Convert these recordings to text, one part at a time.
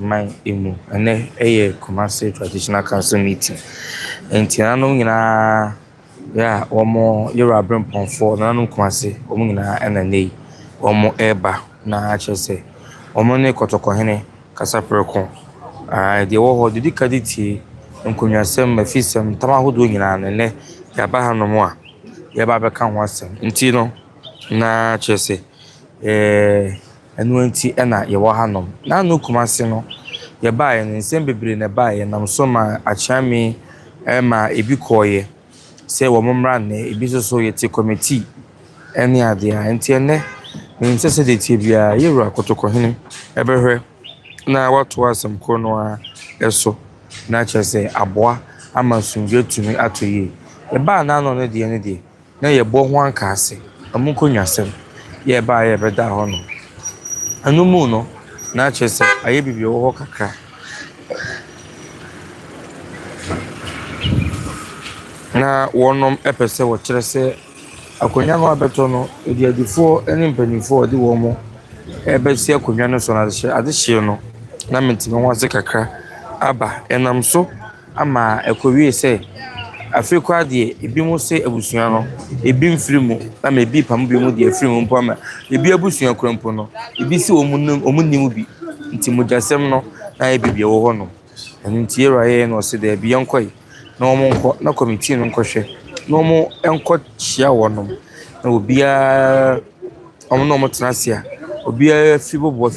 my emu ene eye Kumasi traditional council meeting enti nanom nyina ya omo yero Abrempongfoɔ nanom Kumasi omo nyina ena nei omo eba na achese omo ne kotokohene kasapreko de wo ho didi kaditi nkonwasem mafisem tamahodo nyina ne yaba hanom a yaba beka ho asem enti no na achese enu enti ena ye wo hanom na no Kumasi no ye bae ne nsem bebre ne bae nam so ma achiame ma ebi koye se wo momra ne ebi so ye te committee ene ade a enti ene nsese de tie bia yewura akotokohene ebehwe na watu asem ko no a eso na chese aboa ama sundwe tumi atoye ye ba na no ne de na ye bo ho anka ase amunkonwasem ye ba ye beda ho no anumu no na chese aye bibie wo ho kakra na wonom epese wo kire se akonya no abeto no ediadifo ene mpanifo de wo mo ebesi akonya no so na adehye no na mentime ho ase kakra aba enam so ama ekowie se afriko ade ebi mo se abusua no ebi mfirimu na me bi pam bi mu de afirimu mpo ama ebi abusua krampo no ebi si omunnim bi nti mujasem no na ebibie wo ho no nti eraye no se de bi yankoi na omo na committee no nkohwe na omo enko chia wonom na obia omo no motrasia obia fibobo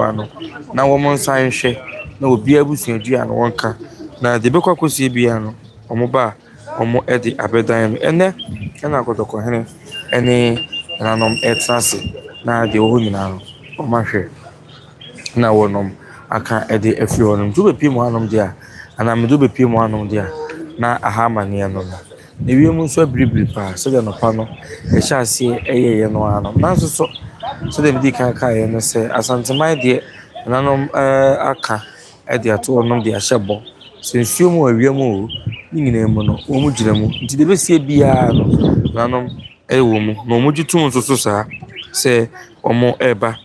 ano na womo nsan hwe na obia abusuadua no wonka na de bekwa kosie bia no omo ba omo edi abedan no ene na akotokohene ene nanom etrase na de wo nyina no omo hwe na wonom aka edi afiri wonom du bepi mu anom dia ana medu bepi mu anom dia na ahama ne no ne wiemu nso abribri pa so de no pa no e sha ase eyeye no anom nanso so de medi kan kai no se asantemai de nanom aka edi ato onom de ahyebo sensuo mu awiemu ni nyina mu no wo mu gyina mu nti de besie bia no nanom ewo mu no mu gitum nso saa se omo eba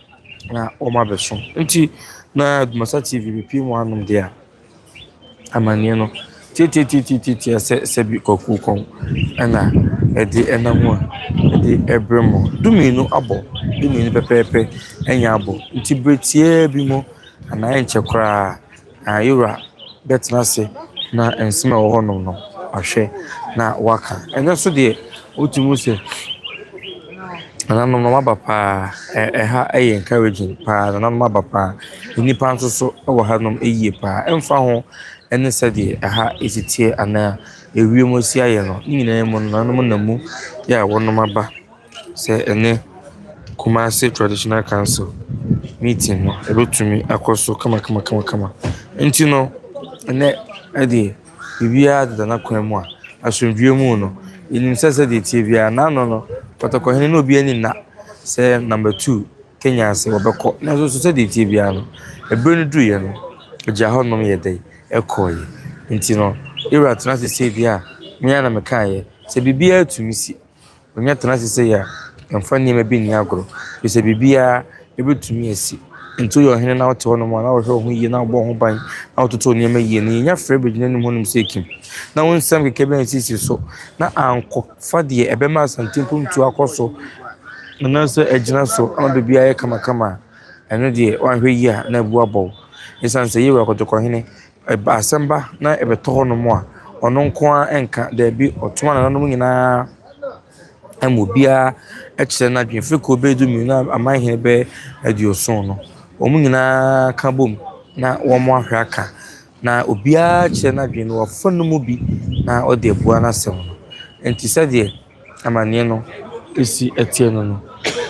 na omo abeso nti na ADUMASA TV bepi mu anom de a amane no ti se bi kokukon ana edi enamu a edi ebremo duminu abo duminu pepepe enya abo nti bretie bi mo ana enche kra ayura betna se na ensima wo honom no ahwe na waka ene so de otumu se nanom no mabapa ha encouraging pa nanom mabapa nipa nso so wo hanom eyie pa emfa ho ene sede ha esitie ana ewiem si aye no nyina mu nanom namu ya wonom aba se ene Kumasi traditional council meeting no ebetumi akoso kama enti no ene ade bibia de na kwan mu a asomdwe mu no enim sese de tie bia na no kotokohene no obi ani na se number 2 Kenya se obekọ na so se de tie bia no ebre no duye no gya honom ye dai ekoye nti no era transi se bia me na me kaye se bibia atumi si onya transi se ya emfa nima bi ni agoro se bibia ebetumi asi nto yo hene na wote honom na wo hwe ho yi na bo ho ban na wototo nima yi ni nya frɛ begina ni honom se kim na won sam keke ben sisi so na anko fa de ebema santimpum tu akoso na so agina so ama bibia ye kama eno de wan hwe yi a na bu abɔ esanse yewa kotokohene eba asemba na ebeto honom a ono nko a enka da bi otoma na nanom nyina amobia ekire na dwen friko bedu mi na amanhene be adioson no omu nyina ka bom na wo mo ahwe aka na obia kire na dwen wo fanumu bi na ode bua na sem no enti sade amane no esi etie no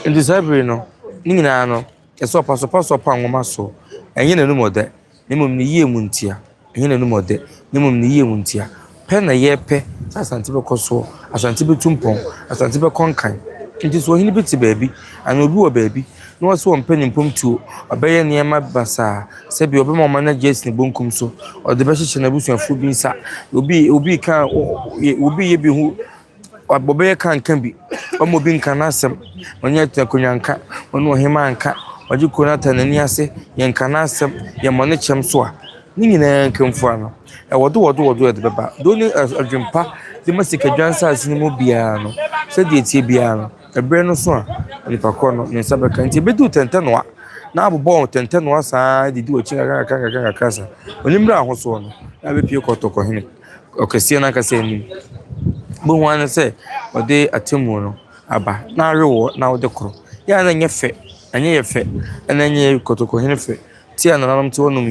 enti sabre no nyina no eso paso pa nwoma so enye na numo de nemum ni yie mu ntia enye na numo de nemum ni yie mu ntia pe na ye pe asante be koso asante be tumpon asante be konkan nti so hini biti baabi ana obi wo baabi na waso mpanimpom tuo obeye niema basa se bi obi mama na jesni bonkum so ode be hyeche na busuafo bi nsa obi kan obi ye bi hu obeye kan bi omo bi nka na asem onye takonyanka ono hema anka waje konata nani ase yen kana asem ye mo ne kyem so a ni nyina nkemfu ano e wodo de beba do ni adwempa de masika dwansa asini mu bia no se de tie bia no ebre no so a nipa ko no ne sabeka nti bedu tentenoa na abobon tentenoa saa didi ochi kaka kasa onimra ahoso no na be pie kotoko hene okese na kasa ni bo wan se ode atemu no aba na arewo na ode kro ya na nyefe anye yefe na anye kotoko hene fe ti Nananom ti wonum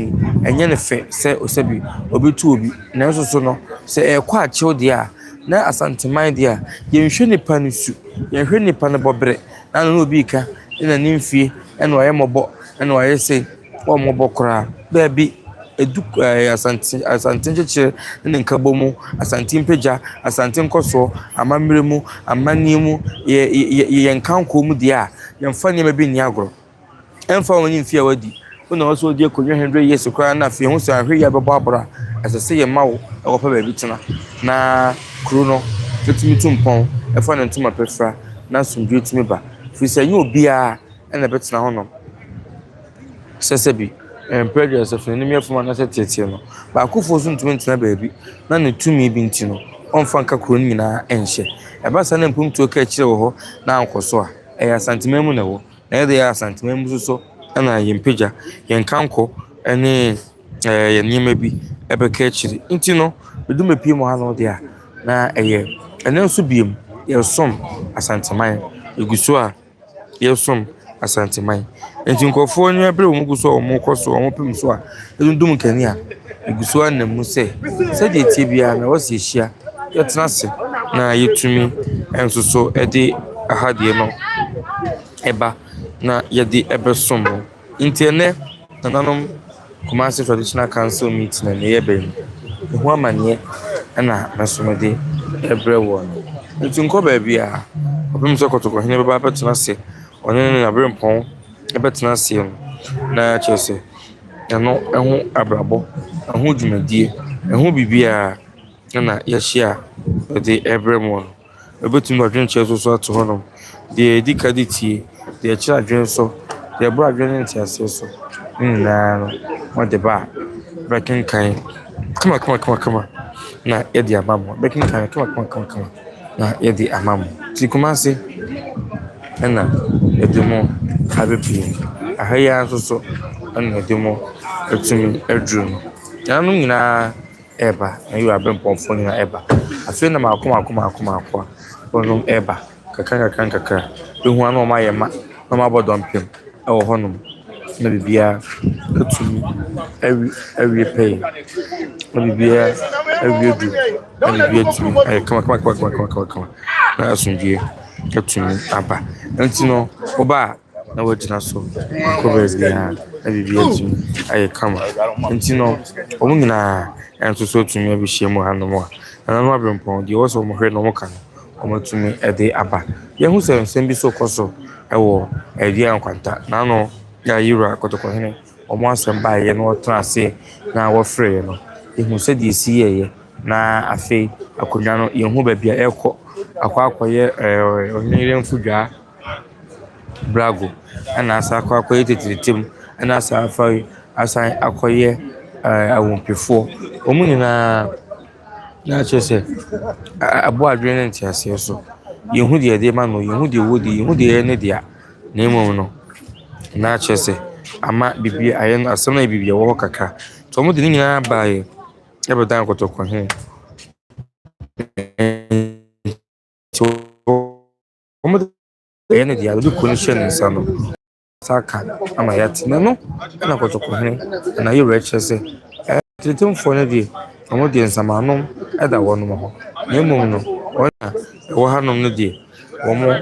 enye ne fe se osabi obetu obi na nso so no se ekwa achew de a na asanteman de a yenhwe nipa ne su yenhwe nipa ne bobre na no obi ka na nimfie na oye mobo na oye se o mobo kra ba bi edu asante ncheche ne nkabomu asante mpagya asante nkoso amamremu amanimu ye nkanko mu de a yemfa ne mabi ni agro emfa woni mfie wadi una also die konwe 100 years kra na afie hu se ahwe ya bebo abra asese ye mawo e wopa ba bi tena na kru no tetimi tumpon e fa ne ntuma pefra na sumdwe timi ba fi se nyi obi a na betena ho no sesebi prejudice of enemy of man na tete no ba akufo so ntumi ntena ba bi na ne tumi bi ntino onfa nka kro nyina enhye e ba sa na mpumtu ka kire wo ho na ankoso a e ya santimemu na wo na ye de ya santimemu so na yempagya yenkanko ene yenima bi ebeka akiri ntino bedum pie mo ha no de a na eye ene nso biem yesom asanteman eguso a yesom asanteman enti nkofo ni abre wo guso wo koso wo pem so a edundum kani a eguso anam se de tie bia na wo se hia yetena se na yetumi enso so ede ahade no eba na yedi ebesom intene Nananom Kumasi traditional council meeting na yebe ehu amane na nasomede ebrewo nti nko ba bia obim so kotoko hene baba betena se onene na Abrempong betena se no na chese eno ehu abrabo ehu dwumadie ehu bibia na yehia de ebremo ebetum adwen cheso so ato hono de dikaditi de chira adwen so de bro adwen ntiase so na what the ba breaking kind come on na yedi amamo breaking kind come na yedi amamo ti Kumasi na edemo abepi ahaya so na edemo etumi edru no no nyina eba na you Abrempongfoɔ nyina eba afi na akoma ono eba kakra ehu ana o ma yema na ma bodompem e wo honom na bibia etumi ewi pay na bibia ewi edu na bibia tumi ay kama na asundie etumi aba ntino oba na wajina so ko bebia na bibia tumi ay kama ntino omu nyina enso so tumi abihyiemu hanom a Nananom Abrempong de wo so mo hwe no mo kan omatumi ede aba yehu se nsem bi so koso ewo edia nkwanta na no ya yira kotoko hene omo asem ba ye no trase na wo free no yehu se de si ye na afi akonwa no yehu ba bia ekọ akwakoye onire mfudwa brago ana asa akwakoye tetiritim ana asa afa asan akoye awonpefo omu nyina na chese abo adwene ntiase so yehu de ede ma no yehu de wodi yehu de ne dia na emom no na chese ama bibia ayen asem na bibia wo kaka to mo de nyina baaye ebedan kotoko he to mo de ne dia do connection nsano saka ama yati no na kotoko he na yero chese tetem fo ne de omo de nsamanom eda wonom ho na emom no ona wo hanom no de omo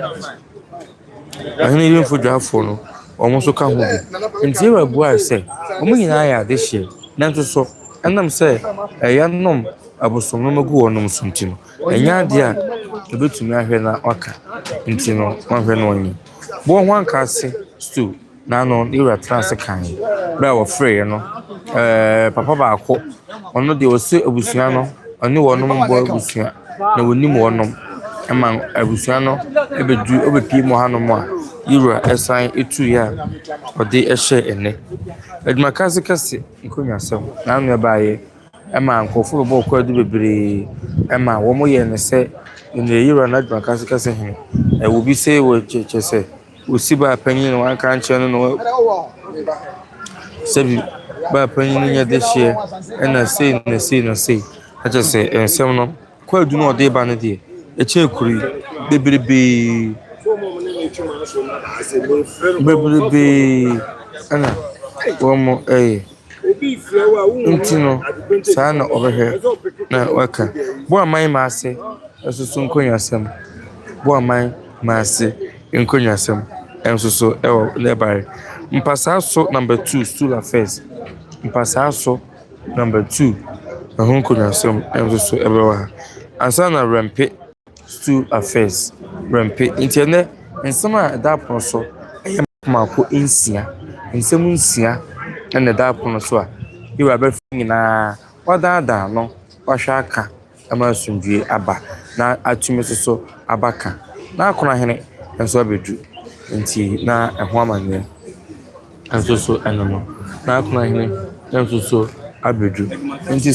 ahini yin fudwafo no omo so ka ho bi nti ewa bua se omo nyina ya de hye na nto so enam se eyanom abosom no magu wonom sunti no enya de a ebetumi ahwe na waka nti no mahwe no onyi bo ho anka ase stu na no era trans kan bra wo free no papa ba akọ ono de ose abusua no oni wonom bo abusua na wonim wonom ema abusua no ebedu obepie mo hanom a Yura esan etu ya ode ehye ene adwumakase kase nkonyasem na anu baaye ema nkofo bo kwadu bebre ema wo mo ye ne se ne Yura na adwumakase kase hin wo bi se wo cheche se osiba panyin no aka nche no sebi ba panyin nya de hye na sei acha se ensem no kwadu no ode ba ne de eche kuri bebrebe ana womo ntino sana obehe na waka bo aman maase esusu nkonyasem bo aman maase nkonyasem ensusu ewo lebare mpasaso number 2 stool affairs mpasaso number 2 nkonyasem ensusu ebewa ansana rempe stool affairs rempe intene nsema da proso mako insia nsem nsia na da pono so a Yura ba nyina wadada no wahwa aka ama asundue aba na atumi so abaka na akona hene nso abedu nti na eho amane nso so enono na akona hene nso so abedu nti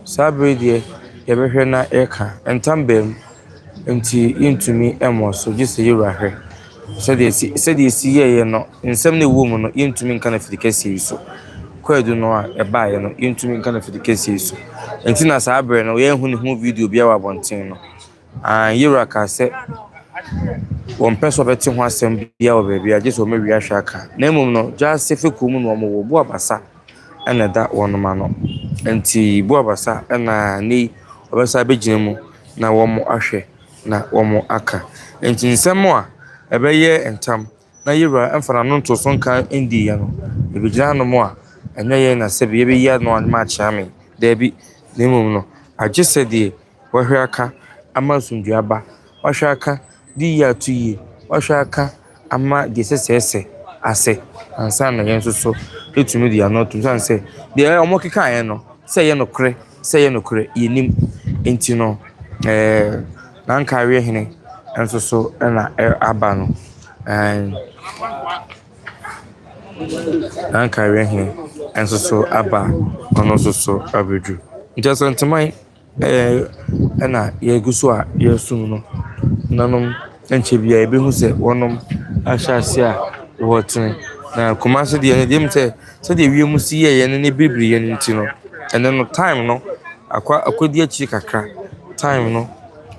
sa brede ye behwe na eka entambem nti intumi emo so gise Yura hwe sɛdeɛ si yɛyɛ no nsɛm na ɛwɔ mu no yɛntumi nka na fidikɛsie so kwadu no a ɛbaeɛ no yɛntumi nka na fidikɛsie so nti na saa berɛ no yɛnhu ne ho video bia wɔ abɔnten no Yura ka sɛ wɔmpɛ so bɛte ho asɛm bia wɔ baabi a gye sɛ ɔmɛwie ahwɛ aka na mmom no gya sɛ fɛkɔɔ mu no ɔmowɔ bu abasa ɛna da wɔnoma no nti bu abasa ɛna ne ɔbɛsa bɛgyina mu na wɔmo ahwɛ na wɔmo aka nti nsɛm a ebeye entam na Yura emfana no nto so nka ndi ya no ebigina no mo a enye ye na se be yi no an ma chame da bi nemum no agese de wahwe aka ama sunduaba wahwe aka di ya tuyi wahwe aka ama de sesese ase ansa na yen so etumi de ano tum san se de omo keka ye no se ye no kre yenim enti no na nka we hene enso so na aba no na nka we hene enso so aba ono so abedu nti santeman na ye guso a yesum no nanom enche bia ebehu se wonom ahyase a wotin na Kumasi de ne dem se de wiemu si ye ne bibiri ye nti no ene no time no akodi achi kakra time no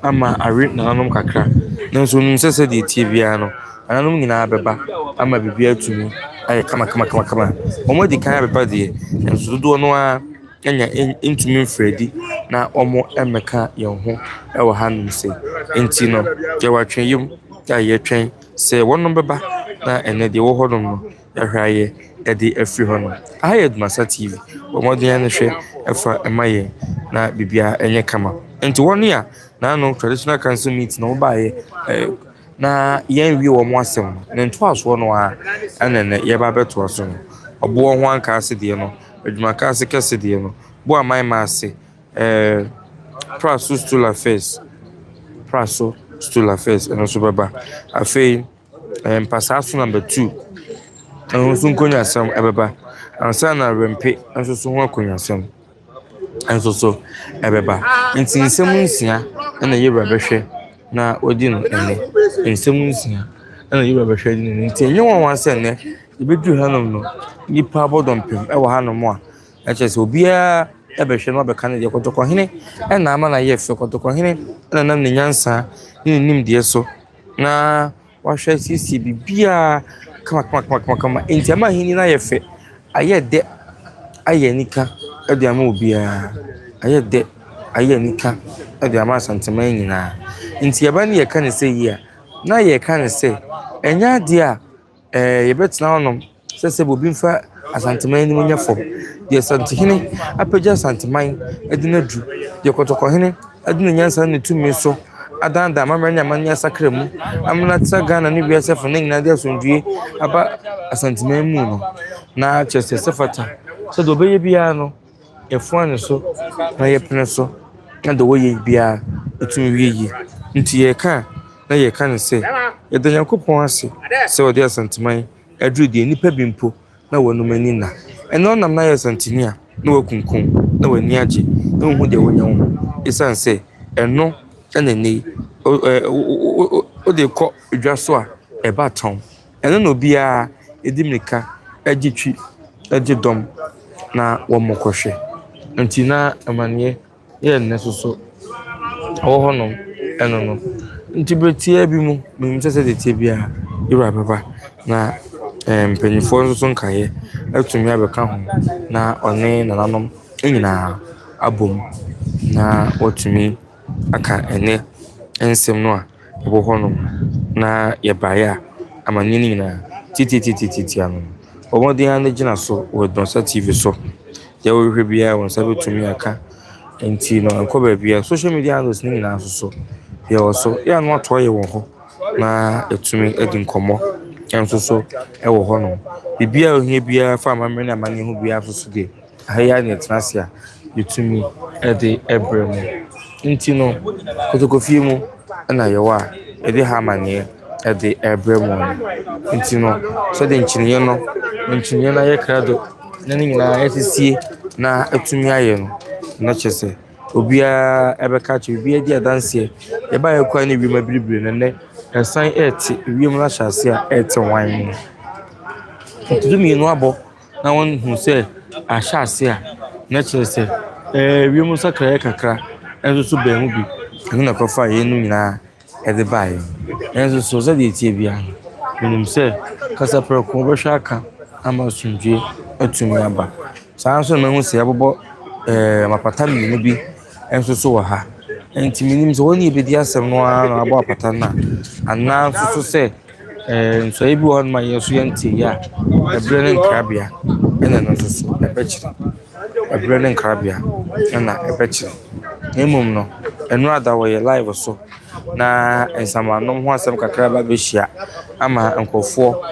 ama are Nananom kakra nanso num sese de tie bia no Nananom nyina beba ama bibia tumi aye kama omo di kan beba de nanso do no a enya intumi mfredi na omo emeka ye ho e wo hanum se enti no je watwen yum ya ye twen se wonom beba na ene de wo hodom no ya hwaye e de afri hono ADUMASA TV omo de ene hwe efa emaye na bibia enye kama enti wonu ya na no traditional council meeting no baaye na yen wi wo mo asem na nto aso no a anene ye ba beto aso no obo ho anka ase de no adwumakase kese de no bo aman ma ase praso stool affairs eno so baba afei mpasaso number 2 eno so nkonya asem ebeba ansa na rempe enso so ho akonya asem enso so ebeba nti nsem nsia na Yura behwe na odi no ene nsem nsia na Yura behwe di no nti enye won wanse ne ebedu hanom no nipa bodompem e wo hanom a echese obia ebehwe no beka ne de kotoko hene na ama na yefe kotoko hene na nam ne nyansa ne nim de so na wahwe sisi bibia kama enti ama hini na yefe ayede ayenika ade ama obia ayede ayenika ade ama santeman nyina nti yeba ne yeka ne sei a na yeka ne sei enya de a yebetina onom sese bobi mfa asanteman ni munya fom de santehene apeja santeman edina du de kotoko hene edina nyansa ne tumi so adanda mamanya manya sakremu amna tsa Ghana ni biya sefa nyina de asundue aba asanteman mu no na chese sefata so do beye bia no efone so na yepene so na do woye bia etumi wiye nti ye ka na ye kan se ye da Nyankopɔn ase se odi asanteman aduru de nipa bi mpo na wonum ani na eno nam na ye santini a na wakunkun na wani age na hu de wonya wo isan se eno na nei o de kɔ dwa so a eba ton eno no bia edimnika agitwi agi dom na wo mokɔhwɛ nti na amane ye nne soso wo honom eno no nti betia bi mu mim sese de tie bia yura baba na mpanyifo nso nkaye atumi abeka ho na ɔne nananom nyina abom na watumi aka ene ensem no a ebo honom na yebaya amane nyina titi ano omodi an gina so wo ADUMASA TV so ya wo hwe bia won sabe tumi aka enti no enko ba bia social media handles nyina so ya wo so ya no ato ye wo ho na etumi edi nkomo enso so ewo ho no bibia ohia bia fa amamre na amane ho bia so de ahaya ne trasia yetumi edi ebrem nti no kotokofie mu na ye wa edi ha amane edi ebrem nti no so de nchiniye na ye krado na nyina esisie na etumi aye no na chese obia ebeka chi obia di adanse ye ba ye kwa ni bi mabiribiri ne ne esan eti wiem na hyase a eti wan nti mi no abo na won hu se ahyase a na chese wiem sakra kakra enso so ba hu bi enu na kofa ye nu nyina ede bae enso so za de tie bia minim se kasa preko bo hwa aka ama sunje atumi aba saa so na hu se abobo mapata mi bi enso so wa ha enti minim so woni ebedi asem no na abo apata na ana so se so ebi won ma yeso yenti ya ebre ne nkrabia ena no so ebechiri ebre ne nkrabia ena ebechiri emum no enu ada wo ye live so na ensamanom ho asem kakra ba behia ama nkofo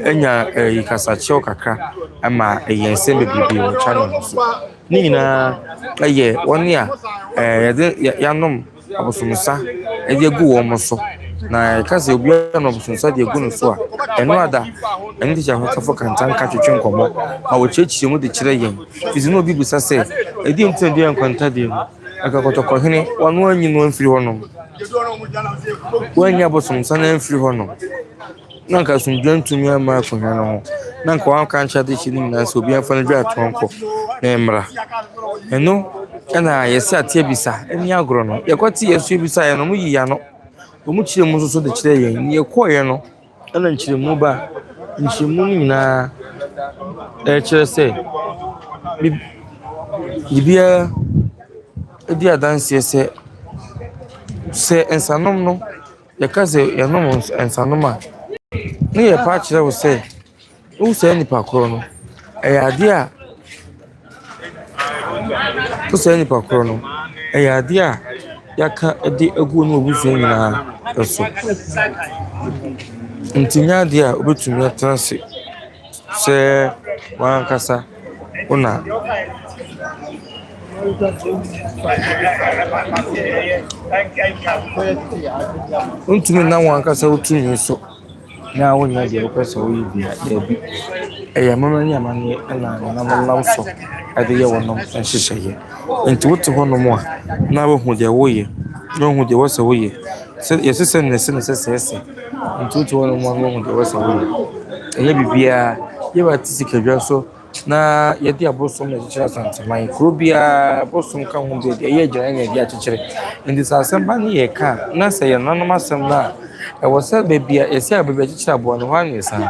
enya yikasache kakra ama yense bebibi wo channel so nina aye woni a yanom abosomsa ede gu wo mo so na kase obi no abosomsa de gu no so a enu ada eni ti jahota fo kantan ka twetwe nkomo ma wo chechi mu de kire yen fizi no obi busa se edi ntende enkwanta de aka kotoko hene wanu anyi no amfiri honom wanya abosomsa na amfiri honom na nka sunjantumi ama akonya no na nka wan kan cha de chi ni na so obi afa no dwa tonko na emra eno kana yesi atie bisa eni agro no yekwati yesu bisa ye no mu yiya no omu chire mu so de chire yen ye koye no ana nchire mu ba nchimu nyina chire se bibia edi adanse se ensanom no yakaze yanom ensanom a ne ye pa chire wo se wo se nipa kro no ade a wo se nipa kro no ade a yaka edi egu no obusu nyina so ntinya ade a obetumi atanse se wan kasa una untumi na wan kasa utumi so na wonya de opesa wo yibia ya bi eya mama ni amane na nam so ade ye wonom enhyehyeye enti wote honom a na wo hu de wo ye no hu de wo se wo ye se yesese ne se enti wote honom a wo hu de wo se wo ye eya bibia ye ba tisikadwa so na ye de abosom na kyerɛ santeman krobia abosom ka hu de ye gyina na de akyekere enti sasem ba ne ye ka na se ye nanom asem na was baby, yes, I be teacher born 1 year, son. I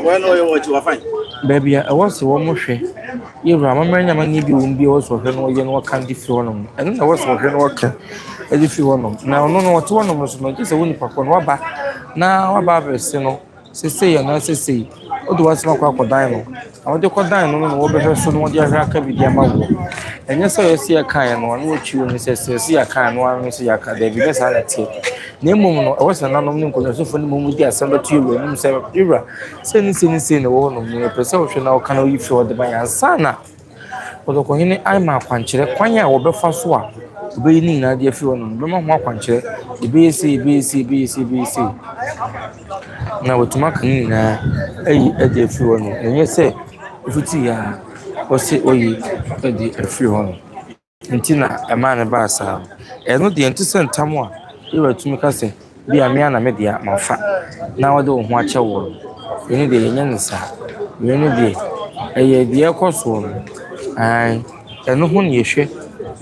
want to know what you are fine. Baby, I was a woman. You remember, I need you be also no candy from, and I was working as if you want. Now, no, what one of us not just a winning popcorn. Now, about say, and I say, what was not crocodile. I want to call down on over her son, what you have with your mouth. And yes, I see a kind one, which you see a kind one, see a kind, because I Nemo, I was an unknown conversation for the moment. Yes, I'm to you, and himself, Ira. Sending the one of your perception now can you feel the by Sana. But the Kohine, I'm a puncher, Quanya or Befaswa. Obeyi ni na de afi wono be ma ho akwankyere ebesi na wotuma kan ni na ayi de afi wono enye se ofuti ya ose oyi de afi wono nti na ema ne ba sa eno de nti se ntam a ewa tumi ka se bi amia na me de mafa na wode wo ho ache wo eno de yenye nsa eno de eye de ekoso no ai eno ho ne yehwe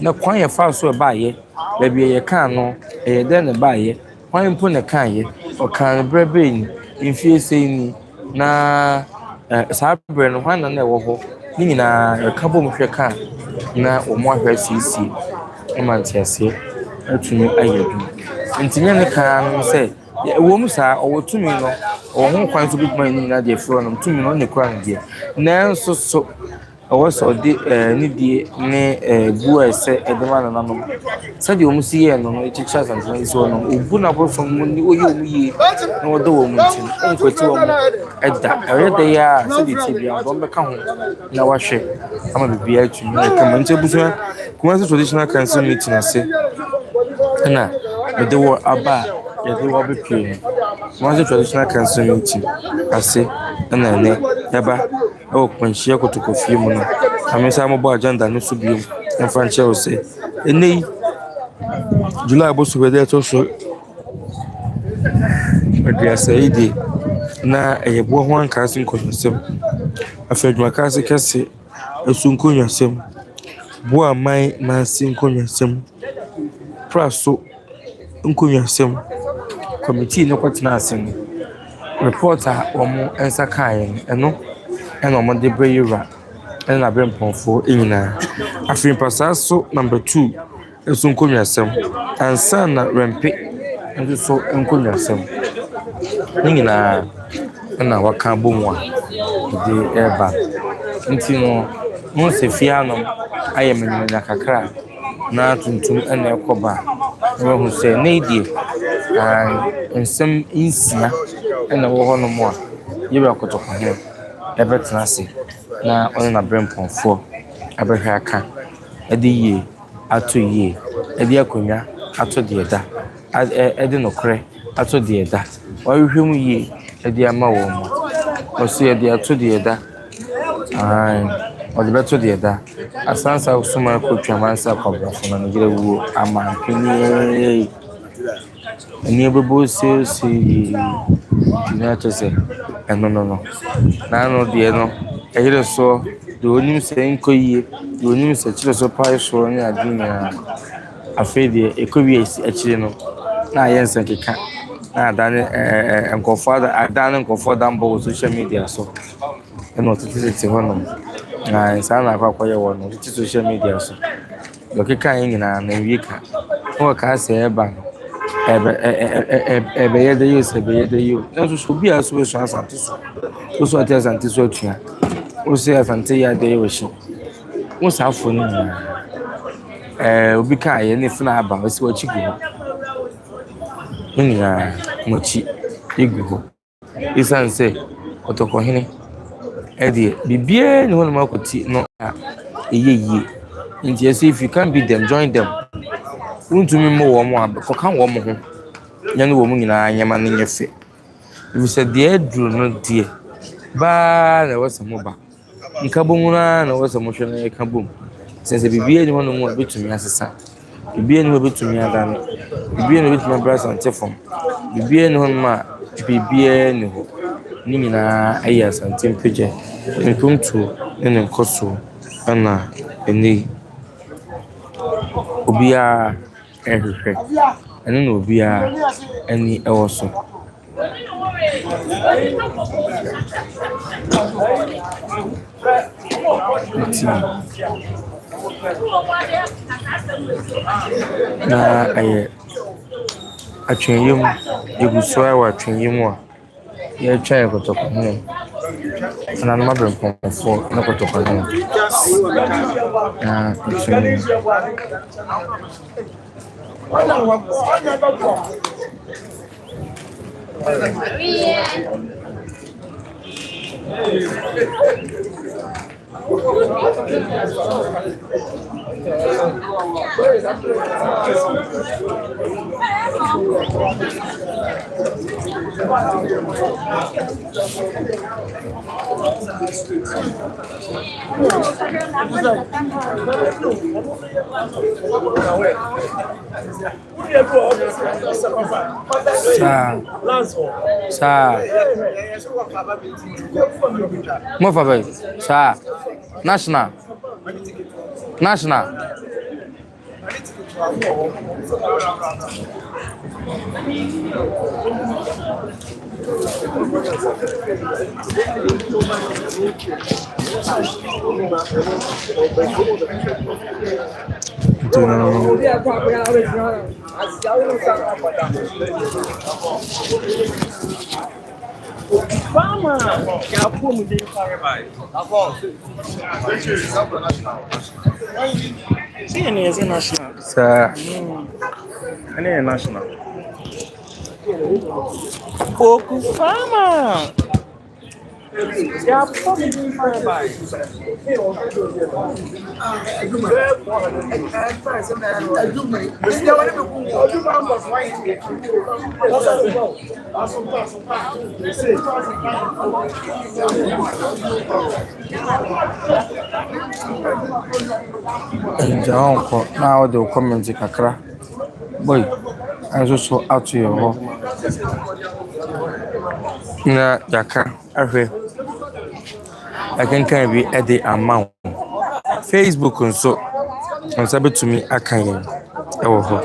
na kwan ye fa so ba ye ba bi ye kan no eye de ne ba ye kwan mpo ne kan ye o kan brebe ni mfie sei ni na saa bre no hwan na ewo ho ni nyina e ka bom hwe kan na o mo ahwe sisi e man tiase atunu ayedu ntinya ne kan no se ewo mu saa o tumi no o ho kwan so bi man ni na de fro no tumi no ne kwan de na nso so ọwọ sọ ọdị n'idie ne bu ese edema Nananom sadi omu si ye no echichi asante nso no obu na bọfọ mu ni oyi omu yie na ọdọ wọ mu ntin onkwati wọ mu ẹda ẹyẹ de ya sadi ti bia ọdọ mbɛka ho na wahwɛ ama bibi atumi na kama nti ebusu Kumasi traditional council meeting ase na mede wɔ aba yɛde wɔ bepie Kumasi traditional council meeting ase na ene yaba o kwanhyia kotokofie mu no amesa mo bɔ agenda no so biom mfa nkyɛ wo sɛ enei July bo so bɛde to so aduasa yi de na ɛyɛ bo ho anka ase nkɔnyasɛm afadwuma ka ase kɛse esu nkɔnyasɛm bo aman na ase nkɔnyasɛm praso nkɔnyasɛm committee no kwatena ase no report a wɔn nsa kaeɛ no ɛna wɔn de brɛ yira ɛna Abrempongfoɔ nyinaa afei mpasaa so number 2 nso nkonnwasɛm ansa na rempe nso so nkonnwasɛm ne nyinaa ɛna waka bom a de ɛba nti no mo sɛ fie anom ayɛ menyanya kakra na tuntum ɛna ɛkɔba na wɔn sɛ ne die nsɛm nsia ɛna wɔ hɔ nom a yɛbɛ akɔtɔkɔ ho ɛbɛtena ase na ɔne na Abrempongfoɔ abɛhwɛ aka ɛde yie ato yie ɛde akonnwa ato deɛ da ɛde nokorɛ ato deɛ da ɔhwehwɛ mu yie ɛde ama wɔn mu ɔso yɛde ato deɛ da ɔde bɛto deɛ da asansa soma kɔtwa mansa kɔbrafo na ne yere wuo ama mpenye ɛni ɛbɛbɔ siesie na kyerɛ sɛ ɛno no na ano deɛ no ɛyere so de onim sɛ nkɔ yie de onim sɛ kyerɛ so pae so ne ade nyinaa afei deɛ ɛkɔwie akyire no na ayɛ nsɛnkeka na adane nkɔfoɔ da mbɔ wɔ social media so ɛna ɔtete hɔ nom na saa na akɔyɛ wɔ no ɔtete social media so ɔkeka yɛ nyinaa na wie ka na ɔka sɛ ɛba no ɛbɛyɛ de yio sɛ ɛbɛyɛ de yio nanso so obi a so bɛso asante so ate asante so atua wo sɛ asante yɛ ade yɛ wɔhyi wo saa afɔ no nyinaa obi ka ayɛ ne funa aba ɔsi wɔkyi gu hɔ ne nyinaa wɔkyi egu hɔ ɛsiane sɛ ɔtɔkɔhene ɛdeɛ biribiara ne hɔ nom akɔti no a ɛyɛ yie nti ɛsɛ if you can't beat them join them wontumi mmɔ wɔn a kɔka wɔn ho nyɛ wɔn nyinaa nyɛma no nyɛ fɛ efisɛ deɛ aduru no deɛ baa na ɛwɔ sɛ mo ba nka bom na ɛwɔ sɛ mo hwɛ na yɛka bom sɛ biribiara ne hɔ nom a bɛtumi asesa biribiara ne hɔ bɛtumi adane biribiara ne bɛtumi abra asante fam biribiara ne hɔ nom a biribiara ne hɔ ne nyinaa ayɛ asante mpagya nkontuo ne ne nkɔsoɔ ɛna ɛnɛ obiara ɛhwehwɛ ɛno na obiara ani ɛwɔ so na ayɛ atwenyɛm egu so a wɔ atwenyɛm a yɛtwa yɛ kɔtɔkɔ ho Nananom Abrempongfoɔ na kɔtɔkɔ ho na atwenyɛm Sa mo fa bai sa national national. Pouco fama. Já pode vir para baixo. Então, na hora do comment kakra. Boy, I so out to your home. Na yaka ahwe. I can be at the amount. Facebook nso onsabe tumi akan ewo ho.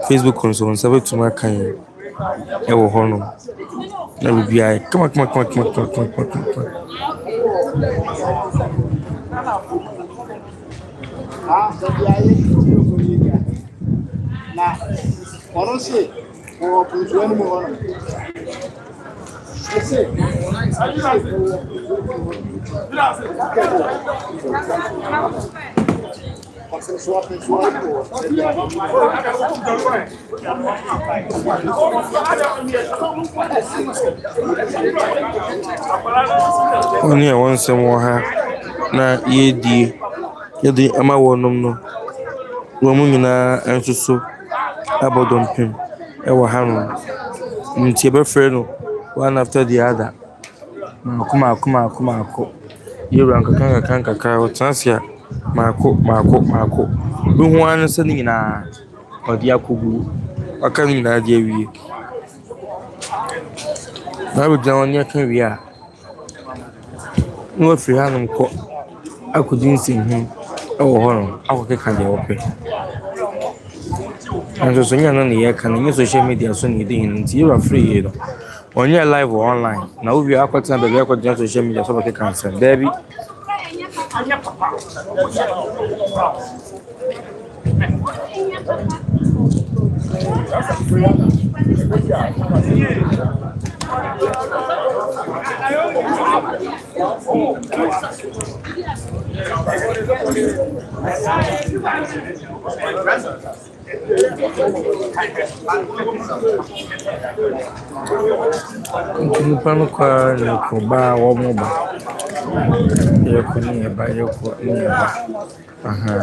Facebook nso onsabe tumi akan ewo ho no. Na bibi ai come on. Na onosi o puntuano mo esse Oni won sem ha na yedi ama wonom no wo mu nyina ensusu abodompim e wo ha no ntie be frɛ no one after the other mako yewran kakra o transia mako bi ho an se ni nyina odi akogu aka ni nyina de awie na bi dan on yakan wi a no free hanum ko akudin sin hu e wo ho no akokeka de ope and so nya no ne yakan ni social media so ni de nti you are free you know on your live or online na we are kwatena be kwatena social media so be cancel baby Pano kwa ni kuba wa moba yoko ni eba aha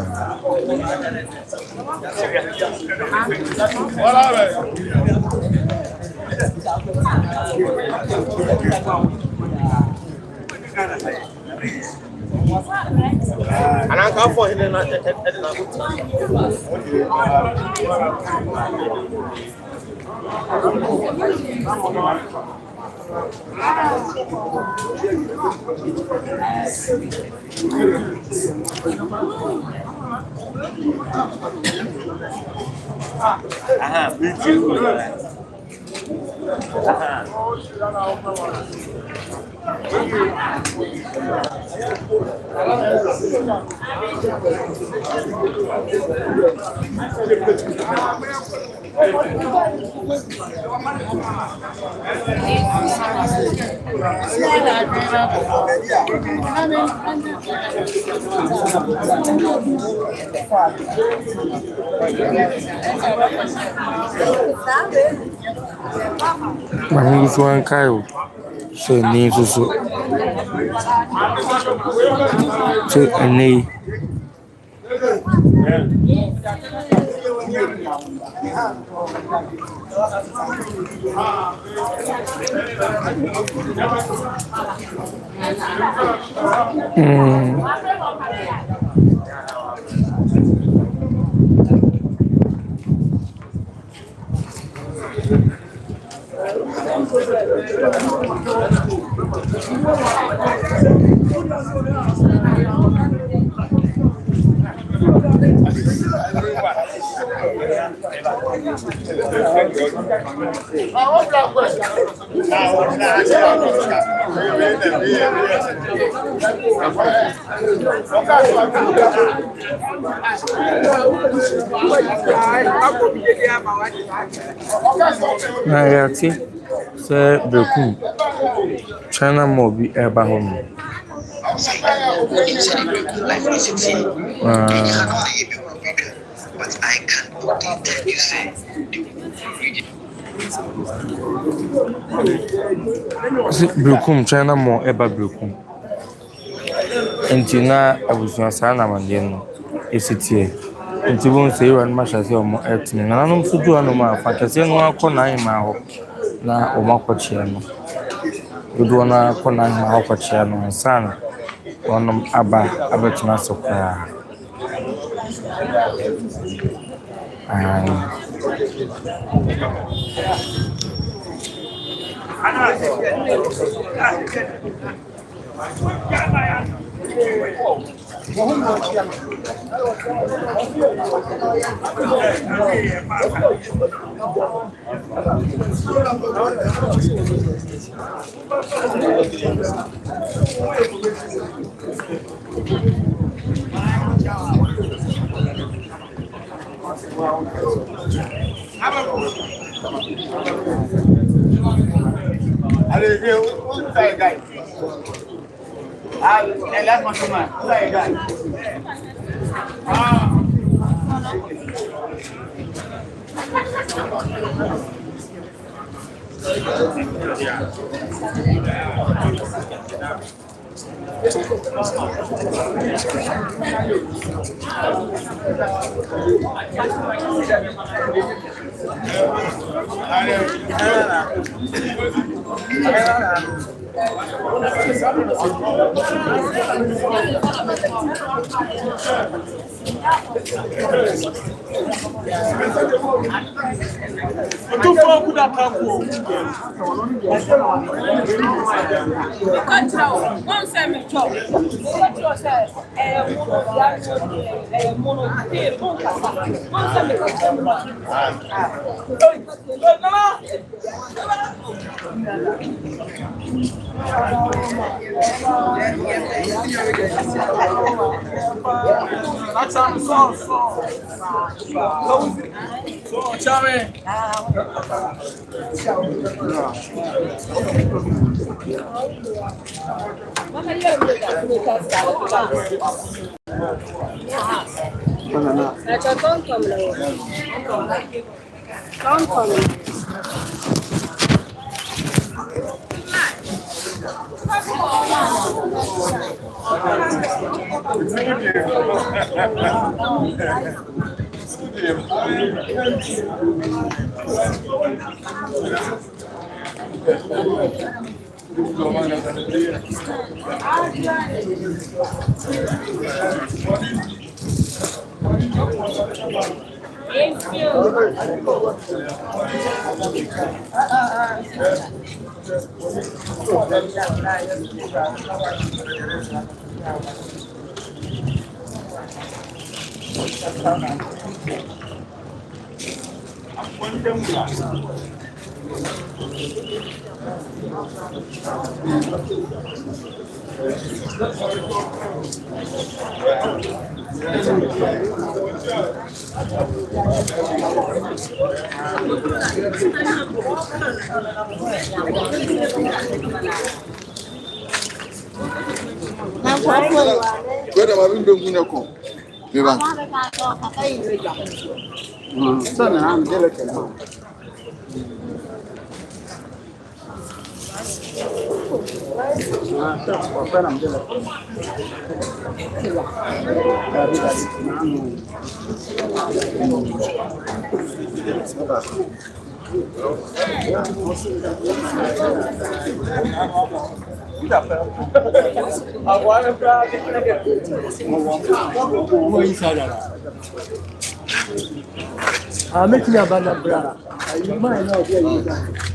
Ananka for him na aha, beautiful. Mahingi suan kayo So ni so so ni na ya ti se bekum China mo bi eba ho no but I can only tell you say bekum China mo eba bekum entina abusuan sa na mande no esitie enti bon se ran ma hwase o mo etini nananom so du anu ma fa kese no akọ na ma ho na o makọchie no do na akọ na ma ho kọchie no san onom abatuna sokra I'm making a banana bra. You might know where you are.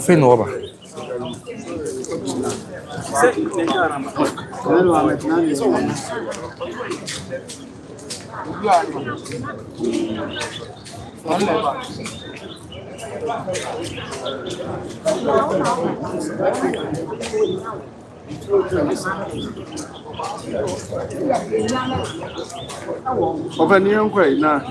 Fei no oba. Open your way now.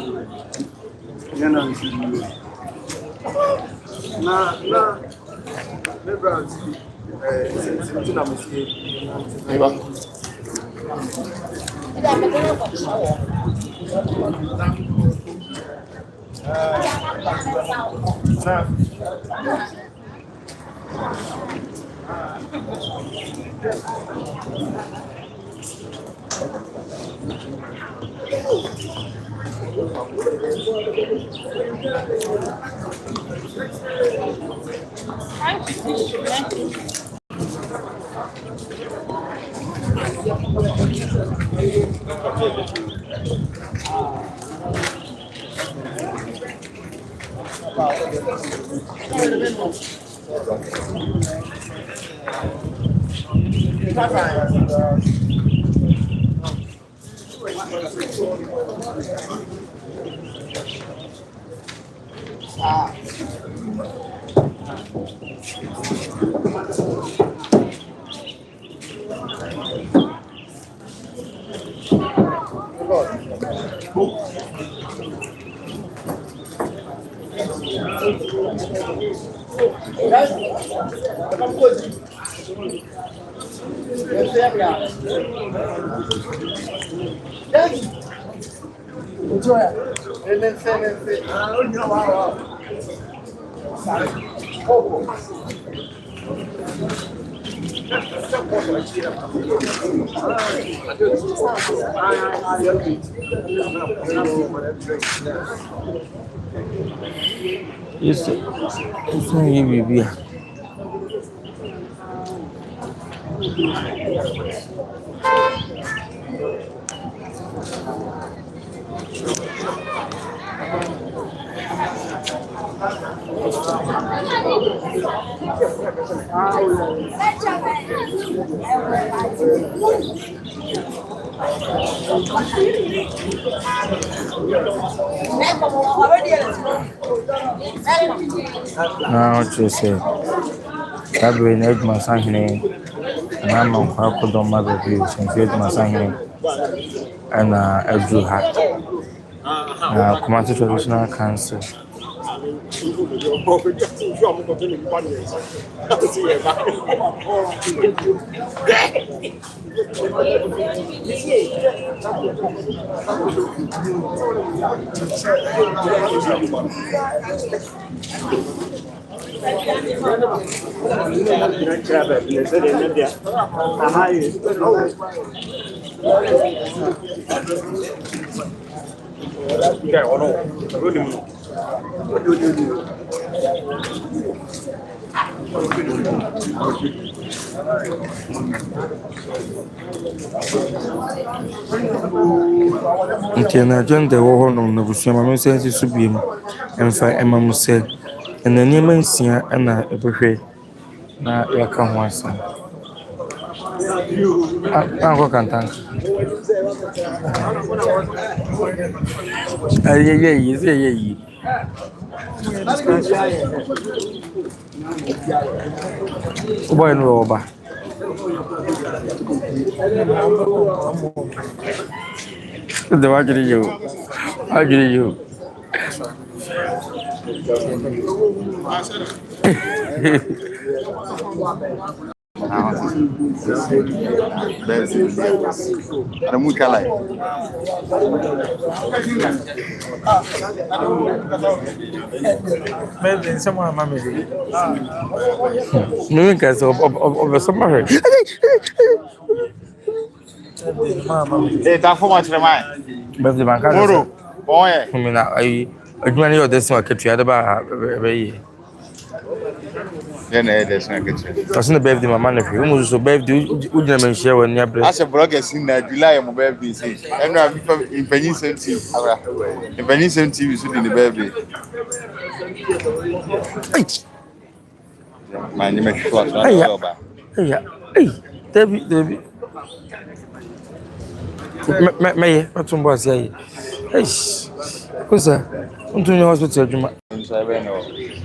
Yes, it's not you, baby. Now, what you say? Every night, my son, and I'm on Harkodon Mother Views and Field Masangin and Edru Hat. Kumasi Traditional Council. Okay, na agenda wo ho no na busua ma sense su biem emfa emamu se na nneema nsia na ebehwe na yaka ho asa anko kantanka ayi boy no oba the wajiri you Ada muka lai. Maybe someone mama. No can so of someone. Eh, tá fumando demais. But the bank. Moro. Bom é. I mean, I admire your decimal catch about É, deixa eu ver. Because the birthday, my man, if you almost so birthday, would you mention share when you're As a broadcast in July, my birthday. And I'm in Peninsula TV. In Peninsula TV, should in the birthday. My name is Flash. Hey, Debbie. May, what's some boss say? Hey, what's that? I'm doing hospital.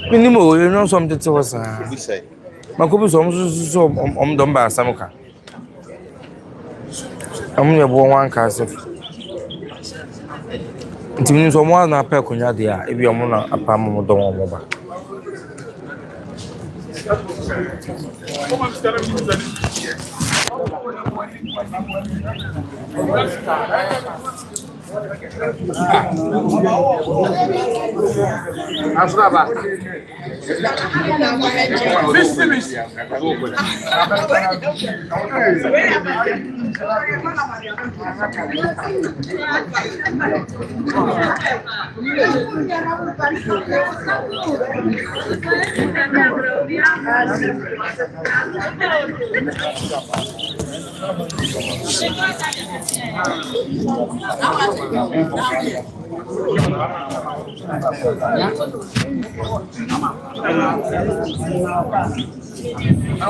Minimum, you know something to us. We say. Makubu so done by Samuka. I'm your one castle. It means one up per Kunyadia if you're mona a palm of the one. I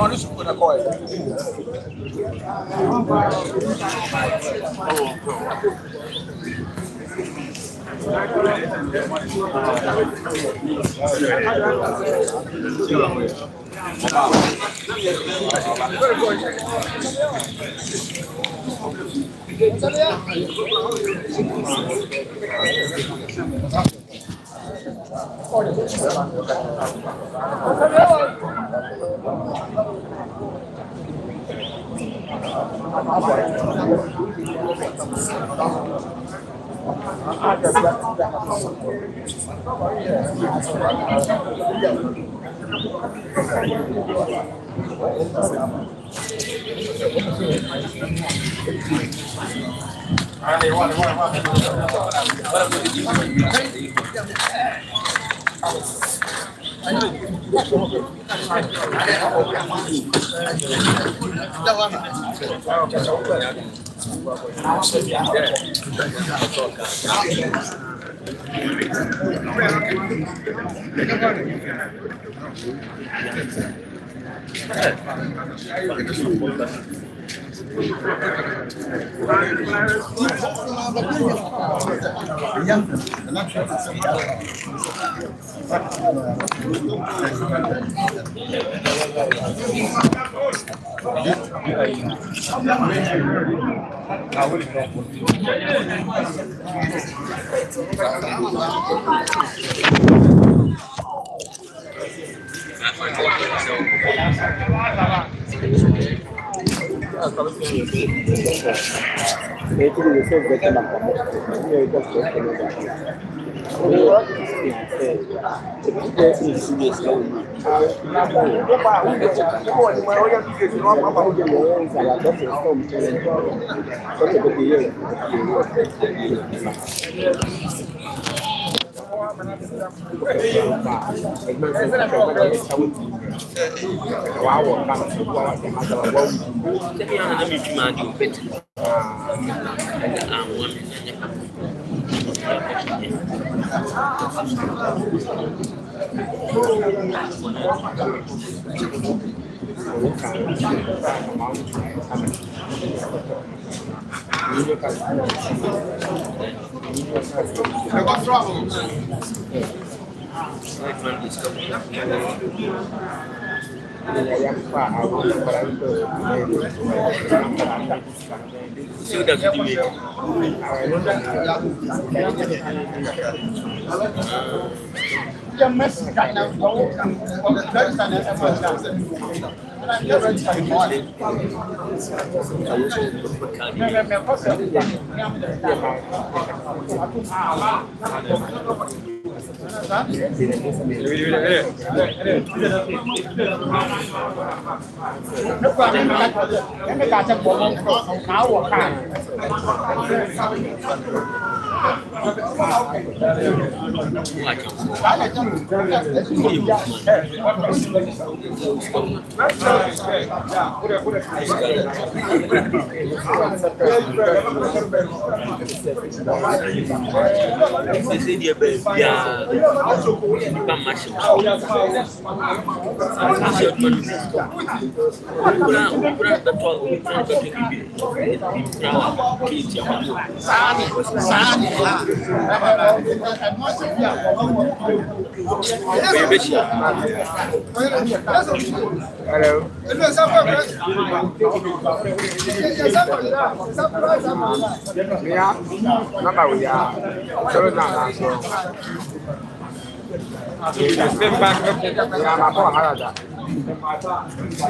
want to put a coil.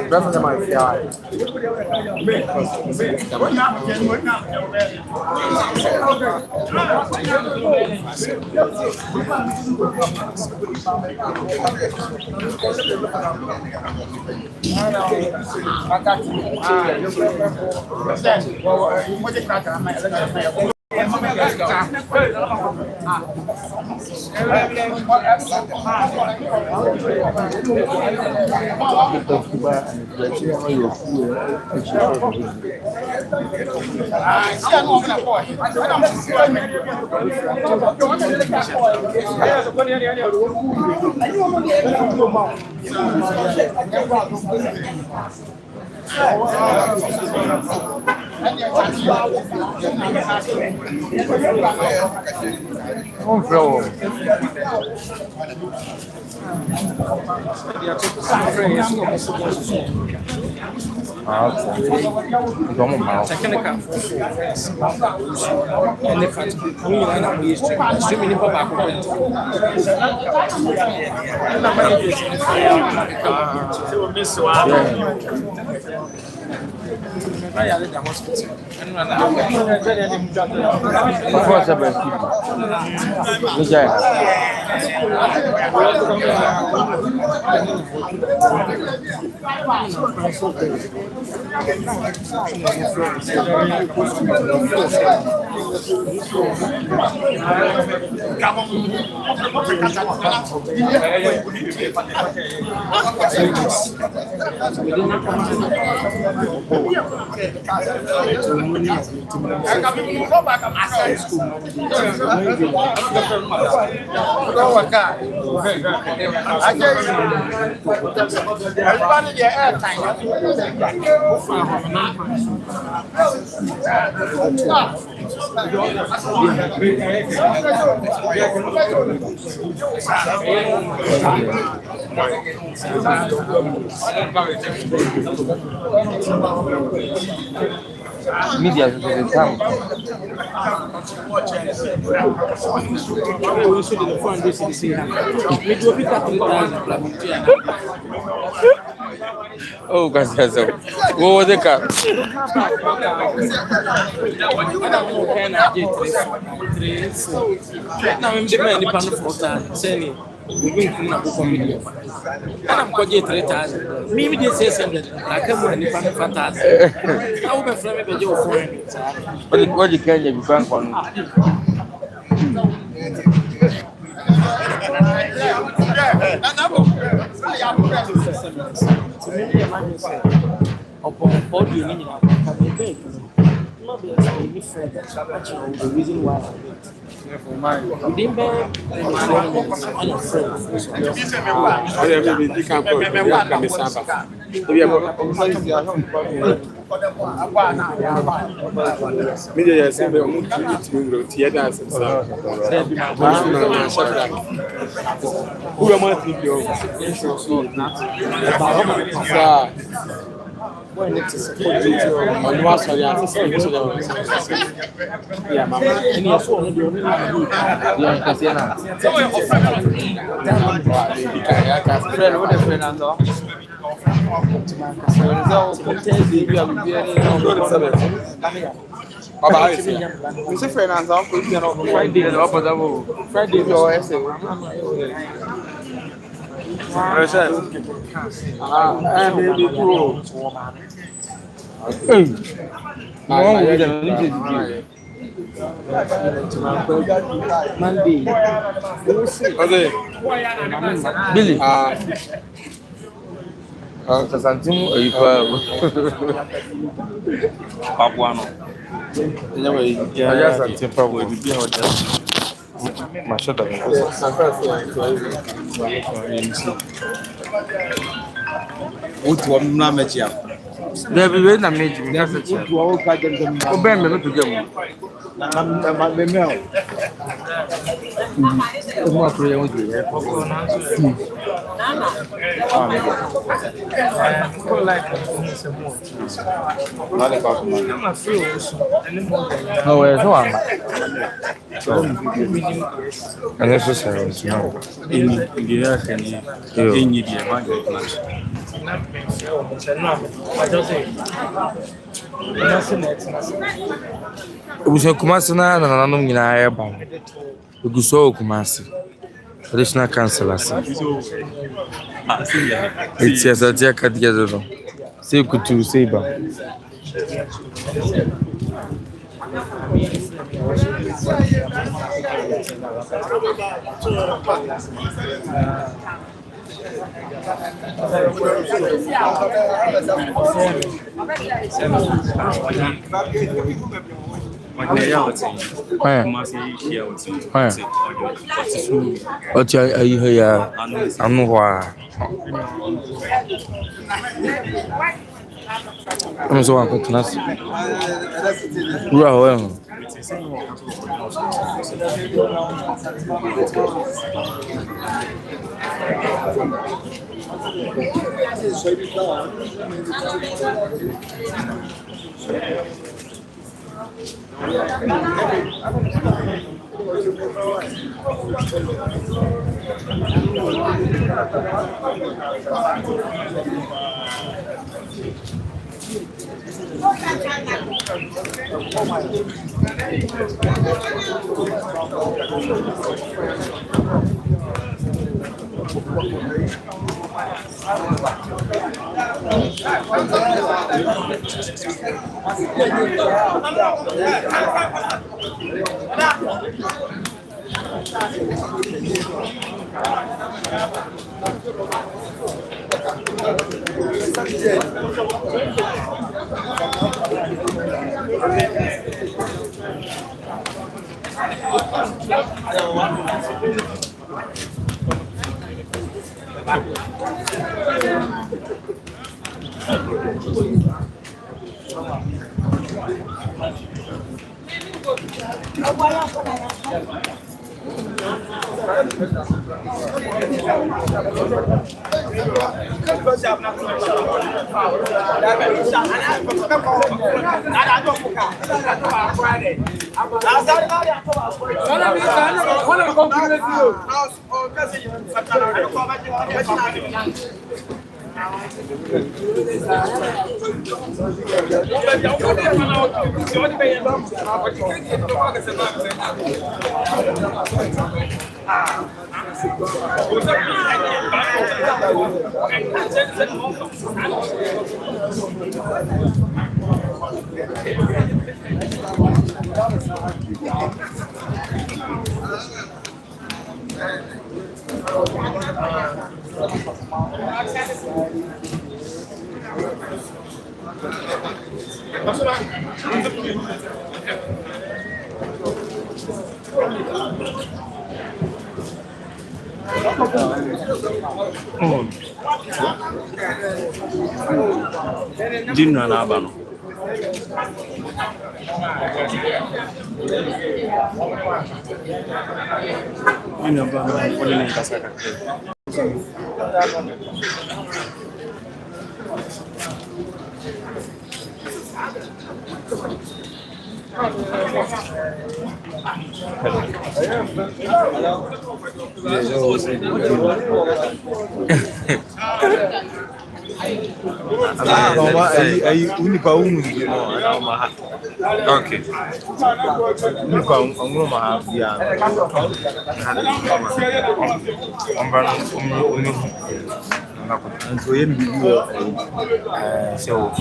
Brother, my guy. Media is the time. Oh, guys, what was the car? I'm going to 3,000. Maybe they say something. I come on if I'm fantastic. I will be framing the joke for him. What you can you bank on? Upon body, the reason why we didn't buy when it is support you on what so yeah mama and you so no do yeah kasi na friend what the friend and Monday. Billy. Something you Papuano. Yeah, something probably be my shut up. What one Namaja? There will be a major. Obey me to them. Obuso Kumasi na Nananom nyinaa yɛ ba. Oguso Kumasi. Additional councillors. It's yes, I take it together. Say kutu say ba. I'm so uncle class. Dinner na abano. Dinner abano ko din ang kasaka. Unipa unu Okay. Unipa unu mahabia. Anto yen bibiyo So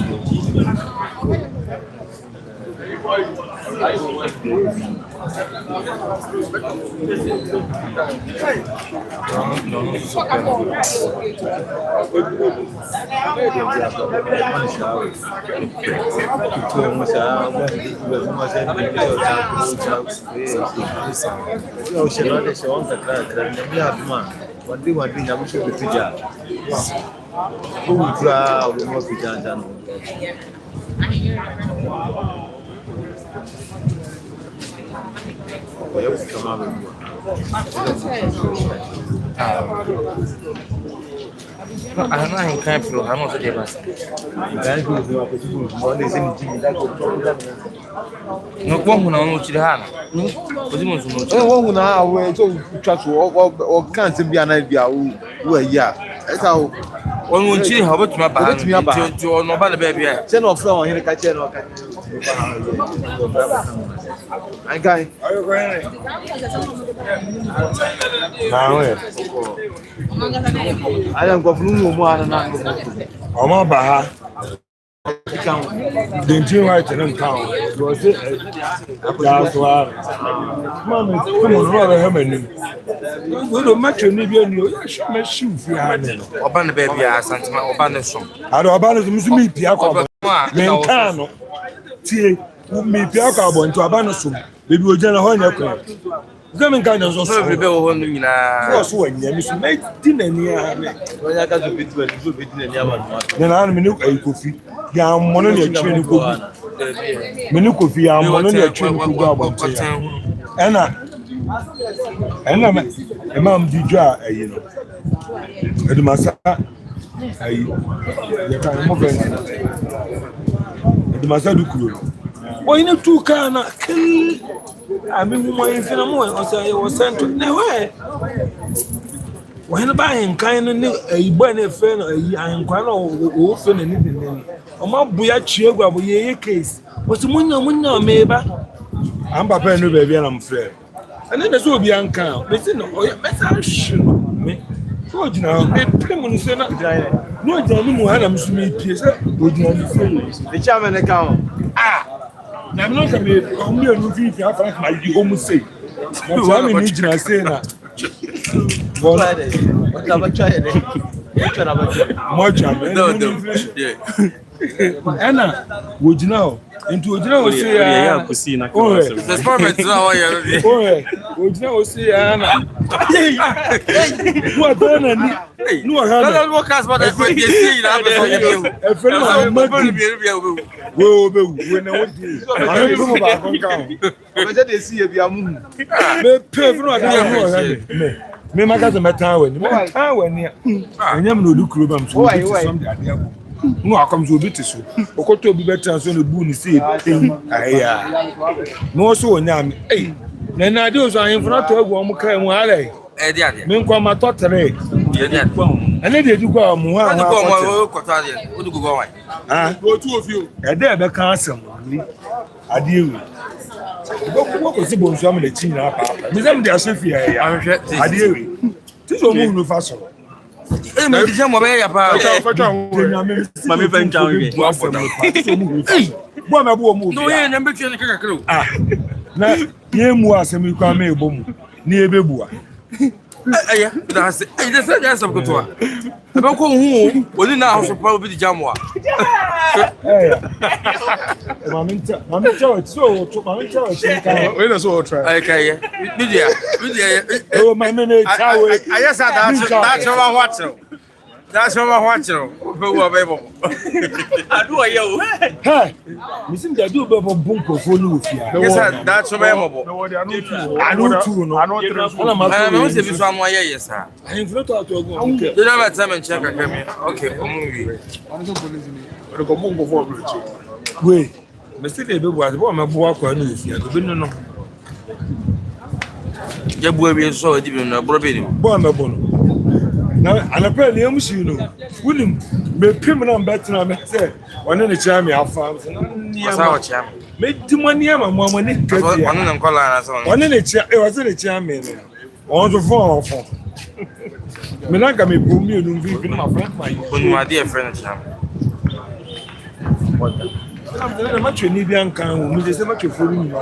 I'm not in camp, I'm not the best. No one who to the hand. Oh, now we're so trustful or can't be an idea who are, yeah. That's how On won't see how much my bad to no bad baby. Send off from here, catch it. I guy. I don't go from more than Oma Baha. Didn't you write in town? Was it? That's why. Come on, rather have any. We don't match your Libyan. You should make shoe for your hand. Oban baby, Asante, Oban shop. I don't abandon the Mississippi Piaco. Mentano. Tea, me Piaco into abandon. Maybe we're going to hold your Coming kind of so Rebel, when you make dinner near me. I got to be to a bit in the other. Then I'm a coffee. Yam one on your train to go. Menu coffee, I'm one on your train to go about. And I'm a mom, Dija, you know. ADUMASA. ADUMASA do crew. Why not two can kill? I mean, my infinite more, I was sent to no way. When buying kind of a bunny friend, I inquire often and anything. A mob buya chill ye case. What's the winner, maybe? I'm Papa no baby, and I'm fair. And then there's will be uncount. Listen, oh, yeah, better shoot me. Good now, Pimon is not giant. No, I'm sweet piece. The chairman account. I'm not a movie if I almost say. I'm in Egypt saying that. Anna, would you know? Into a general say, I could see in a the permit now. Would you know, say, Anna? What done? No, I don't work as what I see. A friend of mine will be when I would do. They see if you are moving. Me magaza metawe ni metawe ni enyam no dukuru bam so no akam so bi tiso okoto bi betan so no bu ni se aya no so onyam na ade o so ahemfo na to agu o muka mu ale Ede ade. me nkwa ma to tere Ede ade. ene de du kwa mu ha ha ko to ade o du go wan. Ah go tu ofio ede e be kan asem ni ade ewe What was the bonus? I'm the team. I'm the Asafia. I did. This will move faster. I'm the same way. Mammy Van Town. What about move? No, I never can get a crew. Ah, now, you was a Mukame boom near Bebua. That's it. That's a good one. I don't go home. Well, now, probably the Jamwa. Mammy, so to my church. We're so try. Okay, oh, my minute. I guess that's what I watch. That's what I watch. I do a yo. Hey, Missing the do Bunko for you. That's a memorable. I don't know. I don't say this one more yes, sir. I'm not to go. You never time and check again. Okay, wait. Mr. Baby was one of walk on this. You know. You boy, so it even a brother. Bon. Now, and apparently, you know, William, be criminal better than I said. One in the charm, I found. Make the money, my mom, when it got one of them color. One in the chair, it was in the chairman. On the phone. Menaka me boom, you don't be my friend, my dear friend. I'm much a Libyan can, we just much for me.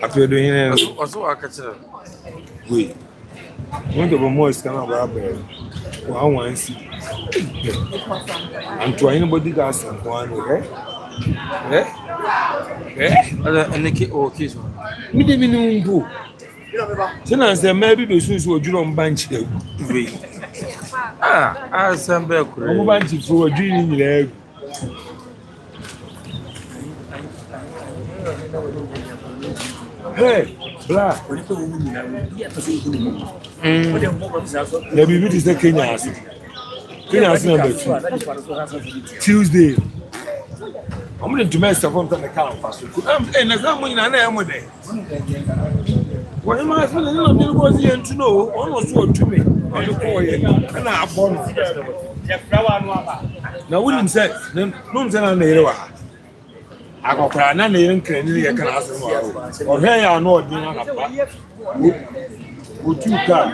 After doing it, also I consider. Wait, one of the most kind of rubber. One once, and to anybody got some one, and the kid or kiss one. We didn't even go. Then say maybe the shoes were drum bunch. Ah, some back. I'm bunch for a dream leg. Hey, Blah. The baby is the Kenya. Kenya is number 2. Tuesday. I'm going to make some from the car. And as I'm going to there. What am I saying? To know almost what to me. And I have born. Now, William said, no, I go cry, and then can ask him. Or hey, I know would you come?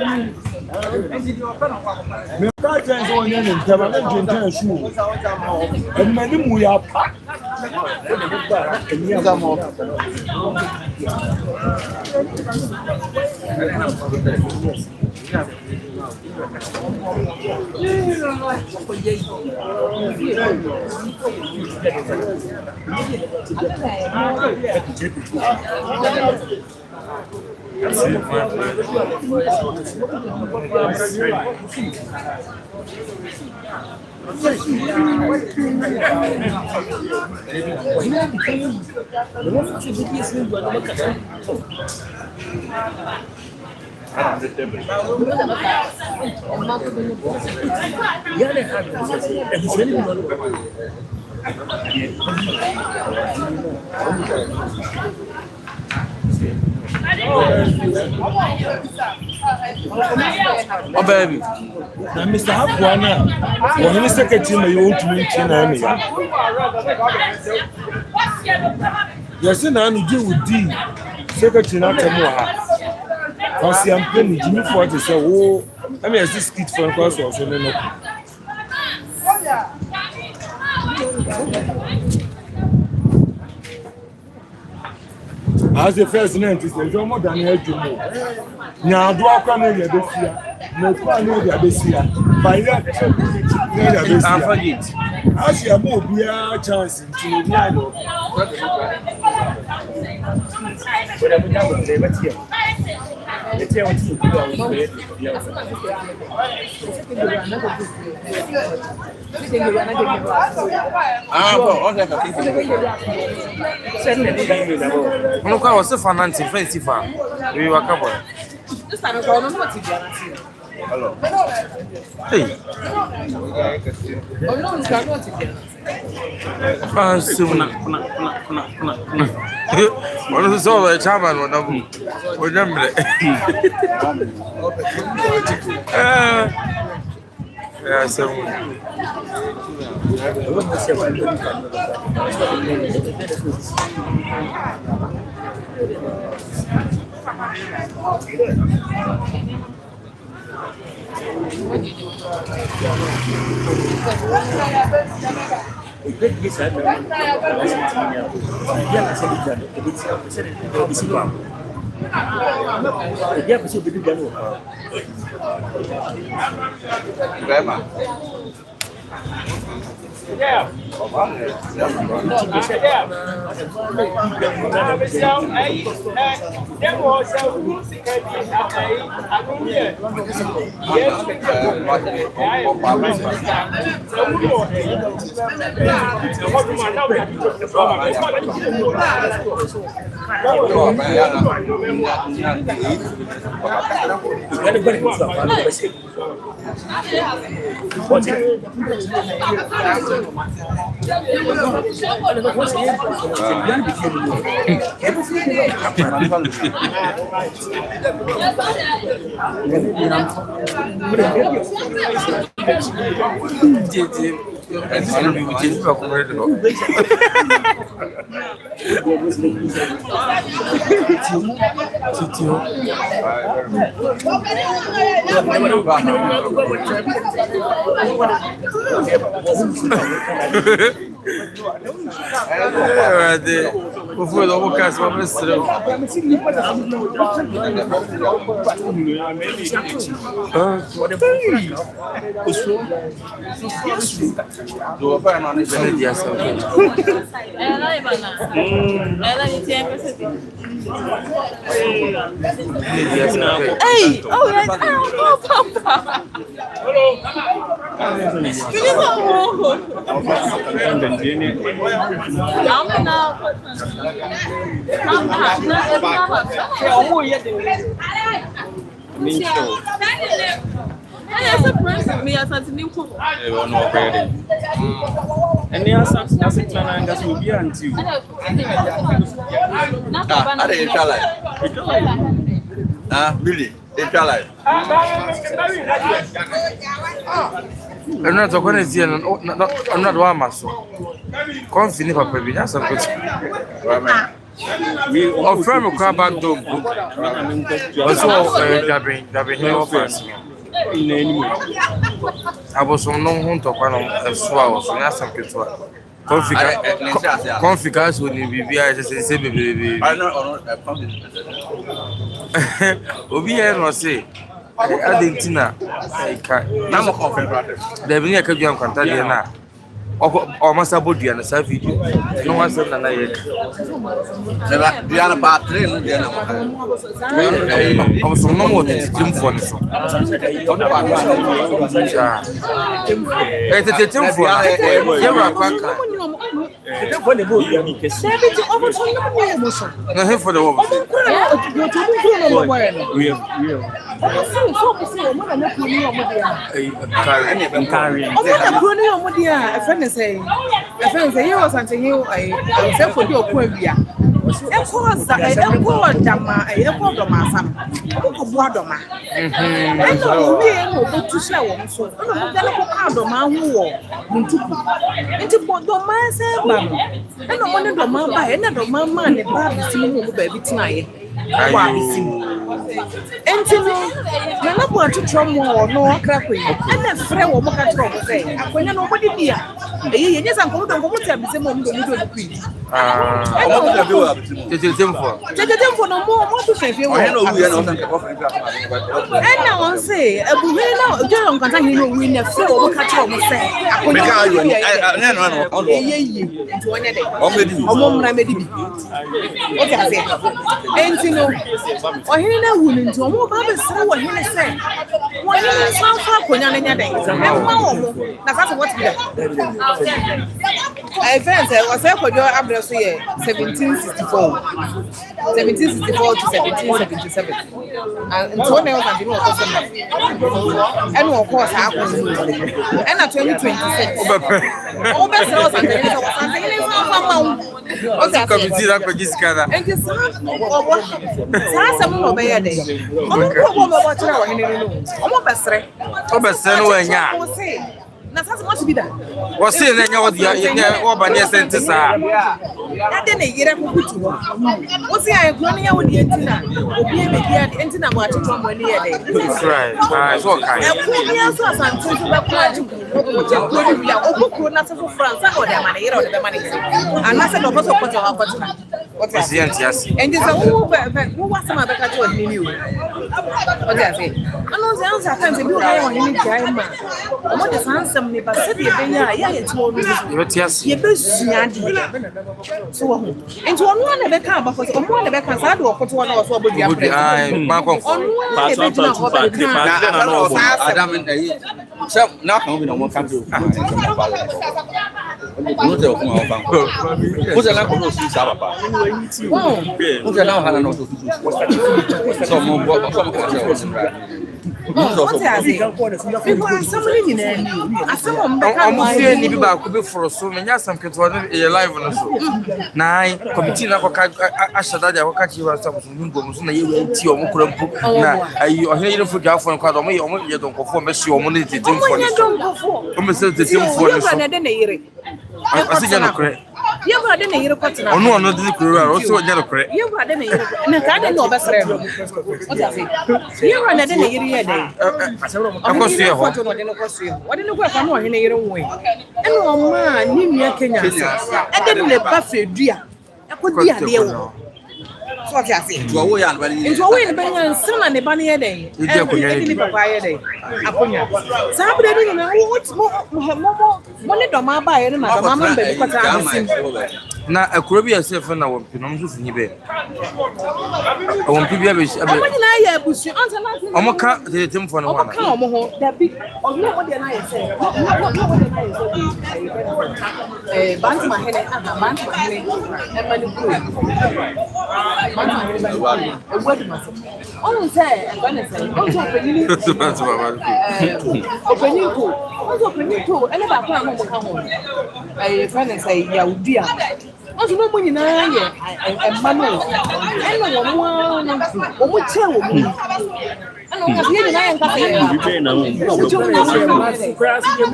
Me can't change one in the shoe. And many we are packed. Oh baby, now Mr. Hapwana, when the secretary you want to mention me. Yes, and I do with D. Secretary not because I'm paying Jimmy for to say, oh, I mean, this kid for cause of so as the first name is the more than a jumbo. Now, do I come here this year? No, come here this year. By that, I forget. As you have more beer chance to I was a financing fancy farm. We were covered. Hello. Hey. One of the solar chairman with them. Yeah, so Yeah. foi logo o caso para mostrar. I'm not going to see I'm not one muscle. Confini papa bi asa ko. We offer me crab back dog. Also dabbing here offers. I was on no hunt of one of swallows and ask some kitwa. Configures would be via say baby. I know Obi here no say Argentina. I'm a coffee brother. There be a Kabian Cantadia now. Or must have body and a self video. No one said that I had a part 3. I was no more than Jim for it's a Tim for nothing for the woman. Say, you was until you except for your quavia. Of course, I don't go on Dama, I don't go to Massam, Bodoma. And we go to show them so. I don't know man who Muntuku. Into Bodoma, and I wanted to mamma, and I don't mamma, and the baby singing baby tonight. Entino, na bo atutro mo no akrakwe na frɛ wo mo ka tro mo sɛ akwanya no mo de bia eyi yenye san ko mo tia bi se mo do ku tetemfo no mo to hwɛ fie wo no wi na san ka ko na won say abuhe na jero nkanta hin no wi na frɛ wo mo ka tro mo sɛ akwanya no eyi nti wonya de o mo mra me di bi o ti ase entino ohini na wuni nti omo ba be sere wo hini se woni san fa konya na nya den e ma wo mo na sa what be that event was say kojo address here 1764 to 1777 and nto na was and no was and of course I go and na 2026 o be sere was and so was and ni san fa ma o sa committee la ko giskana and the sa mo be ya dey o mo ko mo ba tira wa hini no o mo besre no enya na sa mo to be that wo se na nya wo dia wo ba ne sente sa ya de ne yire ko kutu wo se ayi ko ne ya wo die ntina obi e be dia ntina mo atito mo ne ye dey right ah so kai e ko bia so asante so ba ko aju o je ko ni bia o ko ko na so for France o de ma ne yire o de ma ne ana se do ko so ko te wa ko tina what is yes and this who was some back to me o de ase ano se ansa kan se bi o ya wo ni jai ma o mo de sansam ne ba se de be ya ye ti o no yes ye be sua de so wo enti onu na be kan ba ko o mo na be kan sa de o ko to na o so obodia pre ma kon onu na be jina ho ba kan Adam so na kan bi na mo kan do no te o kun awon ban ko se la ko no si sa papa o se na hala no so so mo bo so mo ko se o sin ra what is it because somebody in there asem mo fie ni bi ba ko be foro so me nya sam keto no e live no so na committee na ko ka ashada dia ko ka chi wa sam so ngo mo so na ye we ti o mo kura mpu na ayi o he yire fu dia fo nko do mo ye don ko fo me si o mo ne tetem fo ni so o me se tetem fo ni so asi ja no kre ye bra de na yire kwatina ono de kure o so ja no kre ye bra de na yire na ka de no obesere no o ta se ye bra de na yire ye de akosu ye ho wode no kwa no he na yire nwe ene o ma ni nua Kenya e de le ba fedua e ko dia de wo so ta se to wo ya no ba ni nto wo ye ba nya nsana ne ba ne ye de e ni papa ye de akonya sa bra de na wo mo ne do ma ba ye na do ma ba bi kwata asin Na akuro bi yɛsɛ fɛ na wɔn pi na ɔmo nso fi nyi bɛ. Wɔn pi bi abɛ. Ɔmo nyinaa yɛ abusu. Ɔnsa na. Ɔmo ka tetemfo no ho ana. Ɔmo ka ɔmo ho. Dabi. Ɔmo ɔmo de na yɛ sɛ. Bantama hene. Bantama hene. Ɛma ne kuro. Bantama hene ba ne kuro. Ewu ADUMASA. Ɔmo sɛ ɛba ne sɛ. Ɔmo sɛ ɔpanyin. Ɔpanyin ko. Ɔmo sɛ ɔpanyin ko. Ɛne baako na ɔmo ka ho. Ɛfɛ ne sɛ yawudi a. Ɔmo no mo nyinaa yɛ ɛma no. Ɛna wɔn no wɔn kyerɛ wɔn mu. Ɛna wɔn yɛ nyinaa yɛ nkasa yɛ.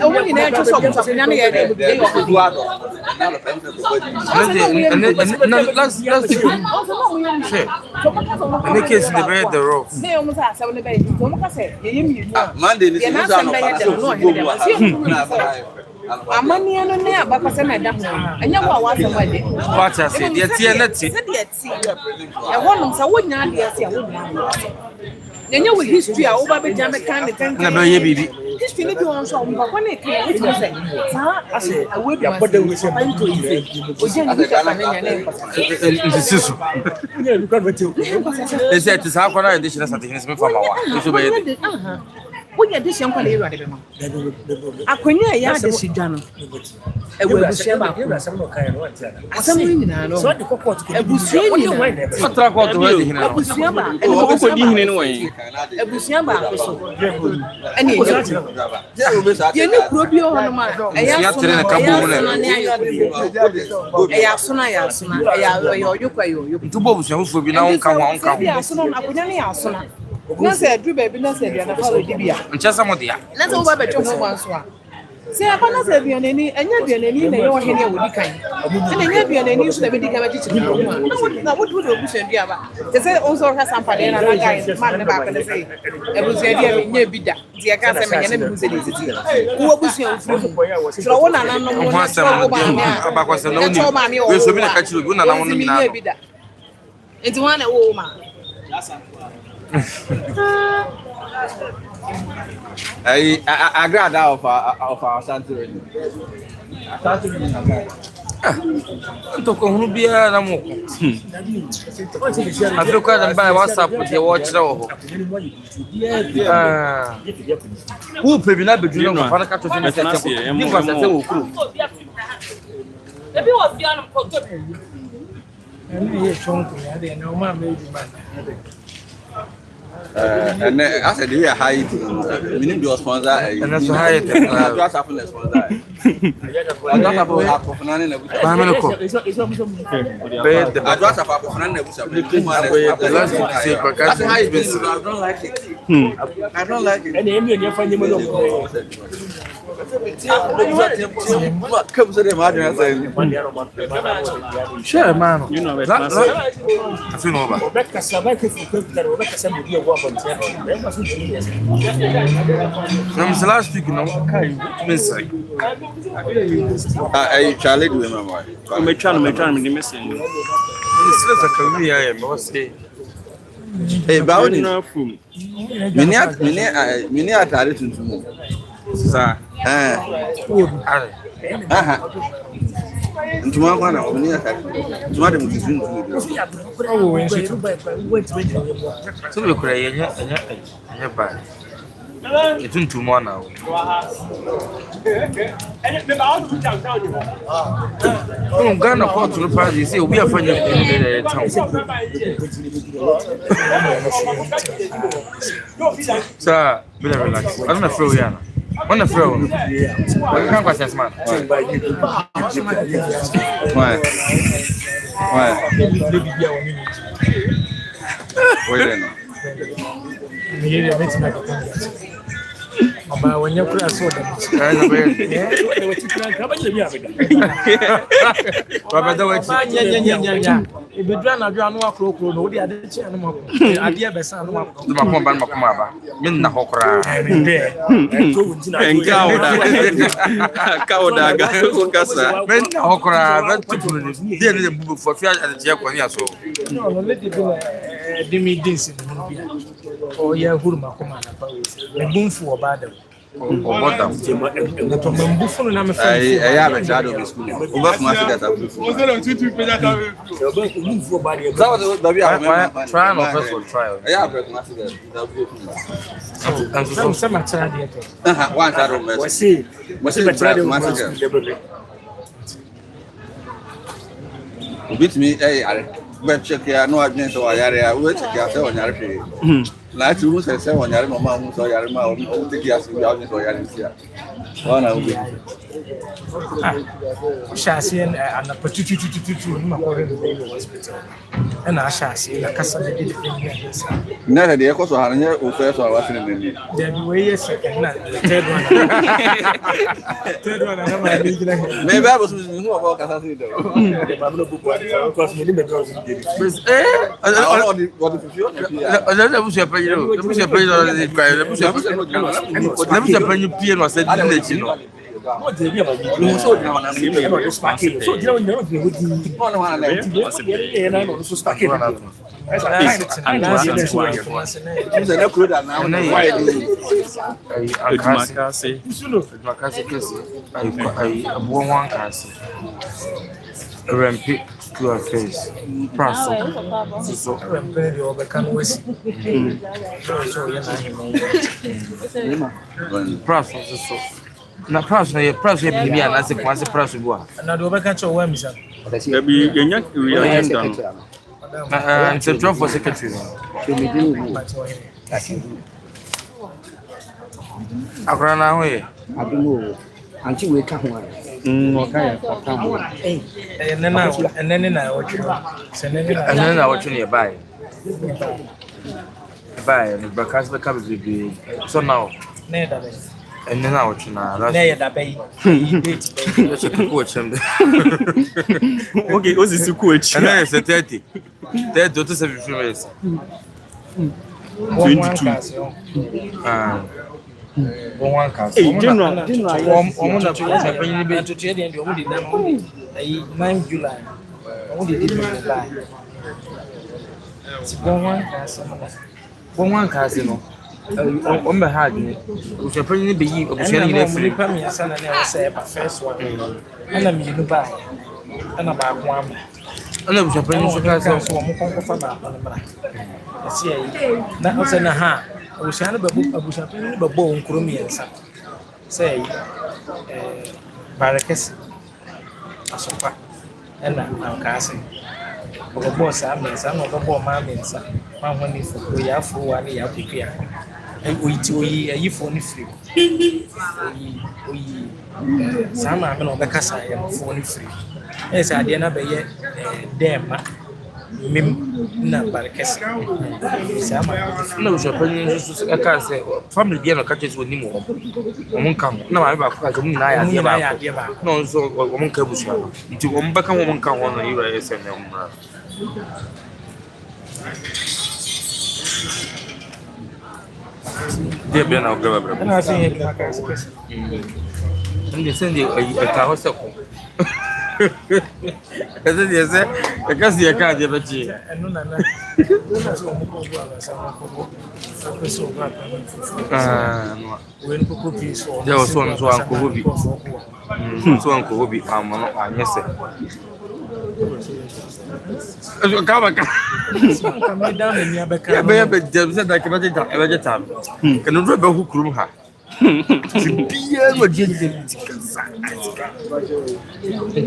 Wɔn nyinaa yɛ twɛ sɛ ɔmo sɛ nyane yɛ dɛ. In case the bed the rough. Monday this is Amania no ne abakase na da ho. Anya wo awa asem ade. What I say, the tea na tea. Se de tea. E wonum sa wonya de ase a wonya. Nya wo history a wo ba be jam kan ne kan. Na be ye bibi. History ne bi won so wo ba ko ne kan e ti say. Sa ase awe bi aboda we se ba nto ife. O je ni ka na nya na empasa. Nsisu. Nya lu kan bete. They say it is how corner edition something is me for mawa. So be ye. Wonya de hye nkwale ewade be ma. Akonya ya de hye dwa no. Ebusuya ba ko asem no kan no antia. Asem ni nyina no. So de kokot ko. Ebusuya ni. Fatra ko to we hina. Ebusuya ba. o ko di hine no wan. Ebusuya ba ko so. Ani ye. Ye ni kuro bi ho no ma. Eya so na ka bo mu na. Eya so na ya so na. Eya oyokwa yo. Tubo busuya fo bi na won ka ho won ka ho. Ya so na akonya ni ya so na. Na se du baby na se dia na fa we di bia. Nchesa mo dia. Na se wo ba betwe ho wanso a. Se aba na se bianani, enya bianani na ye wo hene a wodi kan. Na enya bianani so na be di ka ba chichi ho a. Na wo du de obusu dia ba. Se se on so ka sampale na na guy man ne ba ka de se. Ebusu dia me nya bi da. Dia ka se me nya na bi se di titi. Wo obusu en furu. So wo na nanom wo na so wo ba ne. Aba ko se na oni. We so bi na ka chiro bi na na wono mi na. Enti wana wo ma. I agree that of our Asante. To ko hunu bia na mo. Afrika dan ba WhatsApp de wo kire wo. Wo pe bi na bedu no fa na ka to fi na se tempo. Ni kwa se wo kuro. Ebi wo bia no ko to. Ani ye chonko ya de na o ma me di ba. And I said, we are high. We need your sponsor. And that's high. I just have to sponsor. I just have to have Kofanani. I just have Kofanani. I don't like it. I don't like it. And then you find him alone. Come to the margin. Sure, man. You know, I feel over. Rebecca Sabaki for Rebecca Sabaki of Wabon. From the last week, no, I Charlie do remember. I'm trying to missing. It's a career, I must say. Hey, Bowdy, many are tired to move. Sir, and tomorrow, one of them is doing so we cry and bad. It's in tomorrow now. Ghana court to the party say we are finding a town. Sir, be relax. I don't know if we are. One of you, I can't question man. Why? Wait then. When you crash, so if you drown a drown, walk through, no, the other channel. I dear Bessan, Macumba, Minna Hokra, And Cowdaga, Minna Hokra, the book for fear at the Jaconia. So, no, let it go. Demi Dinson, or Yahoo Macumana, a boom for a bad. bottom. I have a child of school. Over Kumasi that I Try no first for trial. I have a Kumasi that. Some child here. One child of Mercy. Was it a child of Kumasi? Beat me, but check here, no agent or area, which I can say on your like you say, on your mama, so your mouth, take us to your audience or your one I will be. Chassis and a opportunity to hospital. And I chassis, like I said, never the echoes are here, or first or what's in the then way second, third one. Third one, I have my legal. Maybe I was with you about Casasi. To a face, so na price na price e bi na se kwase price bu a na do be ka cho wa misa da bi yenya we dan na it's a job for secretary akora na ho ye adumo anti we ka ho o ka ya ka ho nene na o chiro se nene na o chiro ye bai no because we ka be so now ne da be and then out na na da bai let's go chim okay o si ku echi and then 30 to 7 minutes 22 one cast general omo na to champagne be to tie dey omo di na 9 July omo di July si one cast no o me ha ni o champagne be yi o be share ni free pa mi asa na na say ba first one ana mi nu ba ana ba ko am ana o champagne so ka so omo kon fa na mara asi ai na o se na ha abushana babu abushana babu nkuru miensa say barakesi asopa ena ankase obo sa mensa no obo ma mensa ma honi fo ya fo wa ni ya kukia oyi ayifo ni free oyi sama me no be kasa ya fo ni free esa ade na be ye dem mim na barakesi sama na uja panyin so ka se family bia no ka che so ni mo mo nka mo na ma ba ko ka so ni na ya dia ba no so mo nka busu nti mo ba ka mo nka ho no yira ese na mo na dia bia na o graba bra na se ye na ka se ndi sende ka ho se ko ese dia se ka si ya ka dia ba chi eno na na so mo ko bua ba sa ko ko so ba no wen ko ko bi so ya so no so an ko hobi so an ko hobi amono anyese ka ba ka me da me nya be ka be be jam se da ke ba ta e ba ta ke no do be hu krum ha bia no je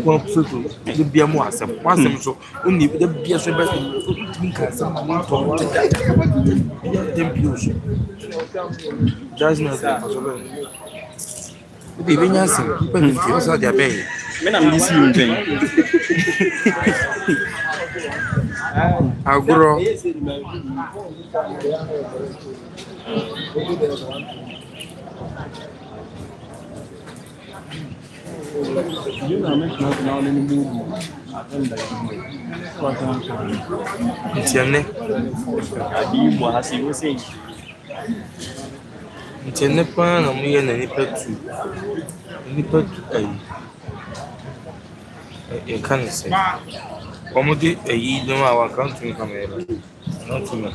ko futu de bia mo asem so oni de bia so be tinka asem mo to dem bios just na so be be nya asem be ni ti so dia be me na me si unten agro Entiende? Adi hasi wo sei. Entiende pa na mu ye na ni petu. Ni petu ai. E kan se. Como de aí de uma canto em câmera. Não tinha.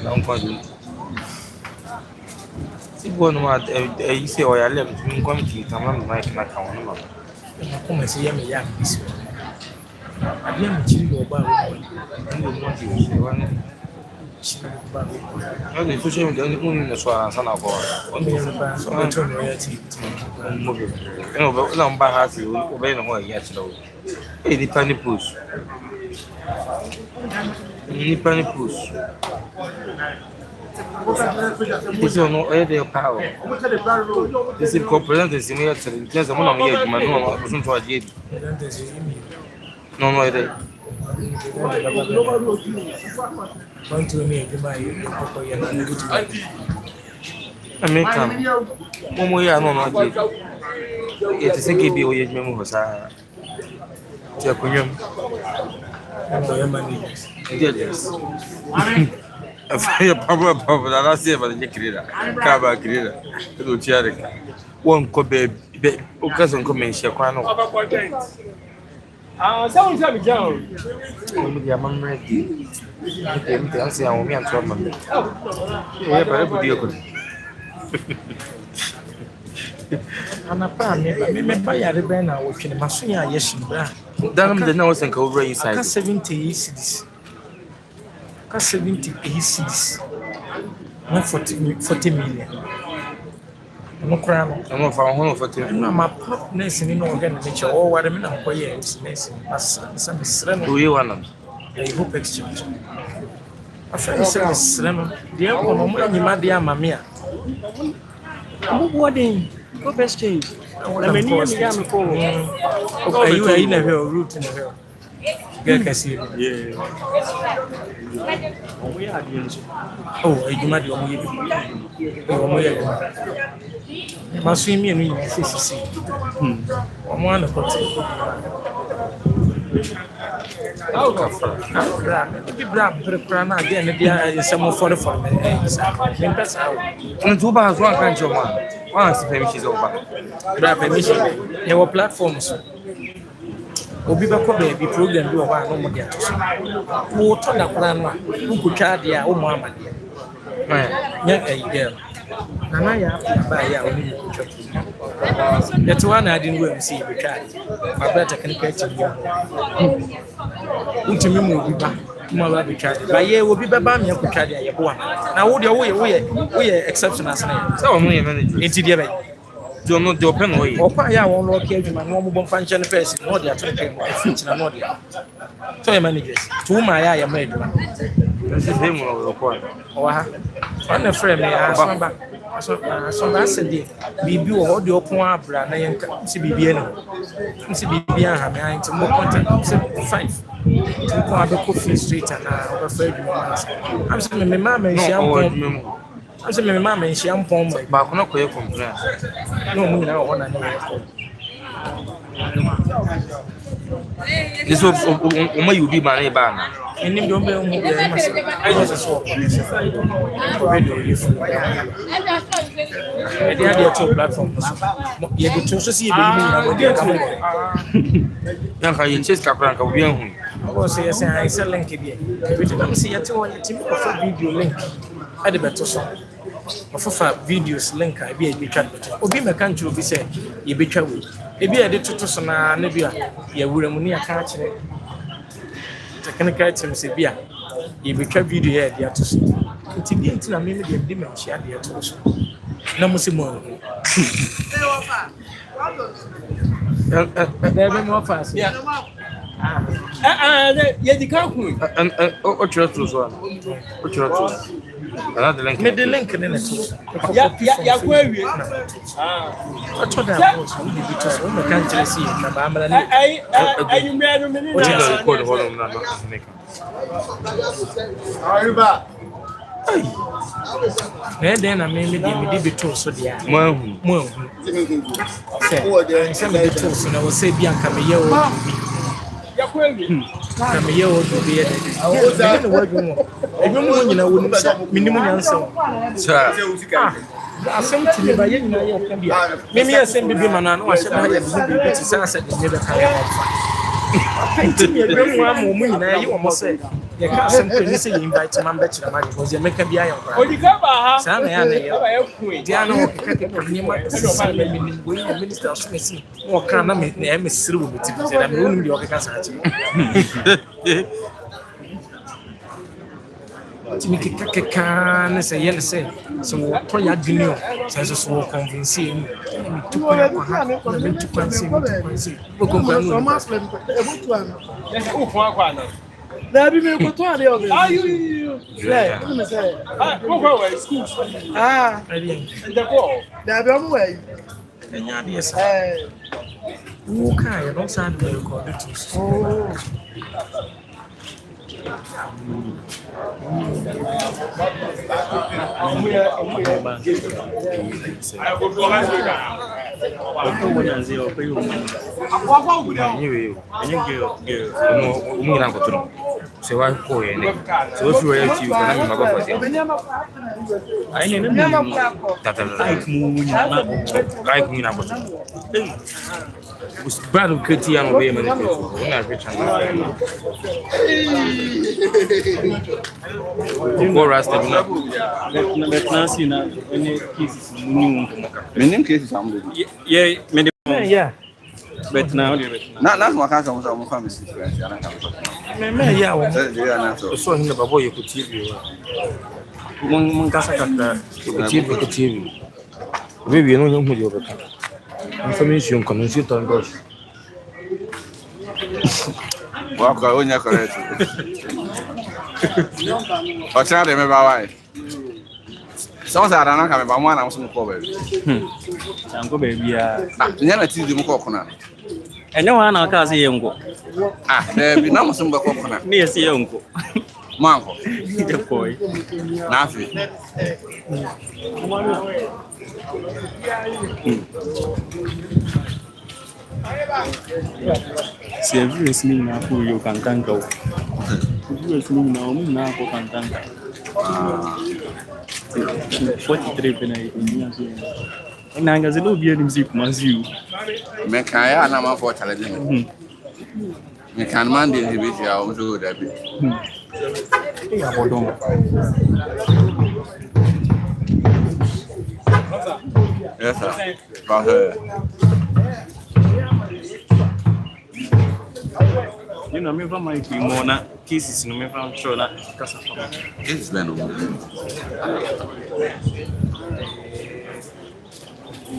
Não pode. Si bonu ma you say o ya lem to committee tamam na ka ka wonu ma. Como se llama ya isso. Havia me tirado o barro. Ndio mo ti o wa. Ani so shey ndio mo ni so ansa na ko. So I turn royalty. Mo be. No be na mba ha si o be no ho ya chilo. E di pani push. Ni pani push. Isso não é de pau. Esse compreende esse meio de certeza, mas não é de mas não é um só de. Não é de. Quanto me de mais Americano. Como é não é de. E te sei que bi o é mesmo você. Te aconhece. não é mani. Yes. Afia papa na nase ba de querida. Ka querida. Do tiare. Won ko be o kaso ko men hye kwa no. Sɛ wo nsɛ megya o. Mo dia mamre di. Me te anse awon mi antro mamre. E ba bu di ko. Anapa me ba yare ben na wo twene maso ya ye shimbra. Danam de na wo senka over inside. Ka 70 cedis. Ka 70 cedis. Na 40 million. No kra no. No fa ho no fati. Na ma pop nurse ni no organ me che o ware me na ko ye nurse. Asa me sre no. Do you want? I hope exchange. After say me sre no. Dia ko no mo nyima dia mame a. Mo boarding. Go best change. Na me ni me ya me ko. Okay, you are in a route in a hill. Get kasi. Yeah. We are doing so. Oh, adwuma de omo ye bi. Omo ye. Maso mi enu yi sisi. Omo ana kote. How ka fa? Bi bra pre na de na dia nsemo for me. Me pesa. Ntu ba so kan choma. Wan se permission zo ba. Bra permission. E wo platforms. Obi be ko be program bi wo ba no mo dia to so. Wo to da kra no. Wo twa de a wo mo amade. Nya kai girl. Nana ya ba ya oni ko twa. That's one I didn't go see be try. My brother can catch you. Untimi mu obi ba. Mo ba be try. Ba ye obi be ba me ko twa de ye bo wa. Na wo de wo ye exception as na. Say wo no ye manager. Enti de ba. Do no de open no ye. Opa ya won lo ke adwuma no mo bon fa nche ne person no de ato ke mo fit na no de. So ye managers. To ma ya ma adwuma. Ese de mo no ko. O ha. One friend me asomba. Asomba sende. Bibi wo de opon abra na ye nka. Si bibi ene. Si bibi aha me anti mo contact 5. To ko abeko free street na oba adwuma. Am se me mama nshia mpom. Am se me mama nshia mpom. Ba ko na ko ye complain. No mo na wo na ne. This o ma you be man ba na. Enim do mbe mu be ma se. I just saw. They are two platforms. You get to see Yan ka ye chase kapran ka obi ehun. Because yes, I sell link here. Everything I'm see yet on team of video link. I the better so. Of videos link I be a bit chat. Obi me kan tro bi say ye betwa we. E bi e de toto so na na bia ye wuramu ni aka kire. Technical team say bia ye betwa video here dey ato so. Nti bi nti na me dey mention dey ato so. Na mo se mo. There be more fast. Yeah. You di kan ku. O chiro to so. O chiro to. Ana de link. Me the link in it. Ya ku awie. I told them because we can't just see na ba amala ni. You me anu me ni. O chiro record ho no na make. Arriba. Then I me dey be told so dia. Mo Say me dey told so na we say bi anka me ye o. Ya ku awie. Na me ye o do be ye. I know what you want. Ebi mu nyina wo ni say minimum nyansa. Sir. Asem ti ba ye nyina ye ka bia. Me asem bibi ma na no ahye ba ye bi ti say asem me be ka ye ofa. painting me a one woman, you almost say. You can't simply say invite a man back to the man because you make a be iron. Sam, Diana, Minister of Smith, or can I make the MS through with it? I'm ruining the organization. Timmy can say, yes, say, so Toya Junior says, so convincing to There be me go to the other. Are you? Yeah, let me say. Go away, school. Ah, the go. There be on way. Yes, who can I don't sound very good. Oh. Yeah. But now, that's my cousin was on family. Yeah, so in the Babo, you could TV. Moncasa, TV. Maybe you know who you overcome. Information can sit on gosh. Walk on your correct. Or tell them about why. Some are not coming by one. I was going to cover. I'm going to be never see the coconut. And no one I'll see uncle. Ah, there be no some coconut. Near see uncle. Mango, the boy. nothing. See, every listening now who you can tank out. Listening now who can tank out. 43 penny. And I got a little beard in Kumasi. Mekaya and I'm for challenging. You can man the individual also that. Yes, sir. You know, me from my Mona cases, no me from Chona. It's been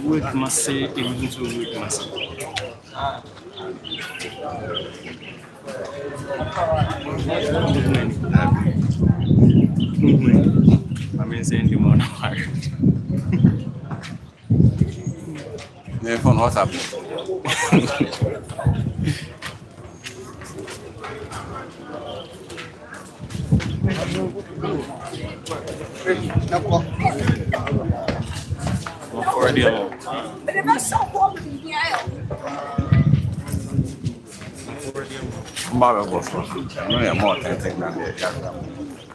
work must say, even to work must say. I mean, saying the morning. The phone, what's up?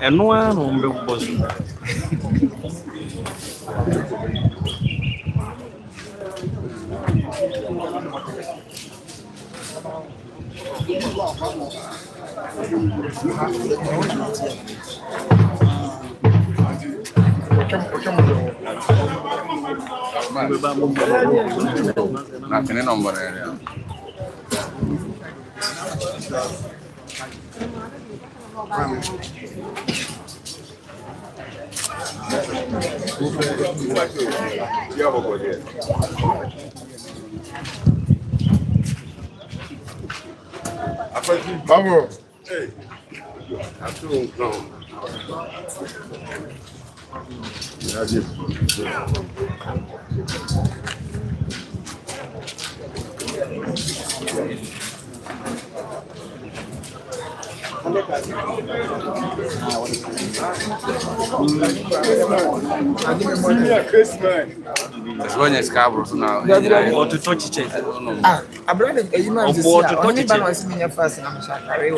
And no one on the bus. Vamos. Hey. When it's Cabros now, or to touch it. I brought a man to see me first and I'm sorry.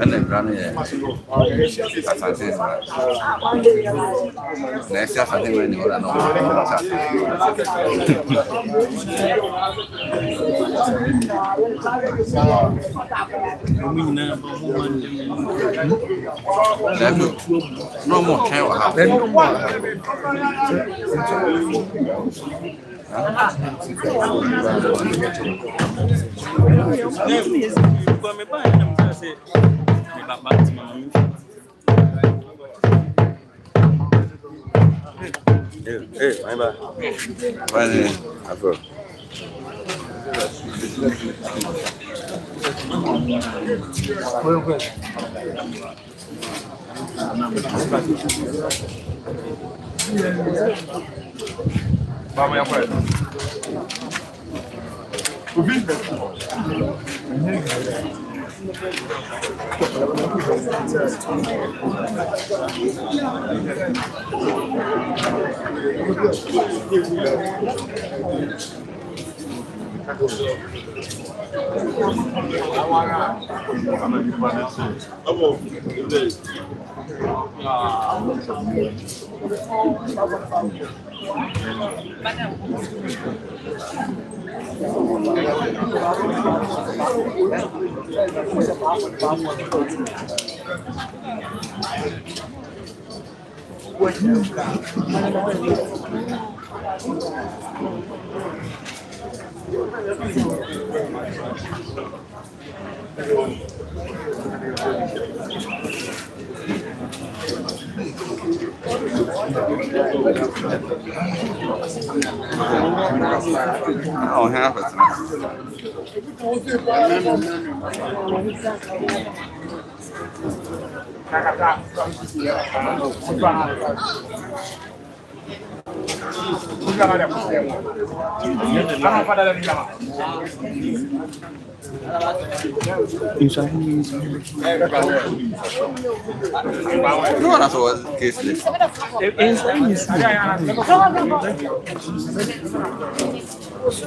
And then run here. Next year, something when you run no more time. Hey, my bad. Oh, half it. No, that's what the case is.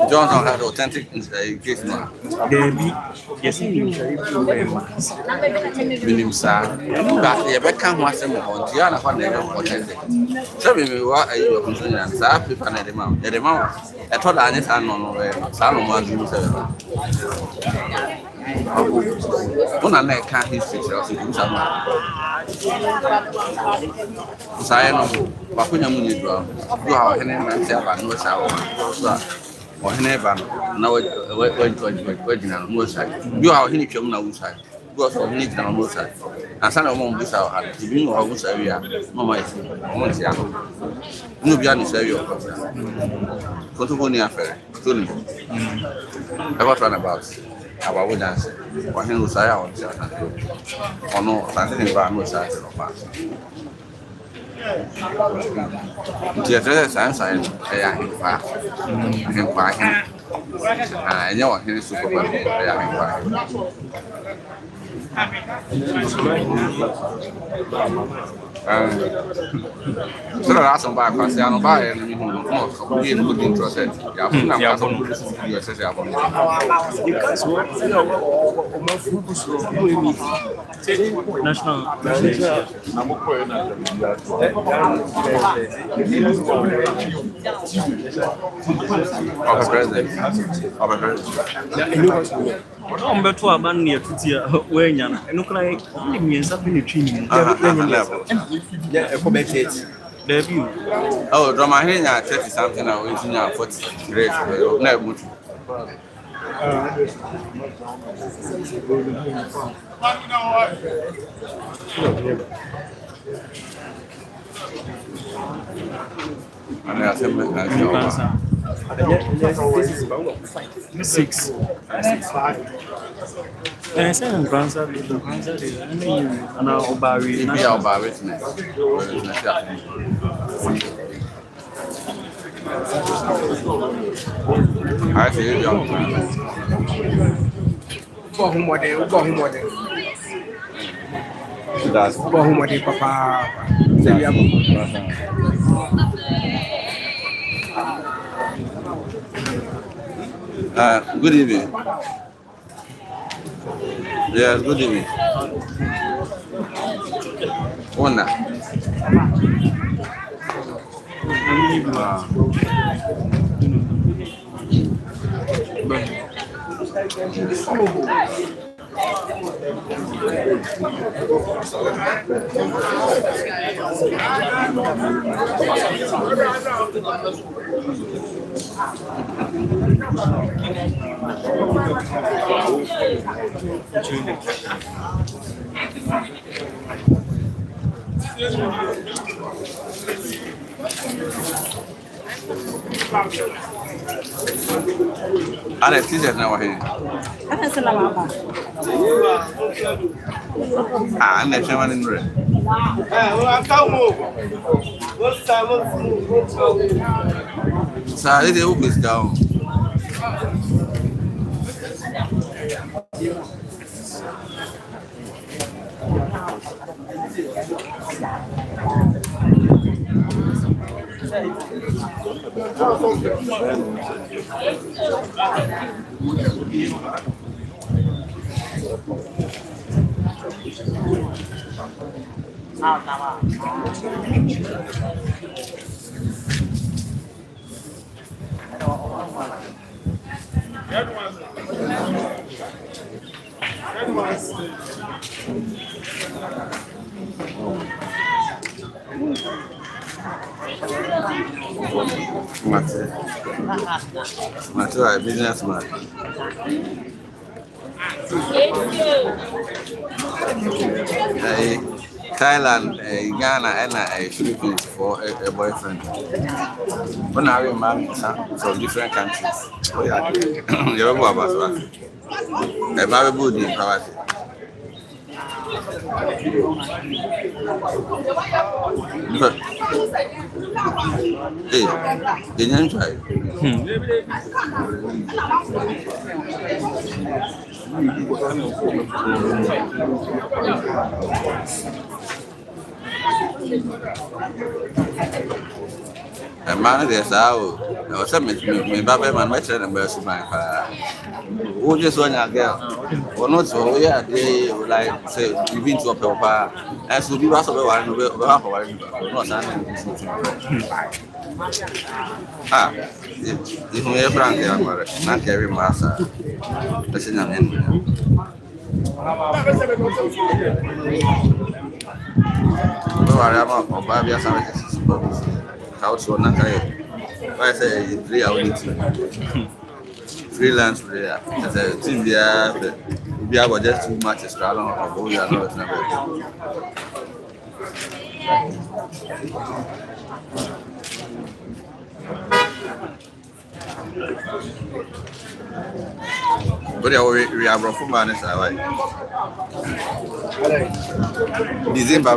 Johnson had authentic case now. Yes, Minim sa but ye be kan ho asem ho ntia na kwa na authentic. So me wa ayi o kunso nya sa paper na de ma e to da anya sa no no sa no ma du se ba. Una na kan history so du sa no. Sa ye no ba kunya mu ni do do ha he ne na tia ba no sa wo. So o he ne ba na we jina no sa. Do ha he ni twam na wo sa. Go so he ni jina no sa. Asa na mo mbu sa ha. Ibi no wo sa wi a mama isi. Mo ntia. No bia ni sa wi o. Kontu ko ni afere. Tony. About run about our dance. Or him who say out or no, something about no size of pass. The address I'm saying, I am in fact, him by him. I know him is super. I am in fact. So that's some back. I say I'm by and you know, be good interested. Yeah, you say national. On beto aban ne atutia wanya na eno kra e miensa pe ne twini yeah e come it debut oh drama here nya 30 something now we nya 40 great na mutu ana asema na this is about 6 5 and say France ana obari na obari I feel young. For whom are they? That's For whom are they, Papa? Good evening. Yes, good evening. One. Ada t-shirt na wahe. Ana salama ba. Ana chama ni nure. Sa ide o kwes ka o. Mate a businessman. Thailand, Ghana, and Philippines for a boyfriend. When I married from different countries, you're about a very good in power. Hey, didn't try. A man is out. I was saying, my baby man, my child, and my father. Who just one girl? Or not so, yeah, they would like say, you've been to a papa. As to be was of one of our if we are frank, not carry master. That's in an end. House or not, I say 3 hours. Freelance there. As a team there, we have just too much extra long of all your knowledge. But we are from Manis. I like December.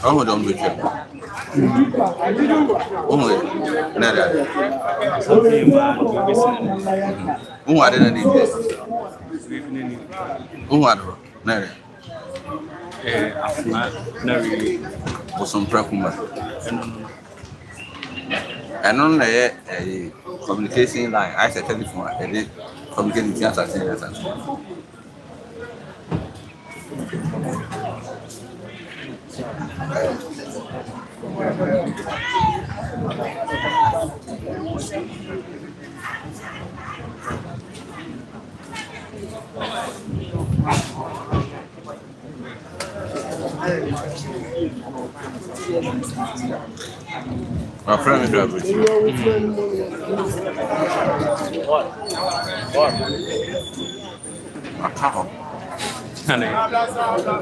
Oh, don't be sure. Only, nada. Uma ada ni. Uma ada. Nada. Afna nari. Bosom prakumba. Anon na ye communication line. I say telephone. Ede communication tiasa. My friend is driving.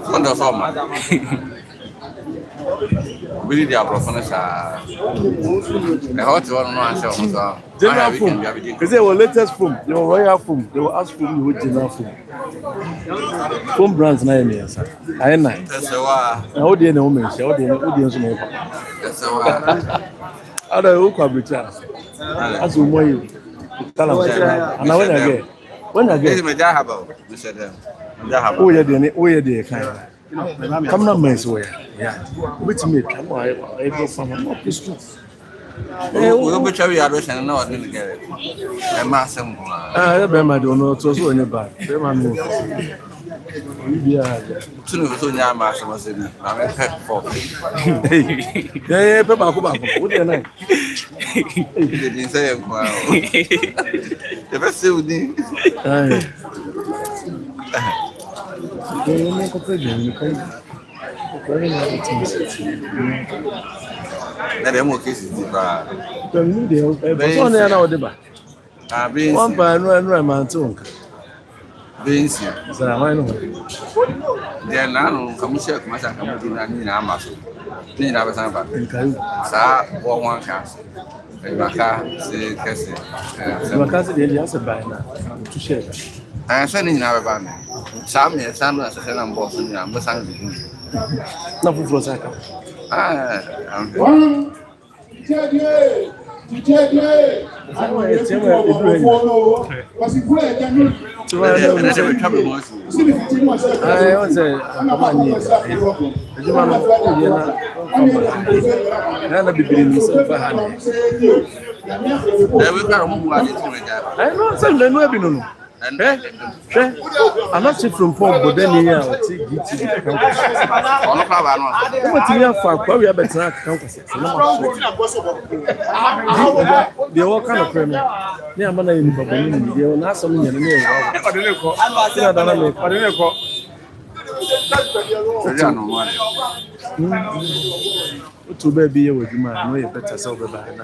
Quando eu sou really the Abrempongfoɔ hot one no answer so general foam because they were latest foam they were royal foam they were ask foam with general foam brands na emi asa I nice na o dey na o mention o dey nso na e ada o kwa bricha as o moye tala na when again me ja haba we said them o ye dey kind come na mess way yeah which me come I go from no peaceful we go try we address na what dey get e ma sem ko e be ma do no to so onye ba be ma no tunu so nya ma sem se ni na me pet for eh pe ba ko o dey na e dey say ko e be se udi eu não comprei não cases de para não deu só não era o deba bem one by no manton bem sim será vai não dia não como se começa a caminhar na minha massa nem na vai samba caiu sa one casa vai se quer ser uma casa dele já se vai na tu chega sɛ ne nyinaa bɛba me saa mmiɛnsa no asɛsɛ na mbɔ so nyinaa mbɛsa no bibi na foforɔ sɛ ka I'm not from Pop, but then here I'll take GT. What do you have for? Where we have better campus? They all kind of premier. They are money in the Babylon. They will not some in the name. To be with you, man. No, you better sell the line.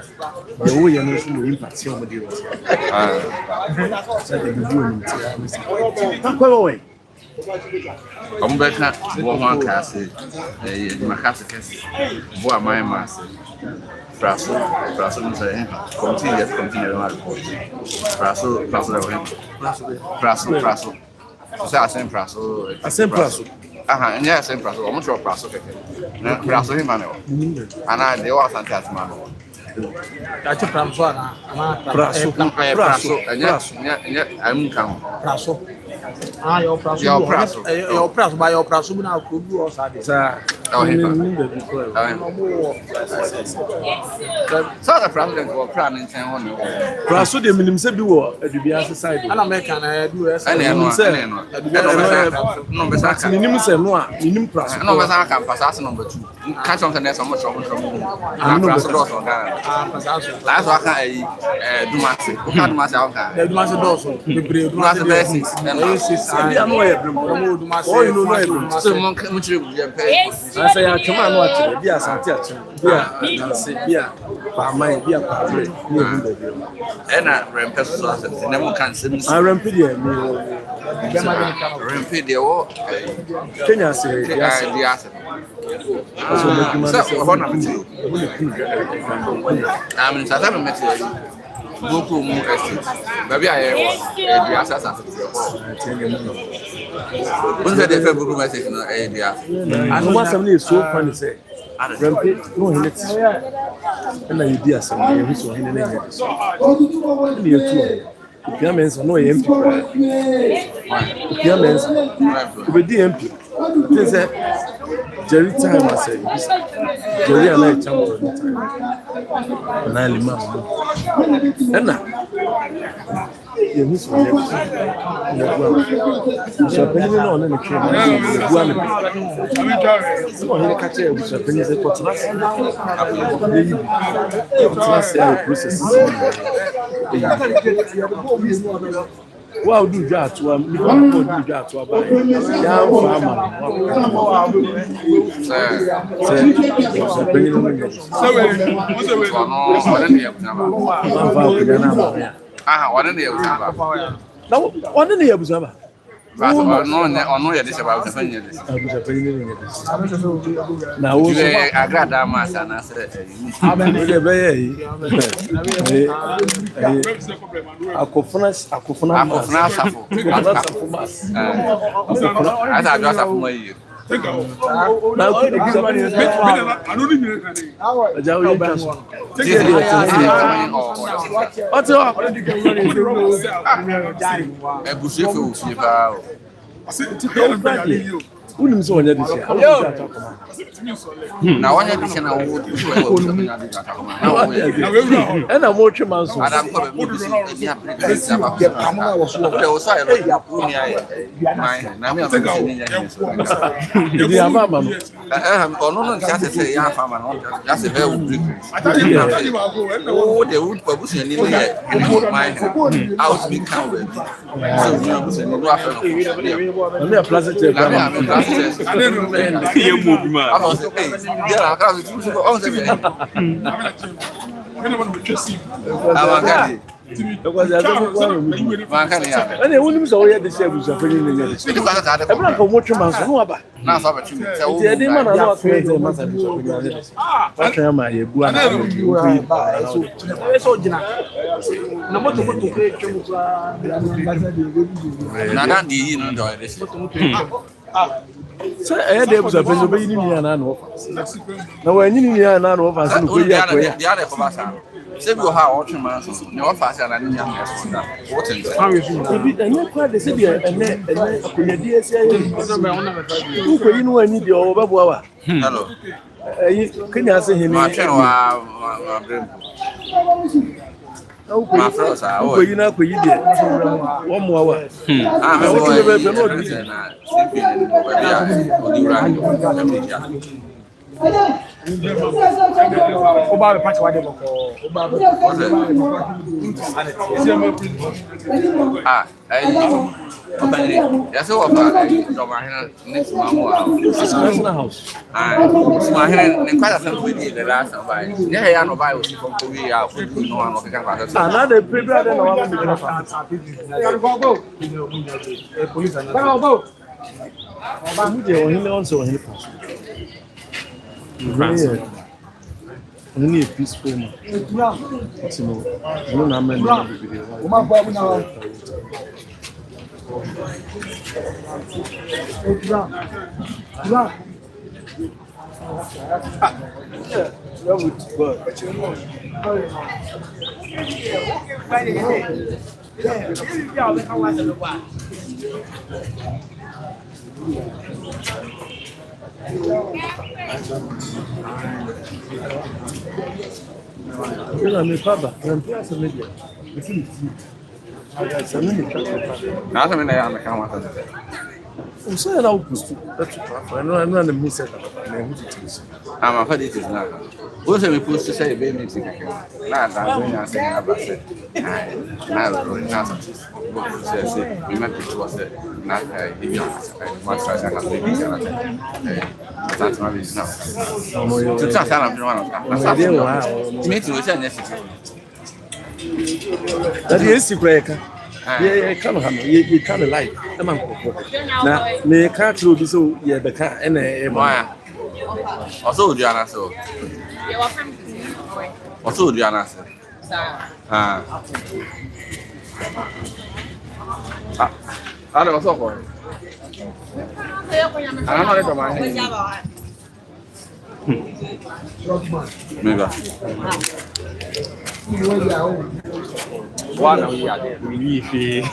The way you know who impacts your materials. Away. I'm back at one castle. My castle, boy, my master. Praso, continue. Praso. Você assim prazo. Assim prazo. Aham, não é assim prazo. Vamos tirar prazo que é. Prazo é mano. Ana deu a Santa mano. Acho prazo ana. Prazo. É um cão. Prazo. Ah, é o prazo. É o prazo. É o prazo, mas é o prazo na clube ou sabe? Tá. Só da prazo que o plano tem onde. Prazo de mínimo se biwo, é de biasa side. Ana America na do essa. Não pensa. Mínimo se no a, mínimo prazo. Não pensa que passar number 2. Caso que nessa moto prazo do so cara. Passaço. Lá só cá aí Dumasi. O cara Dumasi é o cara. Dumasi doso. Dumasi basics. Sabia não é, Dumasi. Oi, não é. Você não tira asa ya chama no ati bia asante ati bia nse bia pa mai bia pa bre ni ehu da bia ena rempe so asante na mo kan sem a rempe dia ni rempe dia wo Kenya se dia so hona mti amen sasa no meti Goku mu estate baby aye dia sasa Onde de fe Goku message no dia anu wasam ni so funny say rempe no hene ti na yidi asam na yehu so hene na yedi so ni etu Pia mensa no MP. Pia mensa. Obedi MP. They say Jerry time I say. Jerry and I chamber time. Na lima. Ena. Ye miss one. So penny no na ke. Gua me. So he catch e so penny say for class. Class process. Wow, do that to him. You want to do that to him. Yeah, farmer. No, yeah, this about the now, I got that mass and I said, Wouldn't so this year. Now, one edition I would and I'm watching my son. I'm so I had able to be in an office. Now, when you need an office, and we are the other for us. Say, you have watching my no faster than young. What is it? And you're quite the city and then you know, I need your overboard. Hello. Can you say him? My friends are all you know, you did 1 more hour. That's all about next house. My hand quite a with the last time. Yeah, I know by from Korea. Another people than only a peaceful man. No, no, man. Eu me fala, não tem essa medida. Nada me leva na cama. O senhor era o custo. Não é me certo. Ah, mas faz isso não. Você me pôs se sair bem nesse aqui. Nada, não assim a base. Nada, nada. Você se me mete você na ideia. Mas faz a casa bem cara. Tanto uma vez não. Tu já sabe não. Mas sabe não. Me tu já nesse. That is secret. Yeah, kind of hammer. You kind of like. Now, me can't do this. So yeah, the car and also do you so? Also do you answer? Ah. Ah, no, so for. Ah, no, no, no. Mega. One year there. We feel.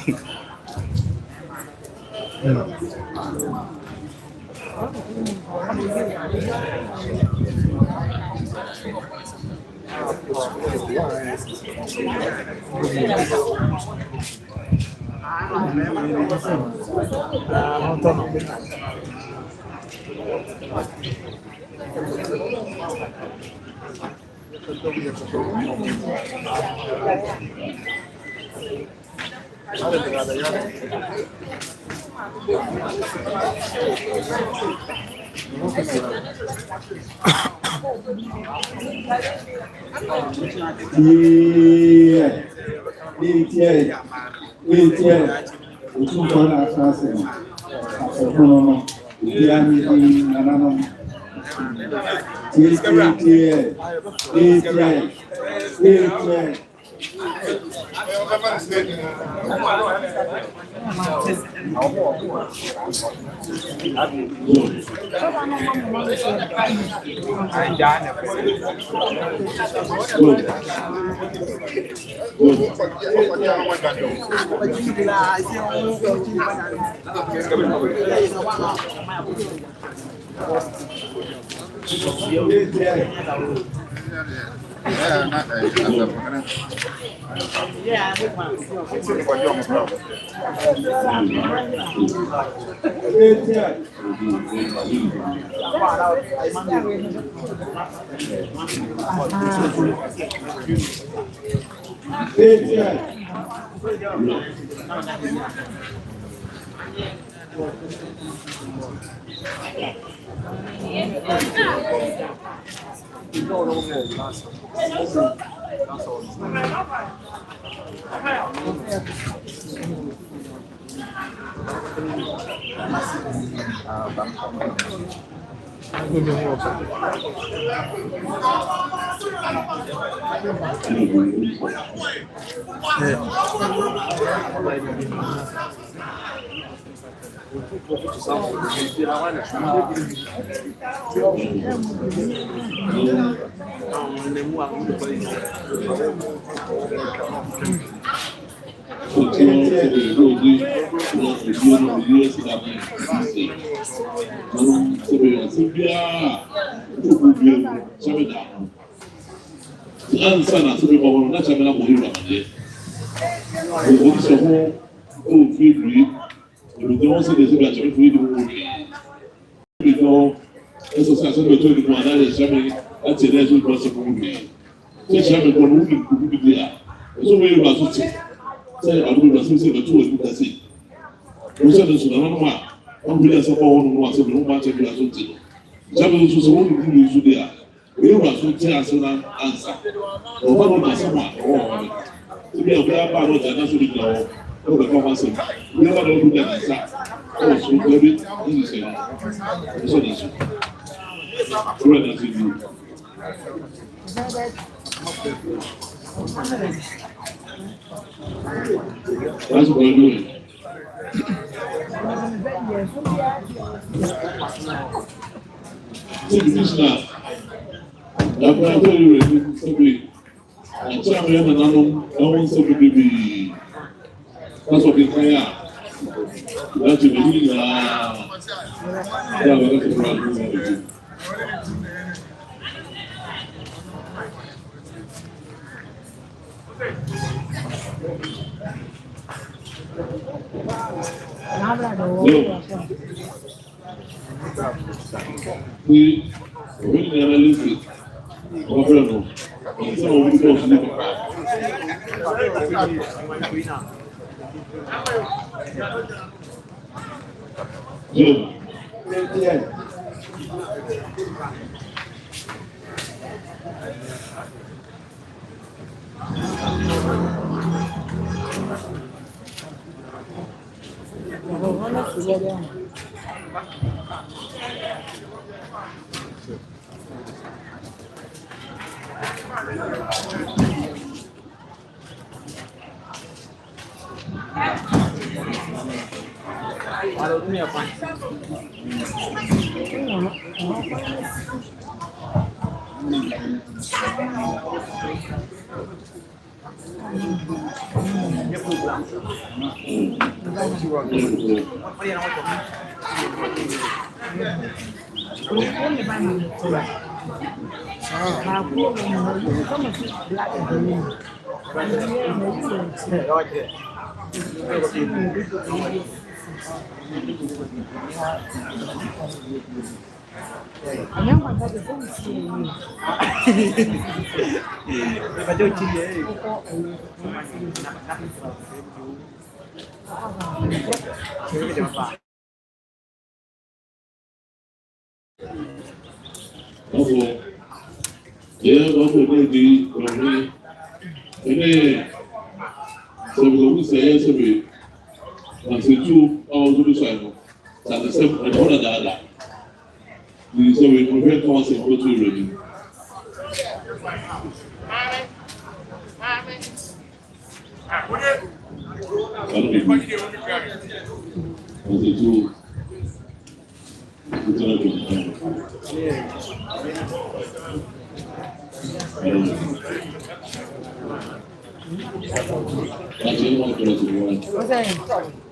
That's what we're doing. Take this now. I'm going to tell you something. I'm telling you, Nananom, I want something to be. That's what they say. That's what they mean. Yeah, that's the problem. We really never lose it. Overall, some of the folks never cry. Yeah, so we say yes, we. And so two hours to sign. That the same and one another. We say we prevent concept what we ready. And the two. What's that?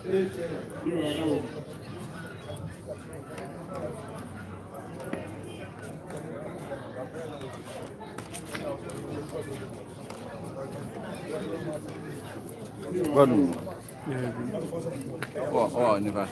Good. Oh, never.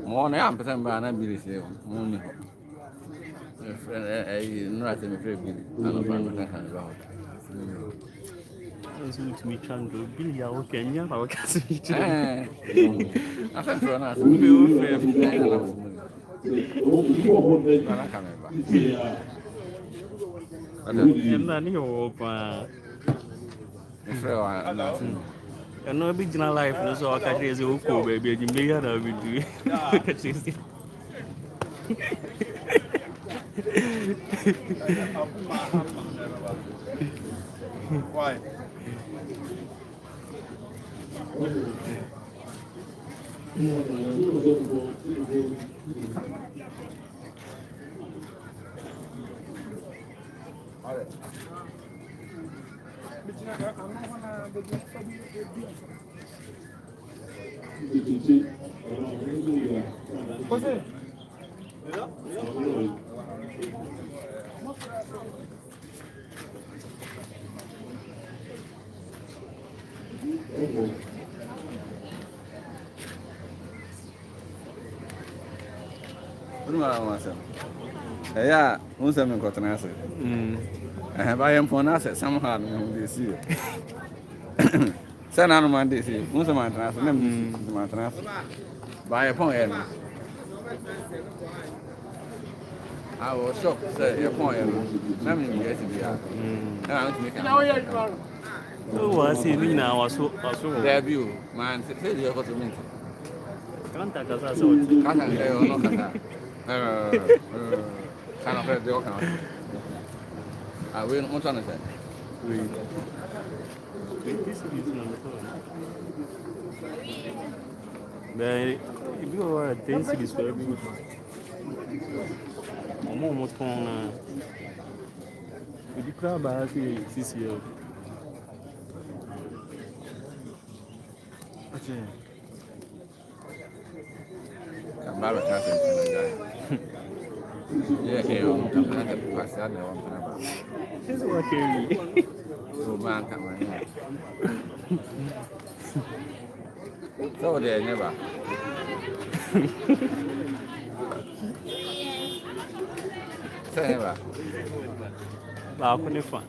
Morning, I'm pretending by an ability. Morning. Not a very big. I don't know. Me trying to be here. Okay, yeah, I can see. I think for us, I know big in life, so I can raise a cool baby. You may have a video. Yeah, once I'm got an answer. I have I am for an asset somehow. They see it. Send on my day. Once I'm answer, my transfer. Buy a point. I was shocked. Say a point. Let me get it. Oh, I see me now. I saw debut. Man, say you got to meet. Can't I got us out? Can't I say or not? Kind of heard the account. I will not understand. But if you are a density, it's very good. I'm almost on. If you crab, I see this year. Okay. I'm not a casting. Yeah, okay, I'm not a pastor. This is what carry. So, man, come on. So, they never. Say never. Laugh on the fun.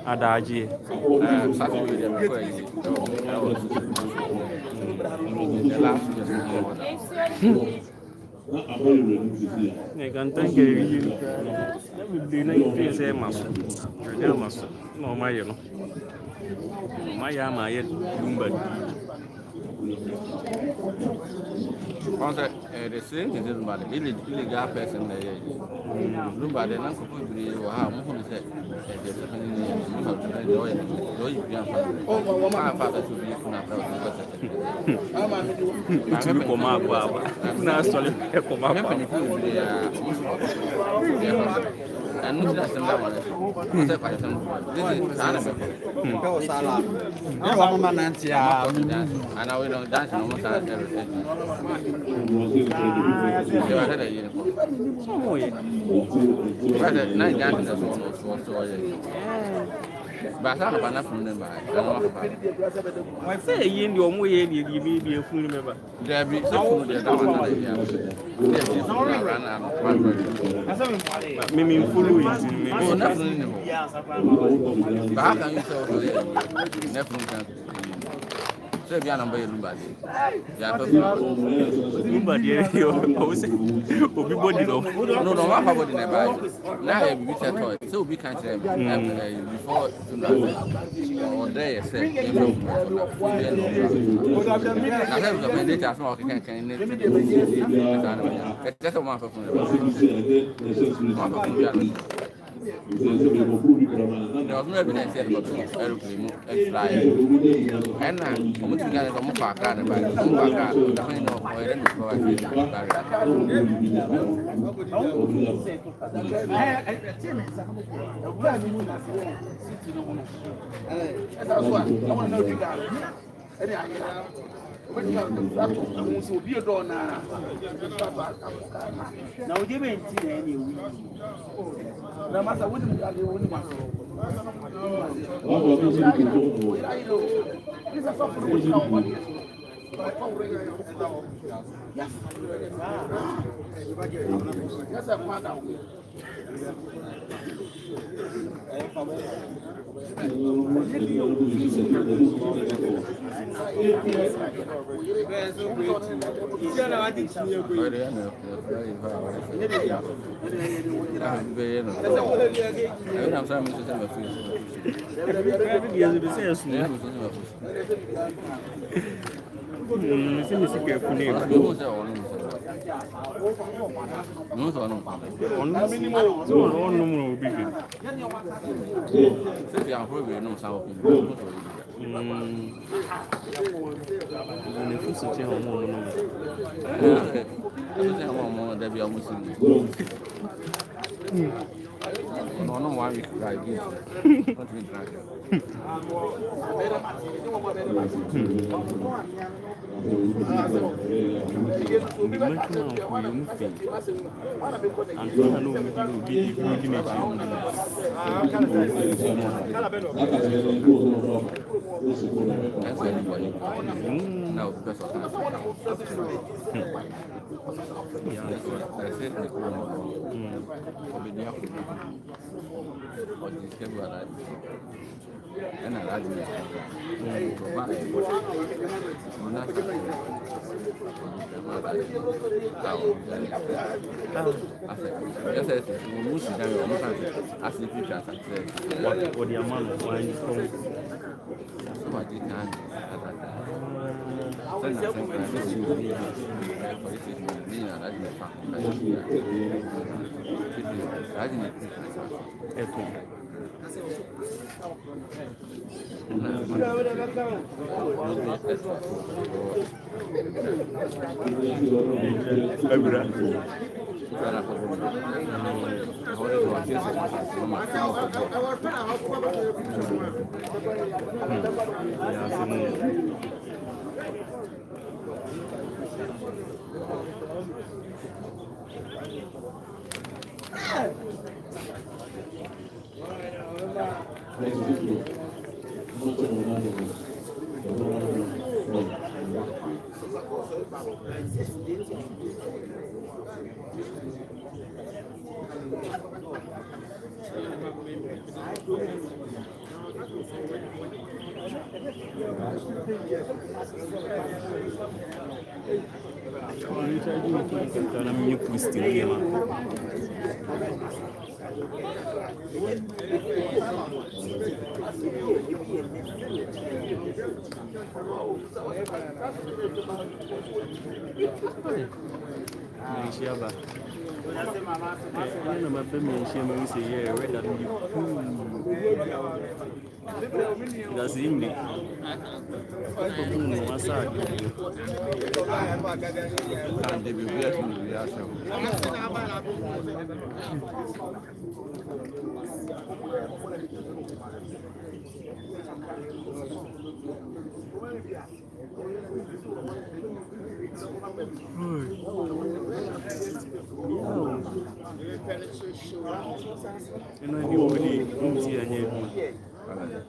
Adaji. I can thank you. That would be nice. No, my, you know. My yama yet, the same is about the illegal person. Nobody could be how much is But I have enough from them. Why say you in your way, you be a full member? There be some of the Mimi follow it. Oh, nothing. But how can you tell nothing? So if you are number nobody, you are nobody. I was saying, everybody know. No, what about the neighbor? Now you be toy. So we can't say before or there say. Now have the mandate as well. Can that's a one for there was no evidence yet about the aeroplane and fly. And now, I'm going to get a more car and buy some car. I know why I didn't go and get now give me any no matter what you no, no, why we like this? What we try? No, that's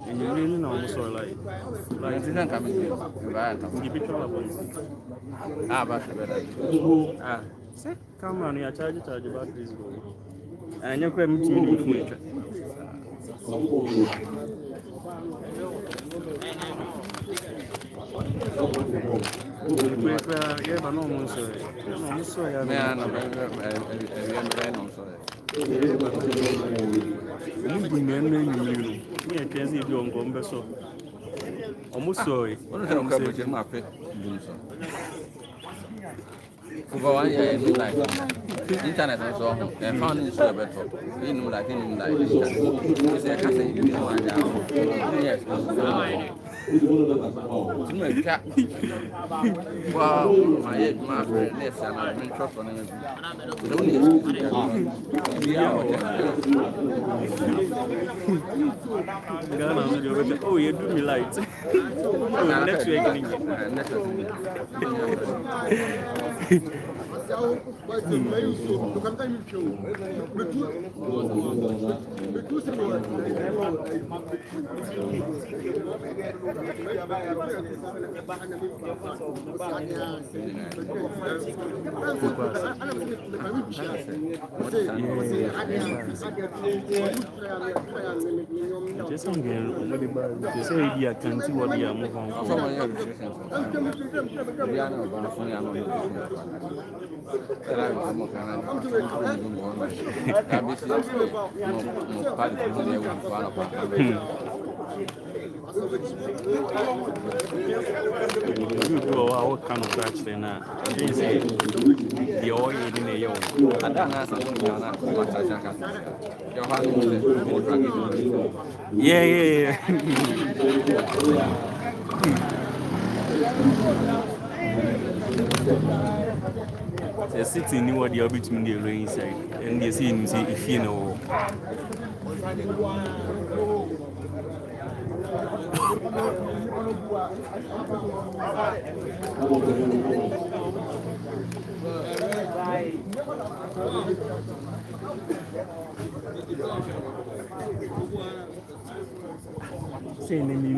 And you really know also like it's not coming. You be trouble. But come on, you charge about this. And you're going to meet yeah, but no one sorry. No, sorry. Man, I'm sorry. Almost sorry. For 1 year, in life, internet and so on, and found it so better. You know, like in life, it's a casting. Yes, wow, my friend, yes, and I've been trust on him. Oh, you do me light. Next week, just again, they say I can't see what they are moving on. You go what kind of touch then? They say the oil in the young. I don't know something. Yeah. The city knew what the orbit in the rain inside, and they see him say if you know. Say name you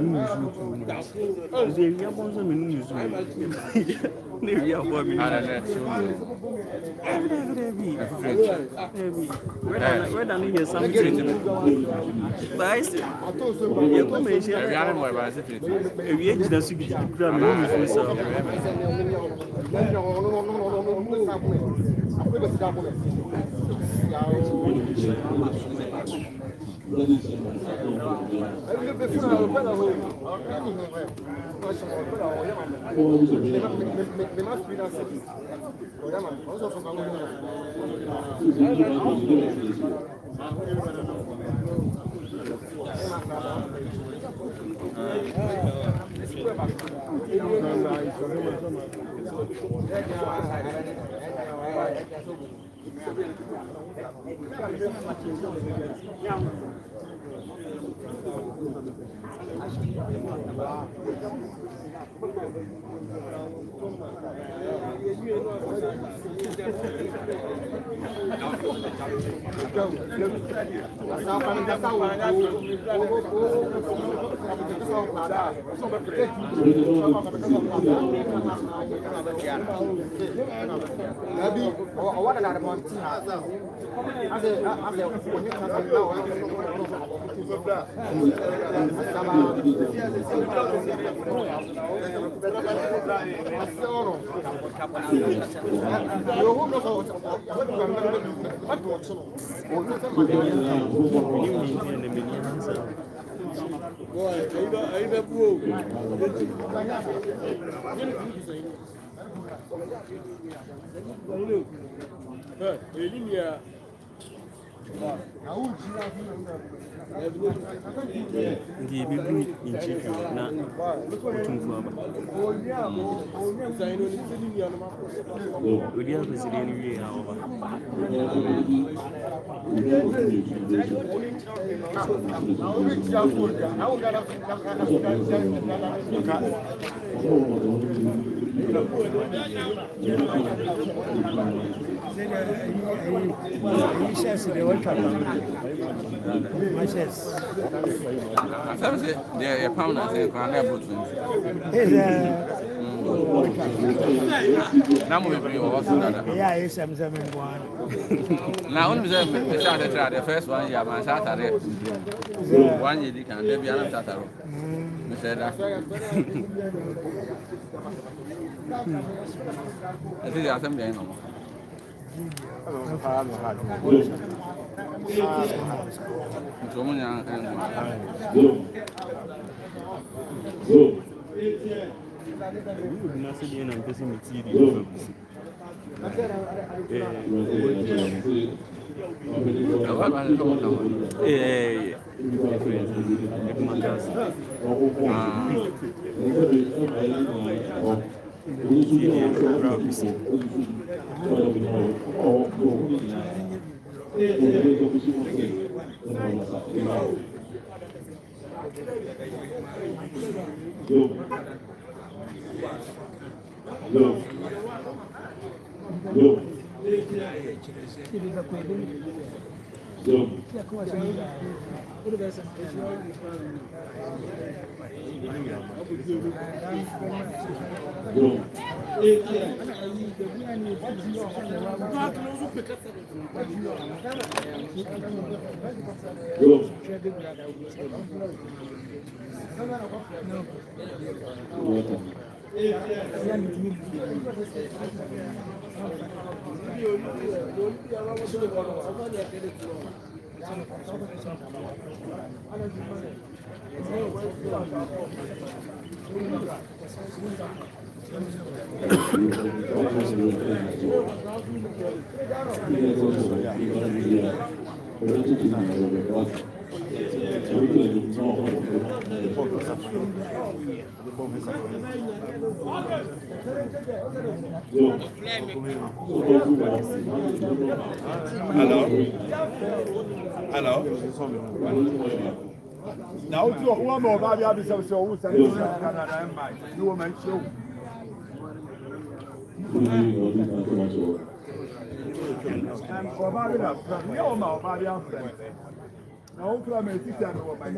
The baby in chief na utumfuaba. We are president we over. Some say they are permanent and can never put now we bring also yeah, it's some one. Now only the first one yeah man Saturday 1 year can there be another Saturday. Me said that. I think there are some there no. Hello. Now, one more about the other so who said you will make sure. And for Babylon, no more Babylon friend. Now, from a sister over my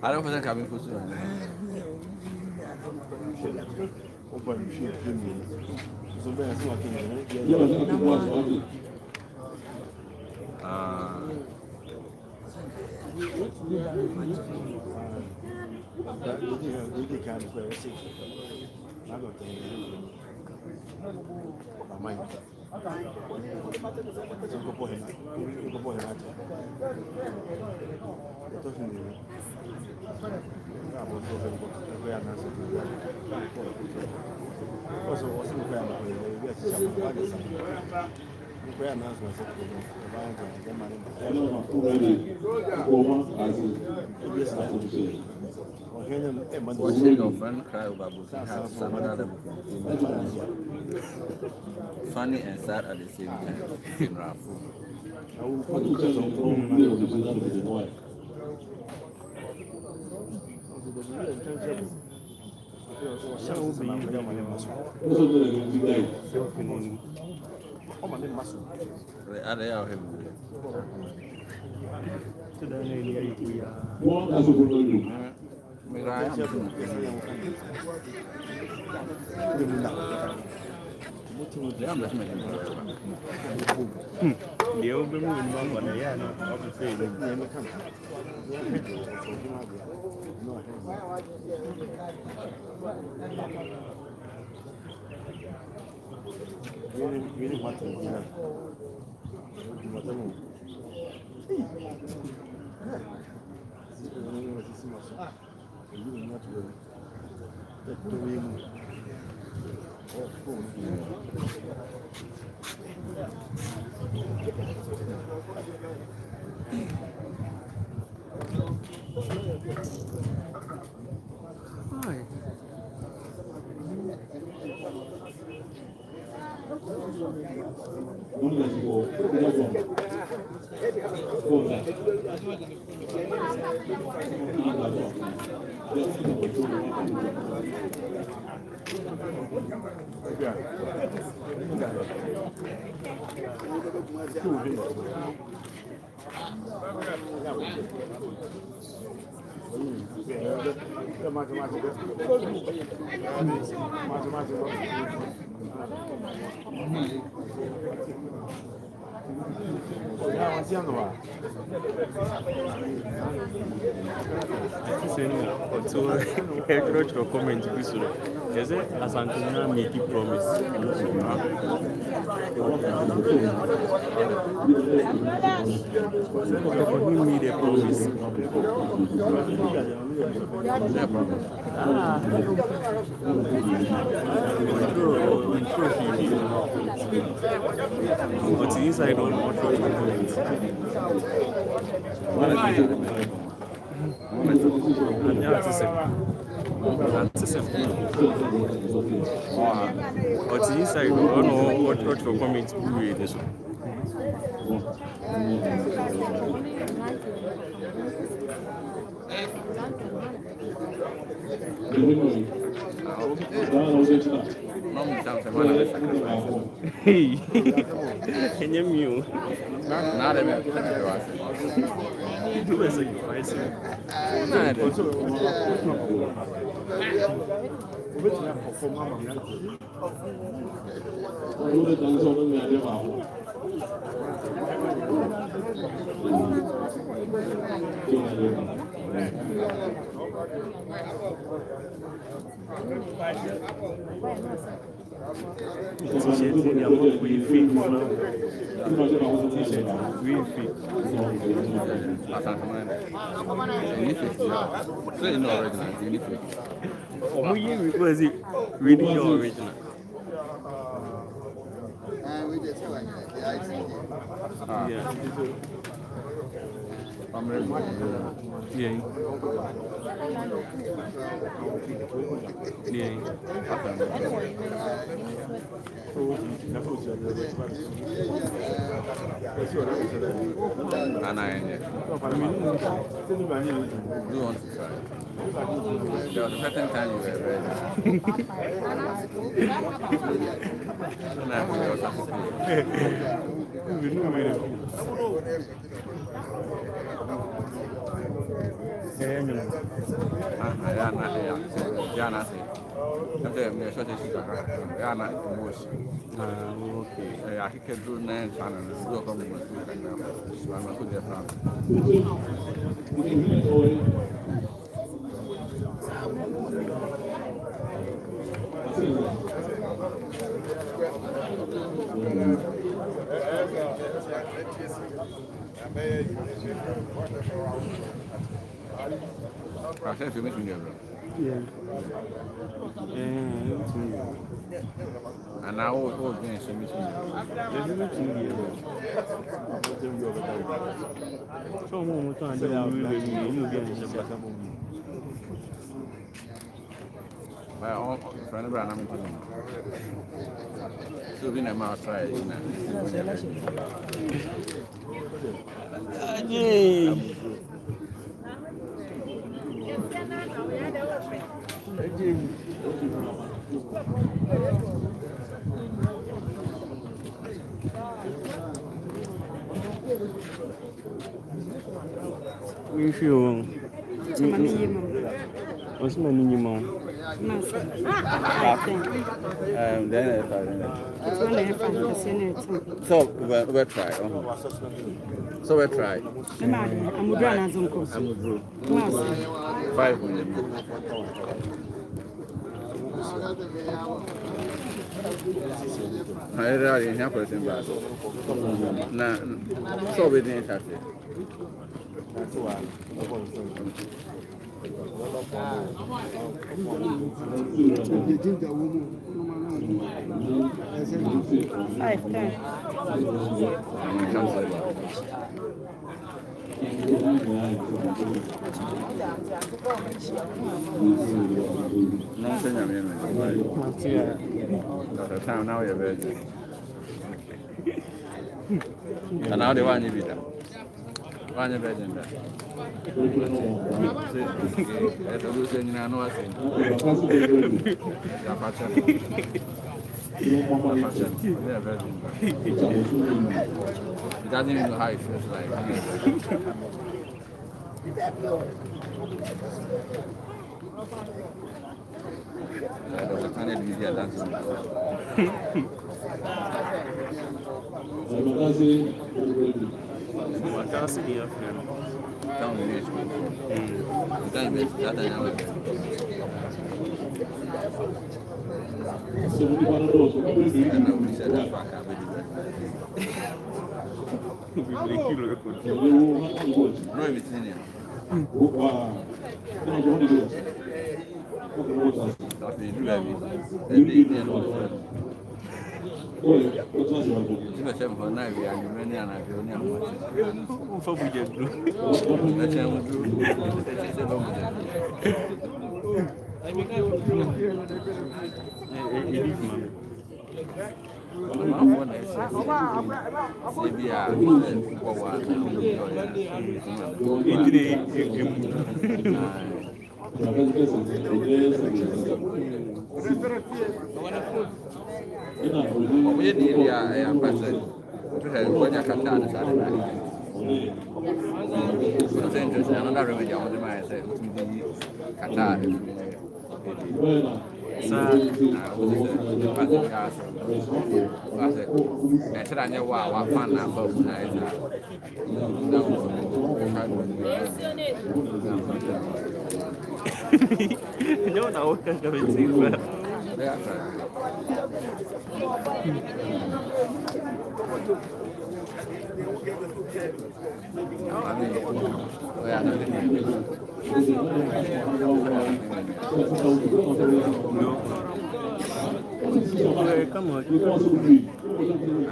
I don't think I'm supposed to. Watching your friend cry over books has some other funny and sad at the same time. Nếu với mình mong còn đấy nó có cái gì đấy nó không viene más tranquila So comment is it Asante make you promise? He made a promise. But inside all more but inside, I don't know what your comments will be. This one. Hey, can you mute? Not a minute. Do a sacrifice. Was it really your original? We just like yeah. Yeah. Yeah. And I do want to try. There was a certain time you were ready. And I was I said, if you meet me, and I will go against you. Well, friend of Branham, so we never outside. We feel what's my minimum? So we'll try. So we'll try. I'm 5 minutes. I really have to think about it. Now, so we didn't have it. That's why. He doesn't even know how it feels like. I don't know if you dancing.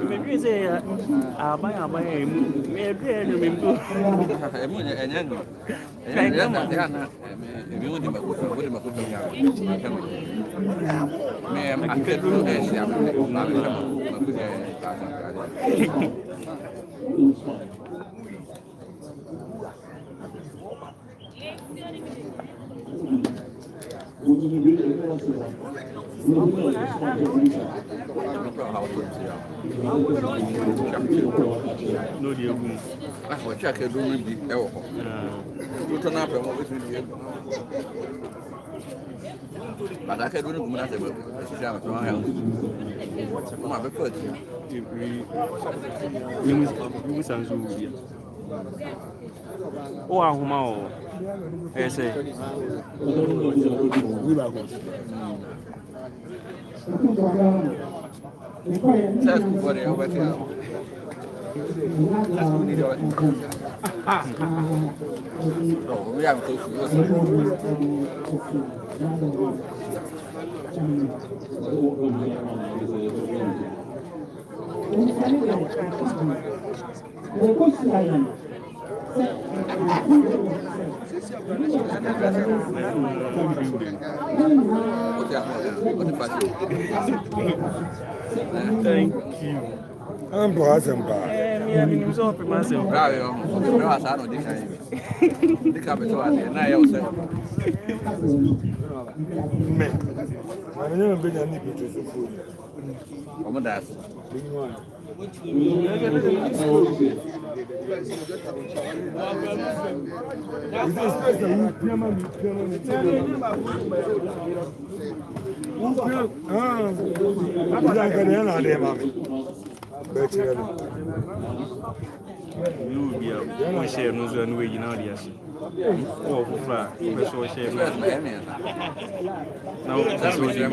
Maybe say, I buy Me I get to this. No dear. I will check a room. But I can't do nothing. Oh, Ahuma. I say, we have thank you. I'm bossing back. I mean, I'm so myself. The capital, and I also. I've never been any pictures of food. Como das? One share knows one way you know the ash. Oh, flat. So share. Now, that's what you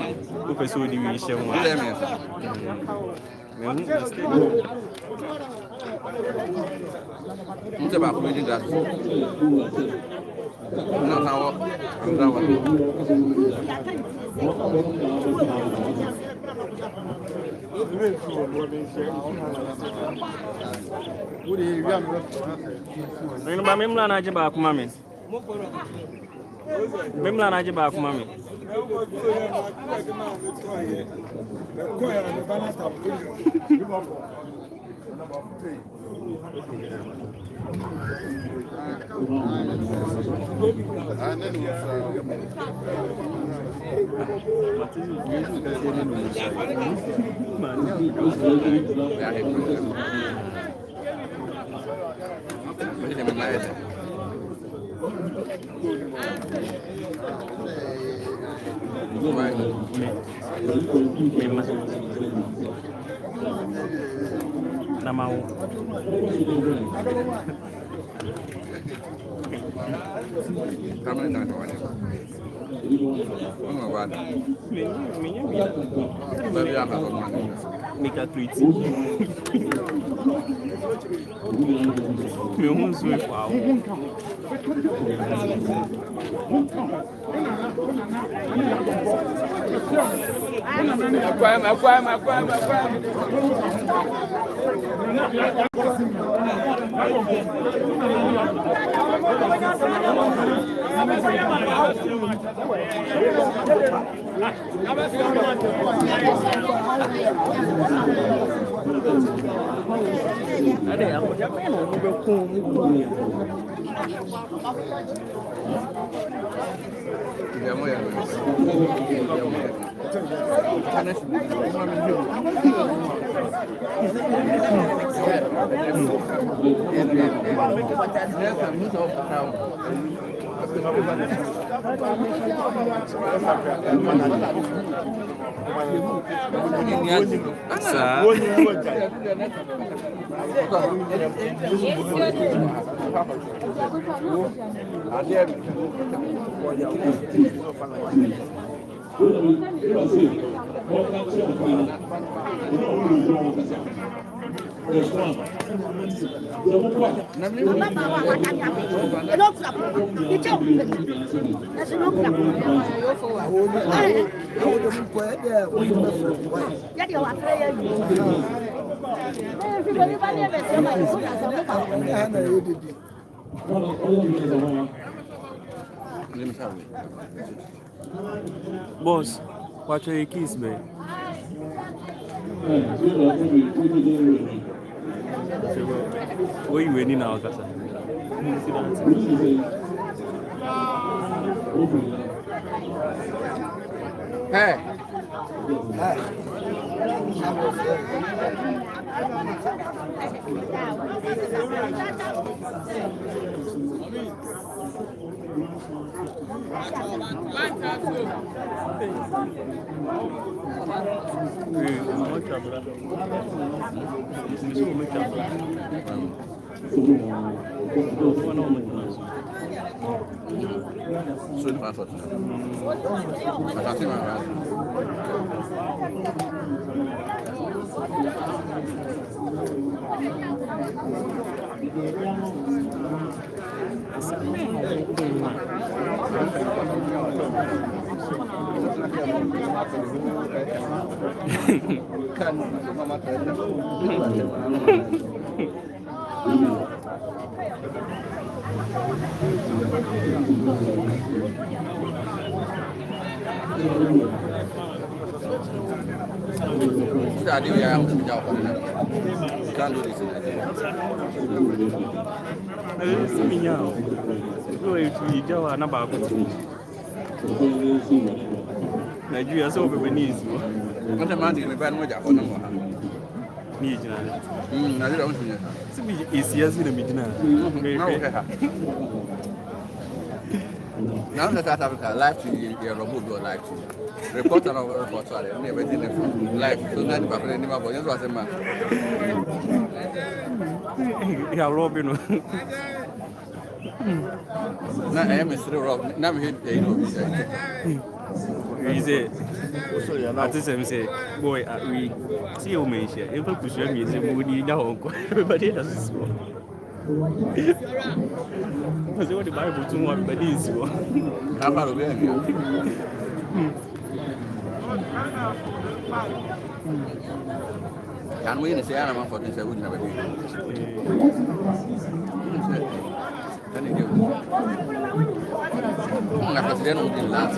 pursue the share one. It's about reading that. Not how Memla na jiba kuma me. Memla na jiba kuma me. Make a tweet. Me um zoe wow. Boss, Watch your keys, man. Where you winning now, Kasa? Hey. Nigeria so Beninese. What a man to be bad with your phone. I don't It's yes in the midnight. Now that South Africa live to your robot or live to report on our report, sorry, never did it live. So now the people anymore, but just was a man. Yeah, Robin. Now I am Mr. Rob. Now we hit He said, I just say, boy, we see you mention. If I push your music, we need now. Everybody has this one. Because what the Bible to one, but this one. How about it? Can we say I'm for this? I would never be. Can you do it? I'm not going to last.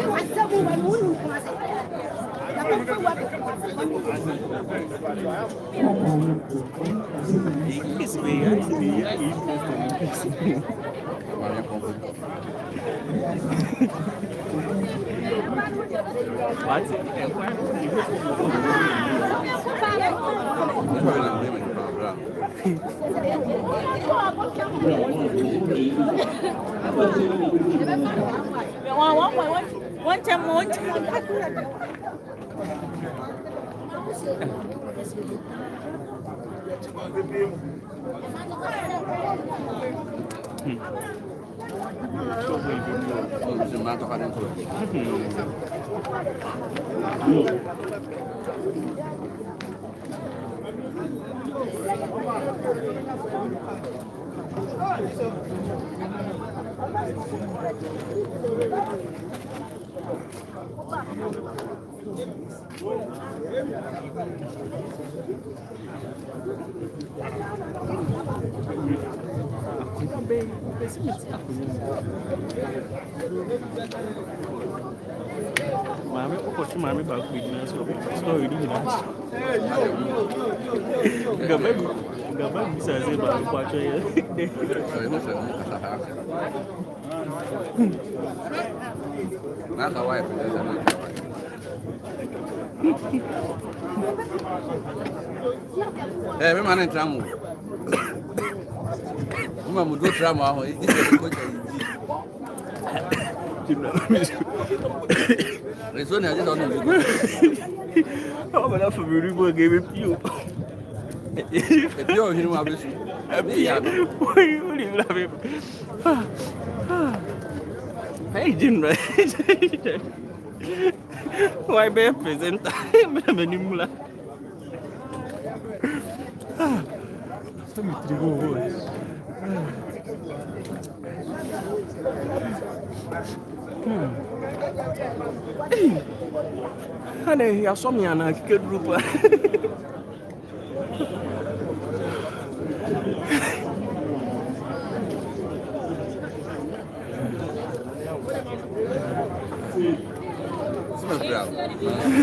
It's me. One time. Mami, pokoknya mami bagus bikin story ini jelas. Gak bisa sih baru baca ya. Nah, tahu ya. Memang ada tramu. Uma mudou tramu aho, isso é coisa aí. Resone aje donu. Oh, mas a família boa game pio. É pior que uma vez. É pior. Oi, olha lá mesmo. Hey, Jim, right? Why be apresentar? Menino lá. Só me intrigou hoje. Ane, ya só minha na que grupo.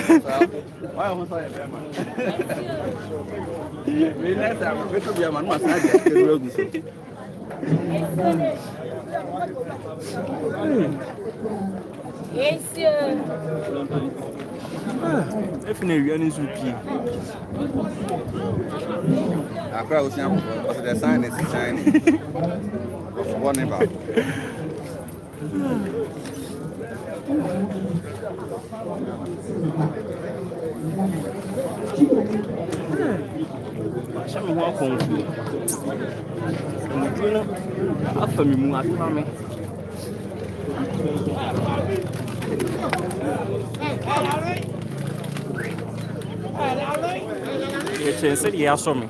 Why am I saying that? We next time we should be a man. What's that? Yes, sir. If you are in Suki, I crowd because the sign is shining. One about. Chama uma confu. A família muito atame. Chieftaincy de asome.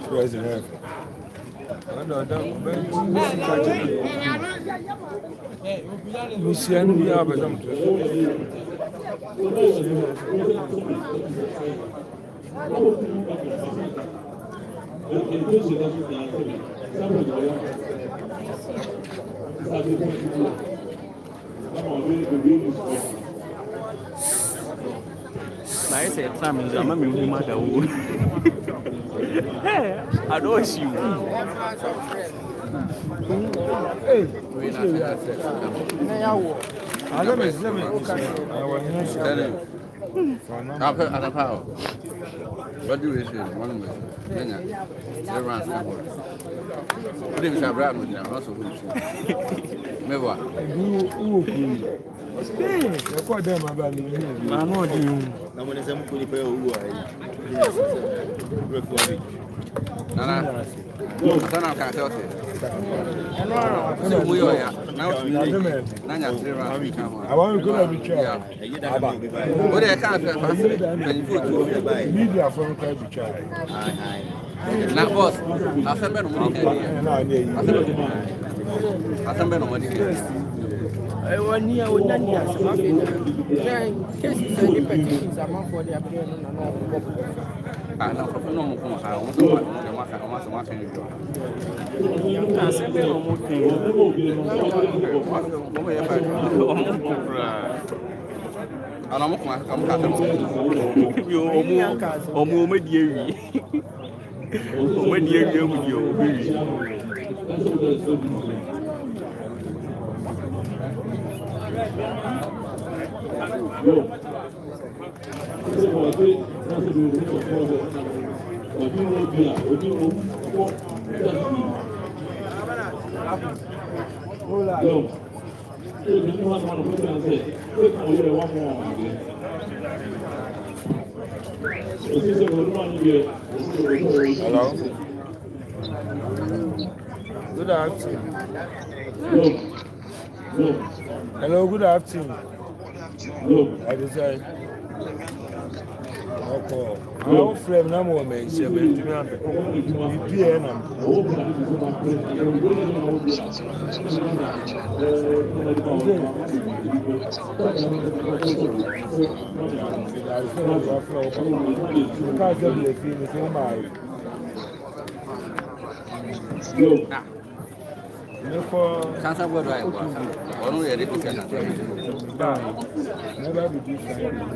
President. Luciano Biaba. Na esse exame já me ouvi mais da o. I don't see you. Hey, What do you say? One way. Everyone's not working. What if you have brought me down? Also, maybe what? Eu pode dar uma balinha. Mas não de Não, mas é muito para o Nana, I can't tell you. We are now. Nana, I want to go to the chair. What I can't media from the chair. Now, boss, I said, no money. I want here with Nanya. Cases and petitions among for the appearance. I know from no more. I want to Hello. Good afternoon. Hello, good afternoon. I decide. Okay. How frame na mo me se be tumi abe. PPN na. Cancer word I was. Or no, you didn't say that. Never be different.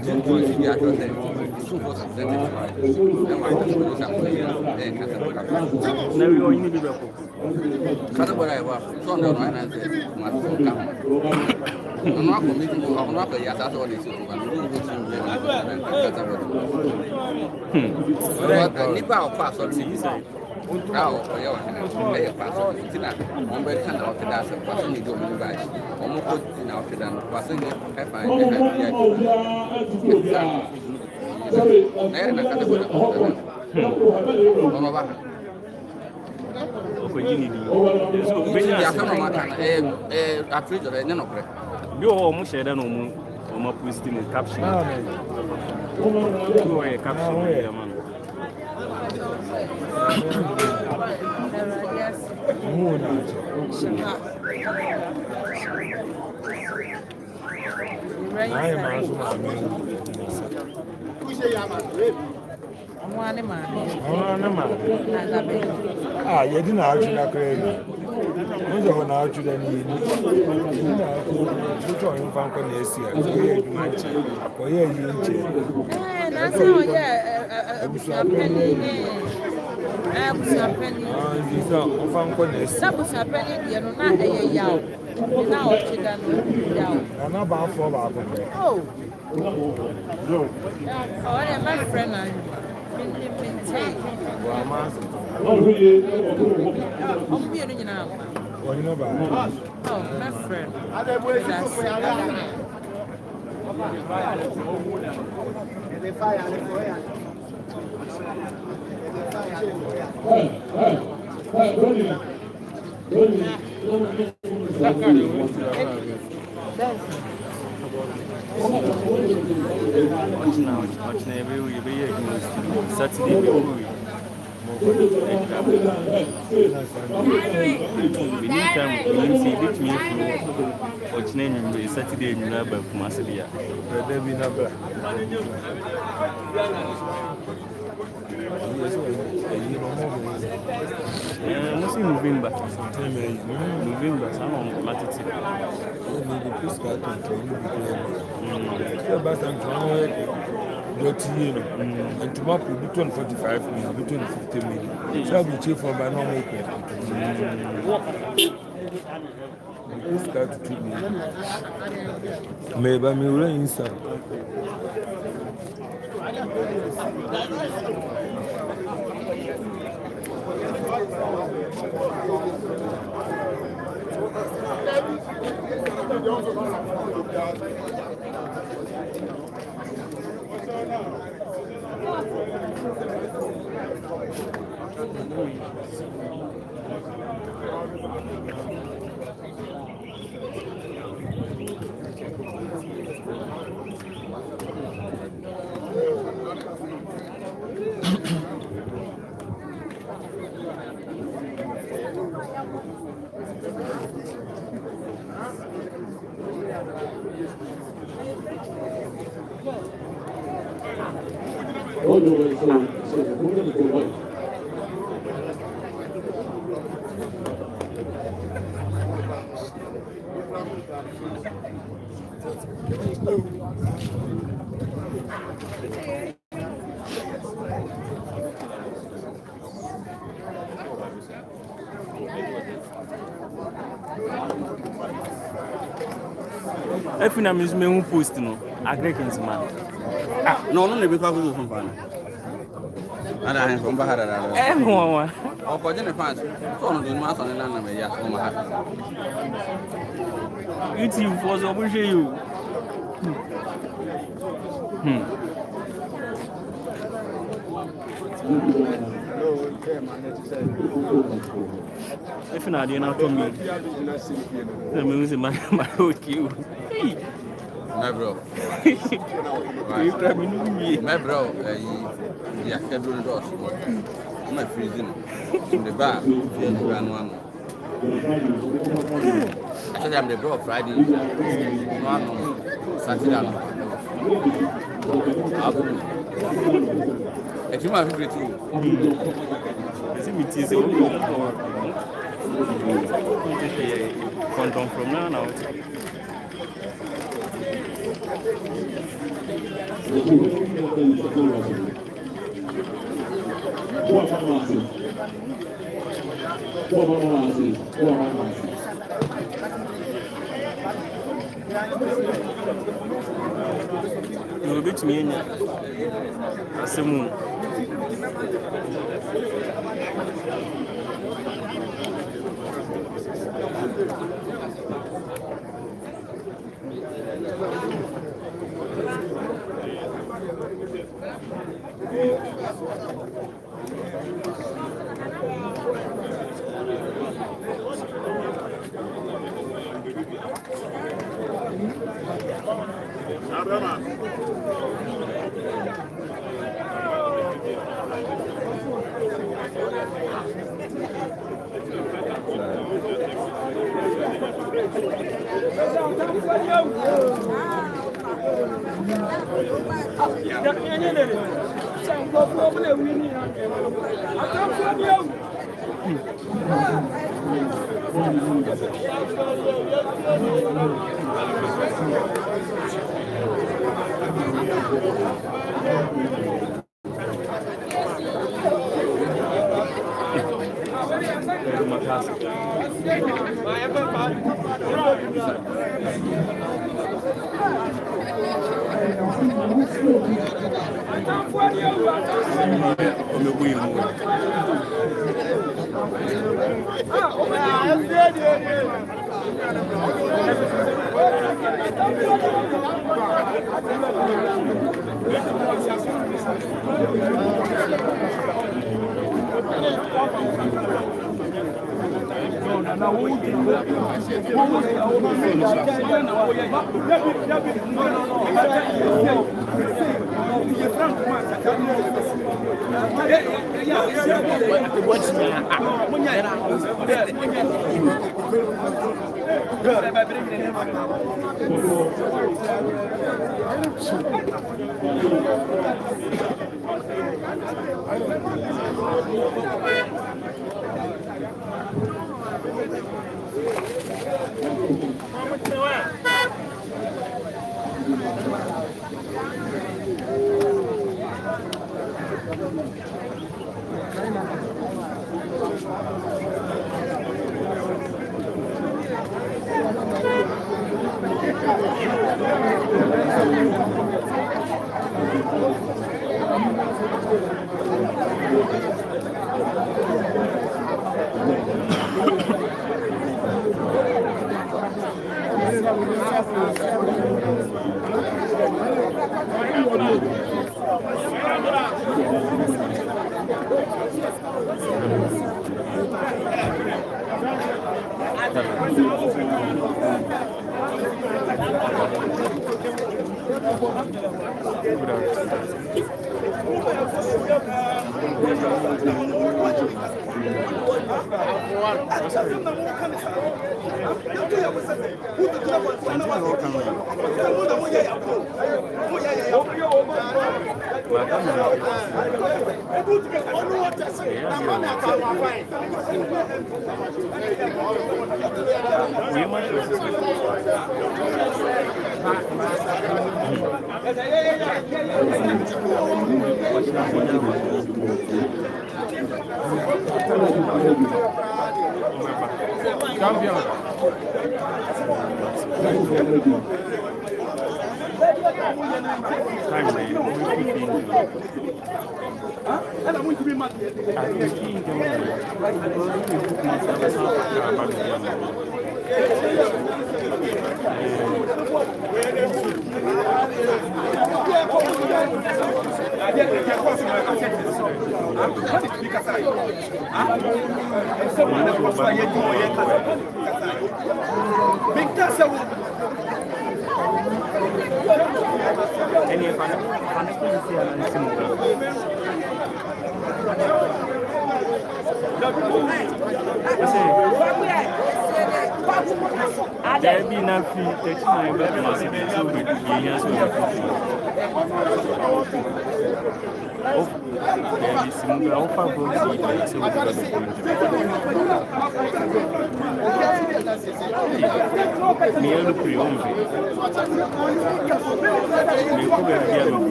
Never going to be back. Cancer word I was. So no, I said, must come. I'm not committing to I'm not a yata or this. Nipa or pass or things. How are you? Pass on it. I'm very kind of that. Passing you go by. Almost in our passing it. I find You almost said no more posting in caption. Oh, a caption, man. One man. Ah, you didn't argue that crazy. Who's the one out to the knee? You told him from Connesia. For you, That's how, yeah, I was a penny. From Connesia. That was a penny, you know, not a yow. Now, I'm not about for oh, yeah, my friend, I'm being now. Oh, my friend. Saturday, you know, but Kumasi, November, some of latitude. And tomorrow will be 245 million, between 50 million. So I'll be cheap for my normal this guy to 2 million. Maybe I'm inside. If you miss me, post no. Agree with man. No, never go from Pana. And I am from Bahara. Everyone. Or for the fans. So, the master and Nananom, yes, from my It's you for the bush you. If you're not enough to me, the music my you. My bro. My bro, yeah, can do the doors. My freezing in the bar, in the grand one. Actually, I'm the bro Friday, one Saturday. It's my favorite too. It is Quantum from now. You will beat me in some.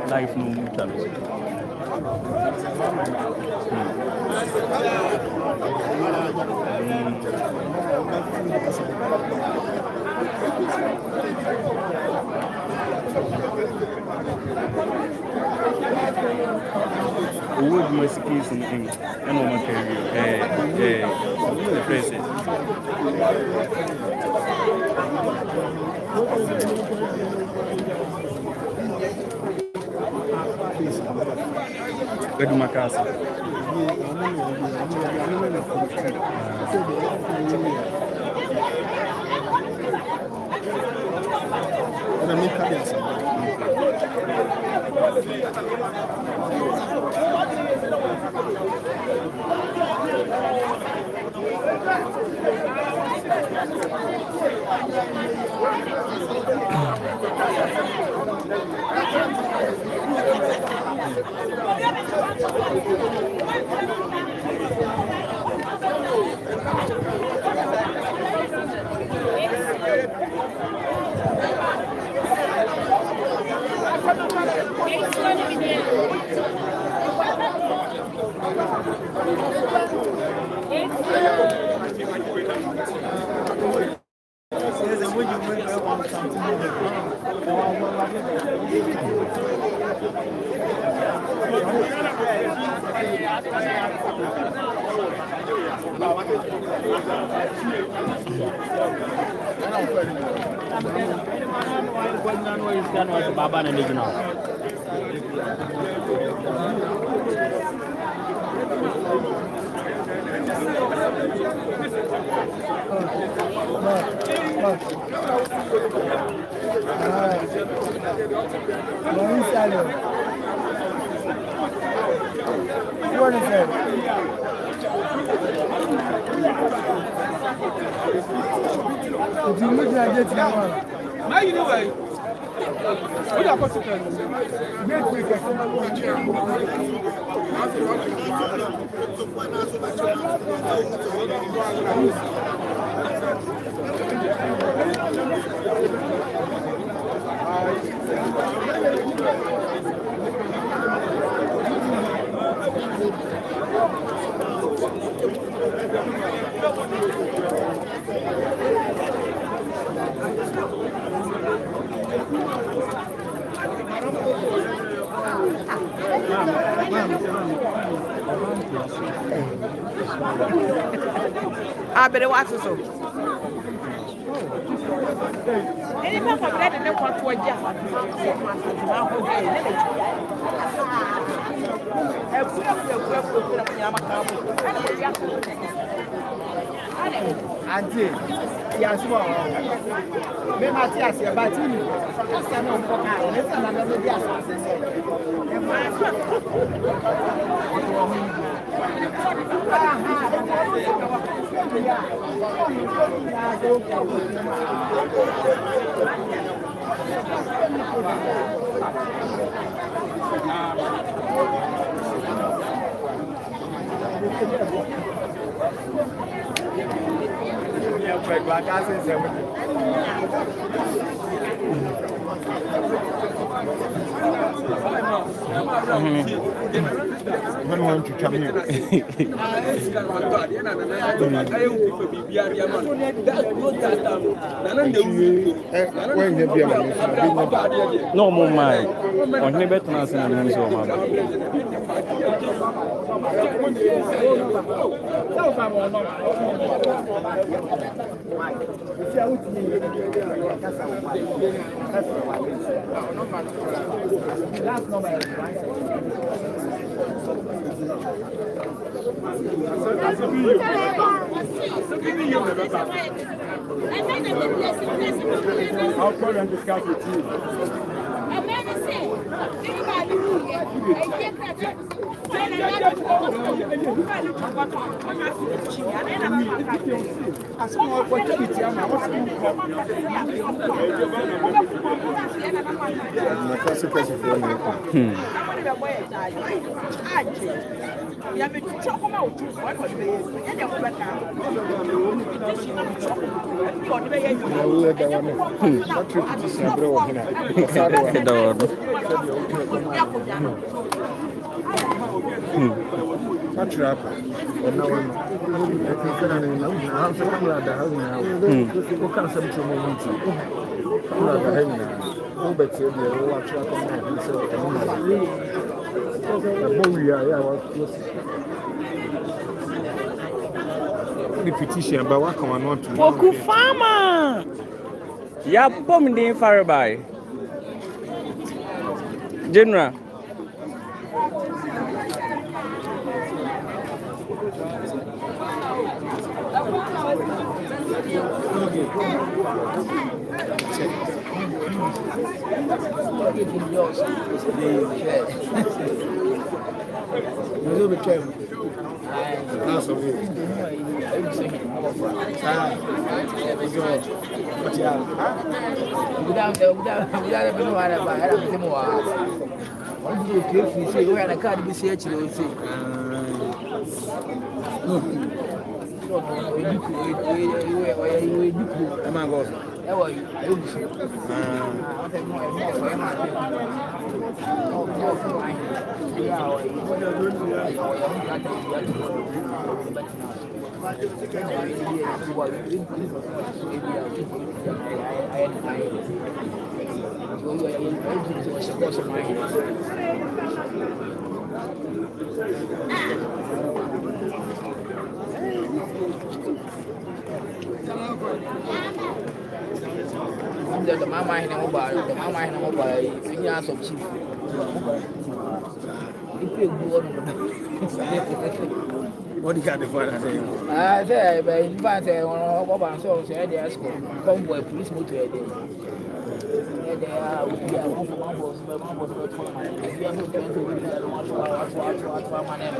Life no mutual. Owó ìgbìmọ̀ sí kí ìsìn ẹnu ọmọ kẹrì the person. Edumakasa. Baba na nigi na. What is that? If you look like this now, now you know why. What are consequences? But it was so. Any man for bread and what to adjust. Auntie, yes, well, me Matthias, but you, son of Poca, listen, I'm going to be When want to come here. When you be no more mind. On the better than last number. I'll call and discuss with you. the petition, but what can I not do? Boku farmer. Ya bom din far by. General. The mama in a mobile, the mama in a mobile, 3 years of chief. What do you got the fun? I say, but in fact, on our so said they ask convoy police motor. They are one for one boss, but one was not for my name. We are not going to win that one for my name.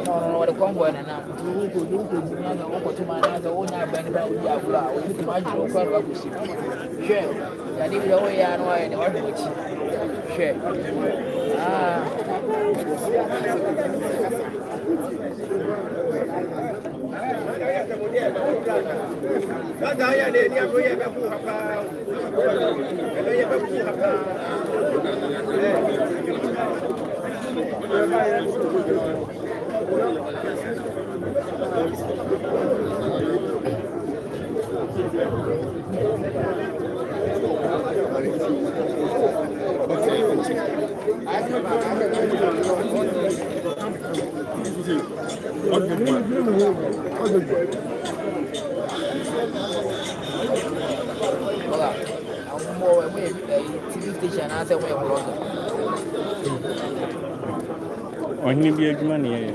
No, the convoy and now you could go to my other owner, Benny, we are flower. We can imagine no crowd of shit. Sure, I need the way I know and what which. Sure. Only be a man here.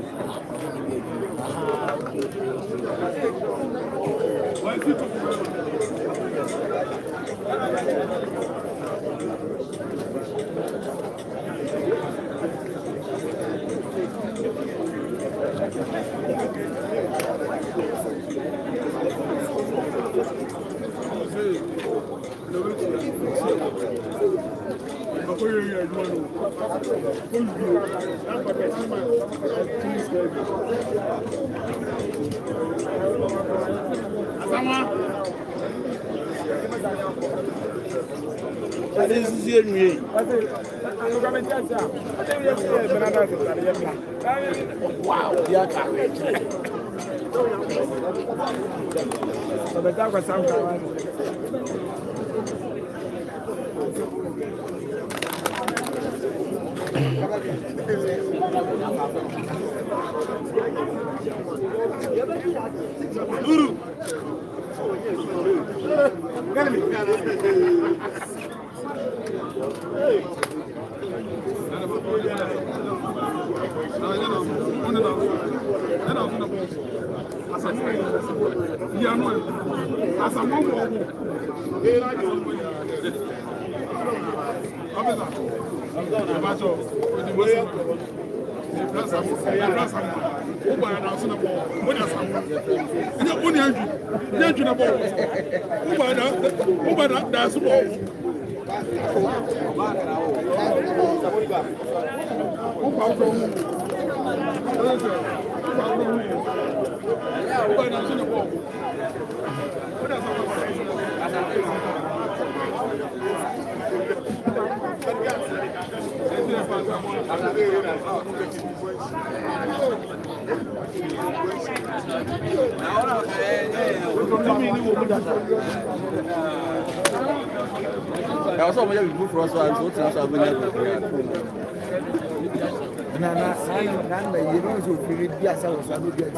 I also want to be for us to you know, so if you be as I was, I would get if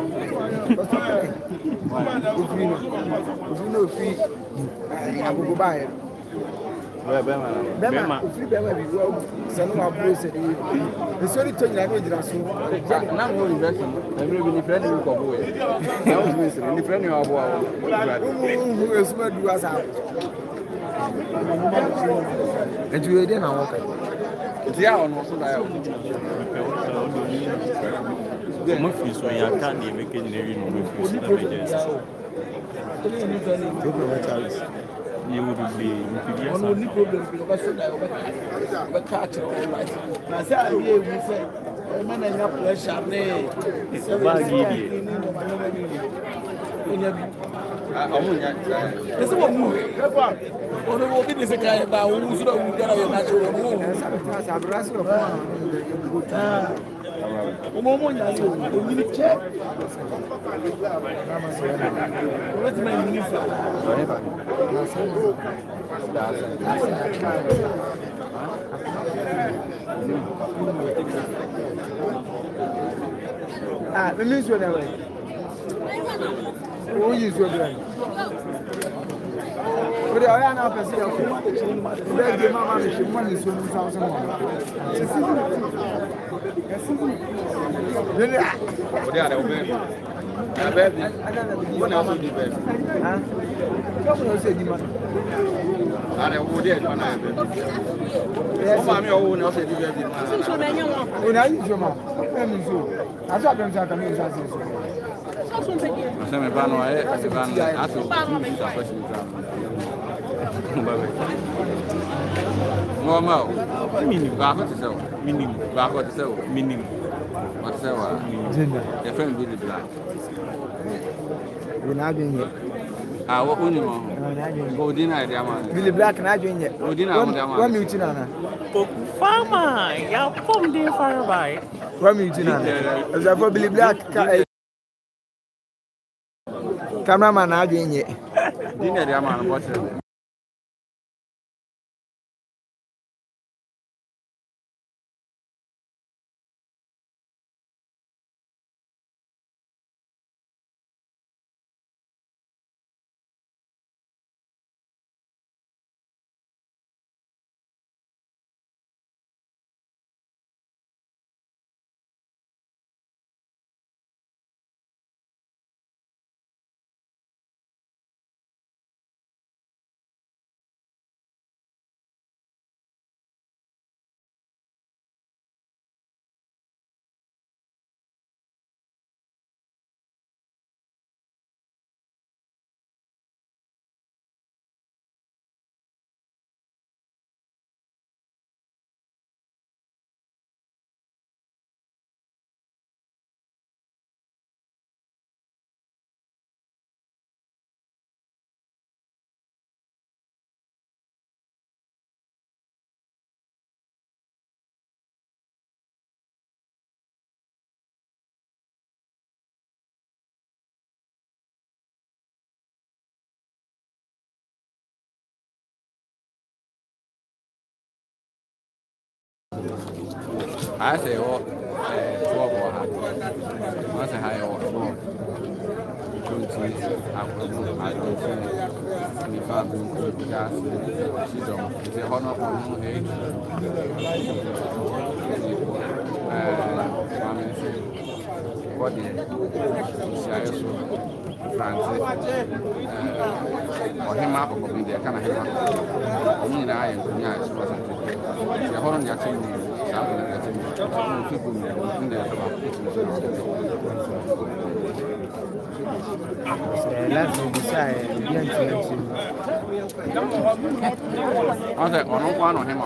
you know, free, I will go buy it. Bema, if you Bema, some of Bruce, the sorry to you, I will just now investment. Every friend you go away. Now, the friend you are who is what you are out. And you didn't know. Yeah, almost like Mo fi so ya ka ni me ke ni no mo fi so you would be only problem because but catch all right. Na say I hear we say man na pressure ne ba gidi amunya ese wo mu ono wo bi se kai ba wo so da wo gara yo na so wo mu sa abraço o momo nyali o ni che o ti mai ni sa me mean so that way o yi so that o de aya na pese ya ko de de mama me shi mo ni so mu sa so mo Ode are obe. Na baby. What else do you baby? Huh? Come on say di ma. Are ode e na baby. O ma mi o na say di baby. So na nya mo. O na yi so ma. E mi so. Aso abem sa ka mi so so. Asa me ba no e ba no aso. Sa question exam. Baby. Normal. Minimum. Ba ko tse o. Minimum. Ba ko tse o. Minimum. What's that? Your friend Billy Black. We're not doing it. What do you know? Go dinner, Diamond. Billy Black, not doing it. Go dinner, Diamond. What muting on? Farmer, you're from the far by. What muting on? As I for Billy Black, cameraman, not doing it. Dinner, Diamond, what's it? I say, oh, 12 or half. Once I hire or four. Don't see, I don't see any family gas. She don't. It's a honor for no age. What the CISO, Francis, or him up of the kind of him. I mean, I am the the honor actually. People in there let's decide. I said, on one on him.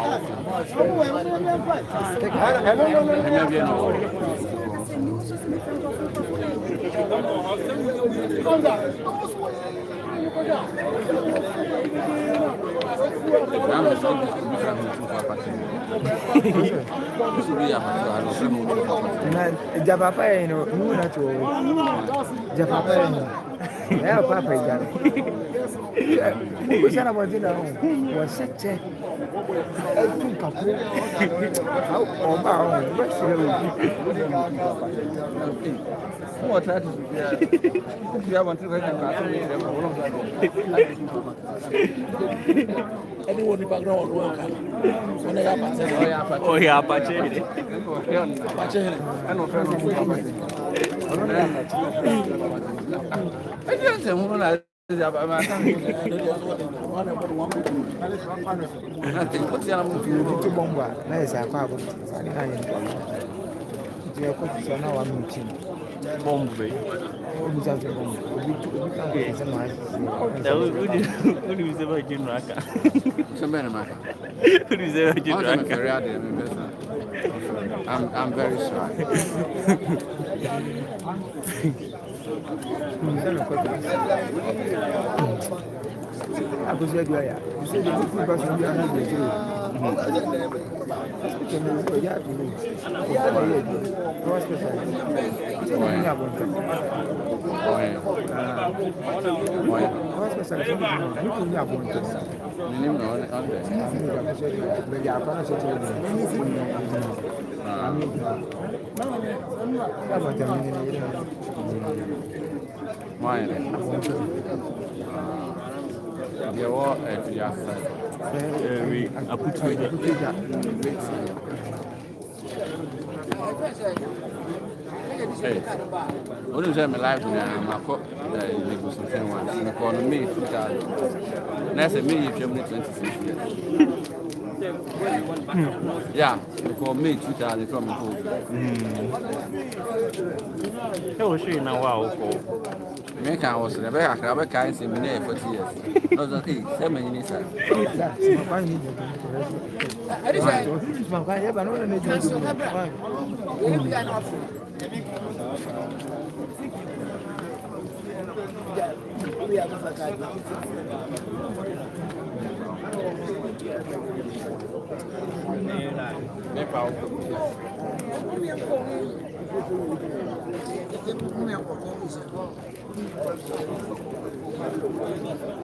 Japapa, you know, no, not all. Japapa, Yeah, Papa. What's that about dinner? Was such a couple. How about what's what that is? You have to write a anyone in the background work. Oh, yeah, Apache. I know friend of I didn't say one. I'm very sorry. I was there. You said the good person you are not the they were at the outside. I put you hey, what is my life now? I'm a cop. I'm calling me. That's a me, 26 years. Yeah, they call me 2000 from the home. was she now? Wow, Make I was the back. I can't see me 40 years. No, okay, 7 minutes.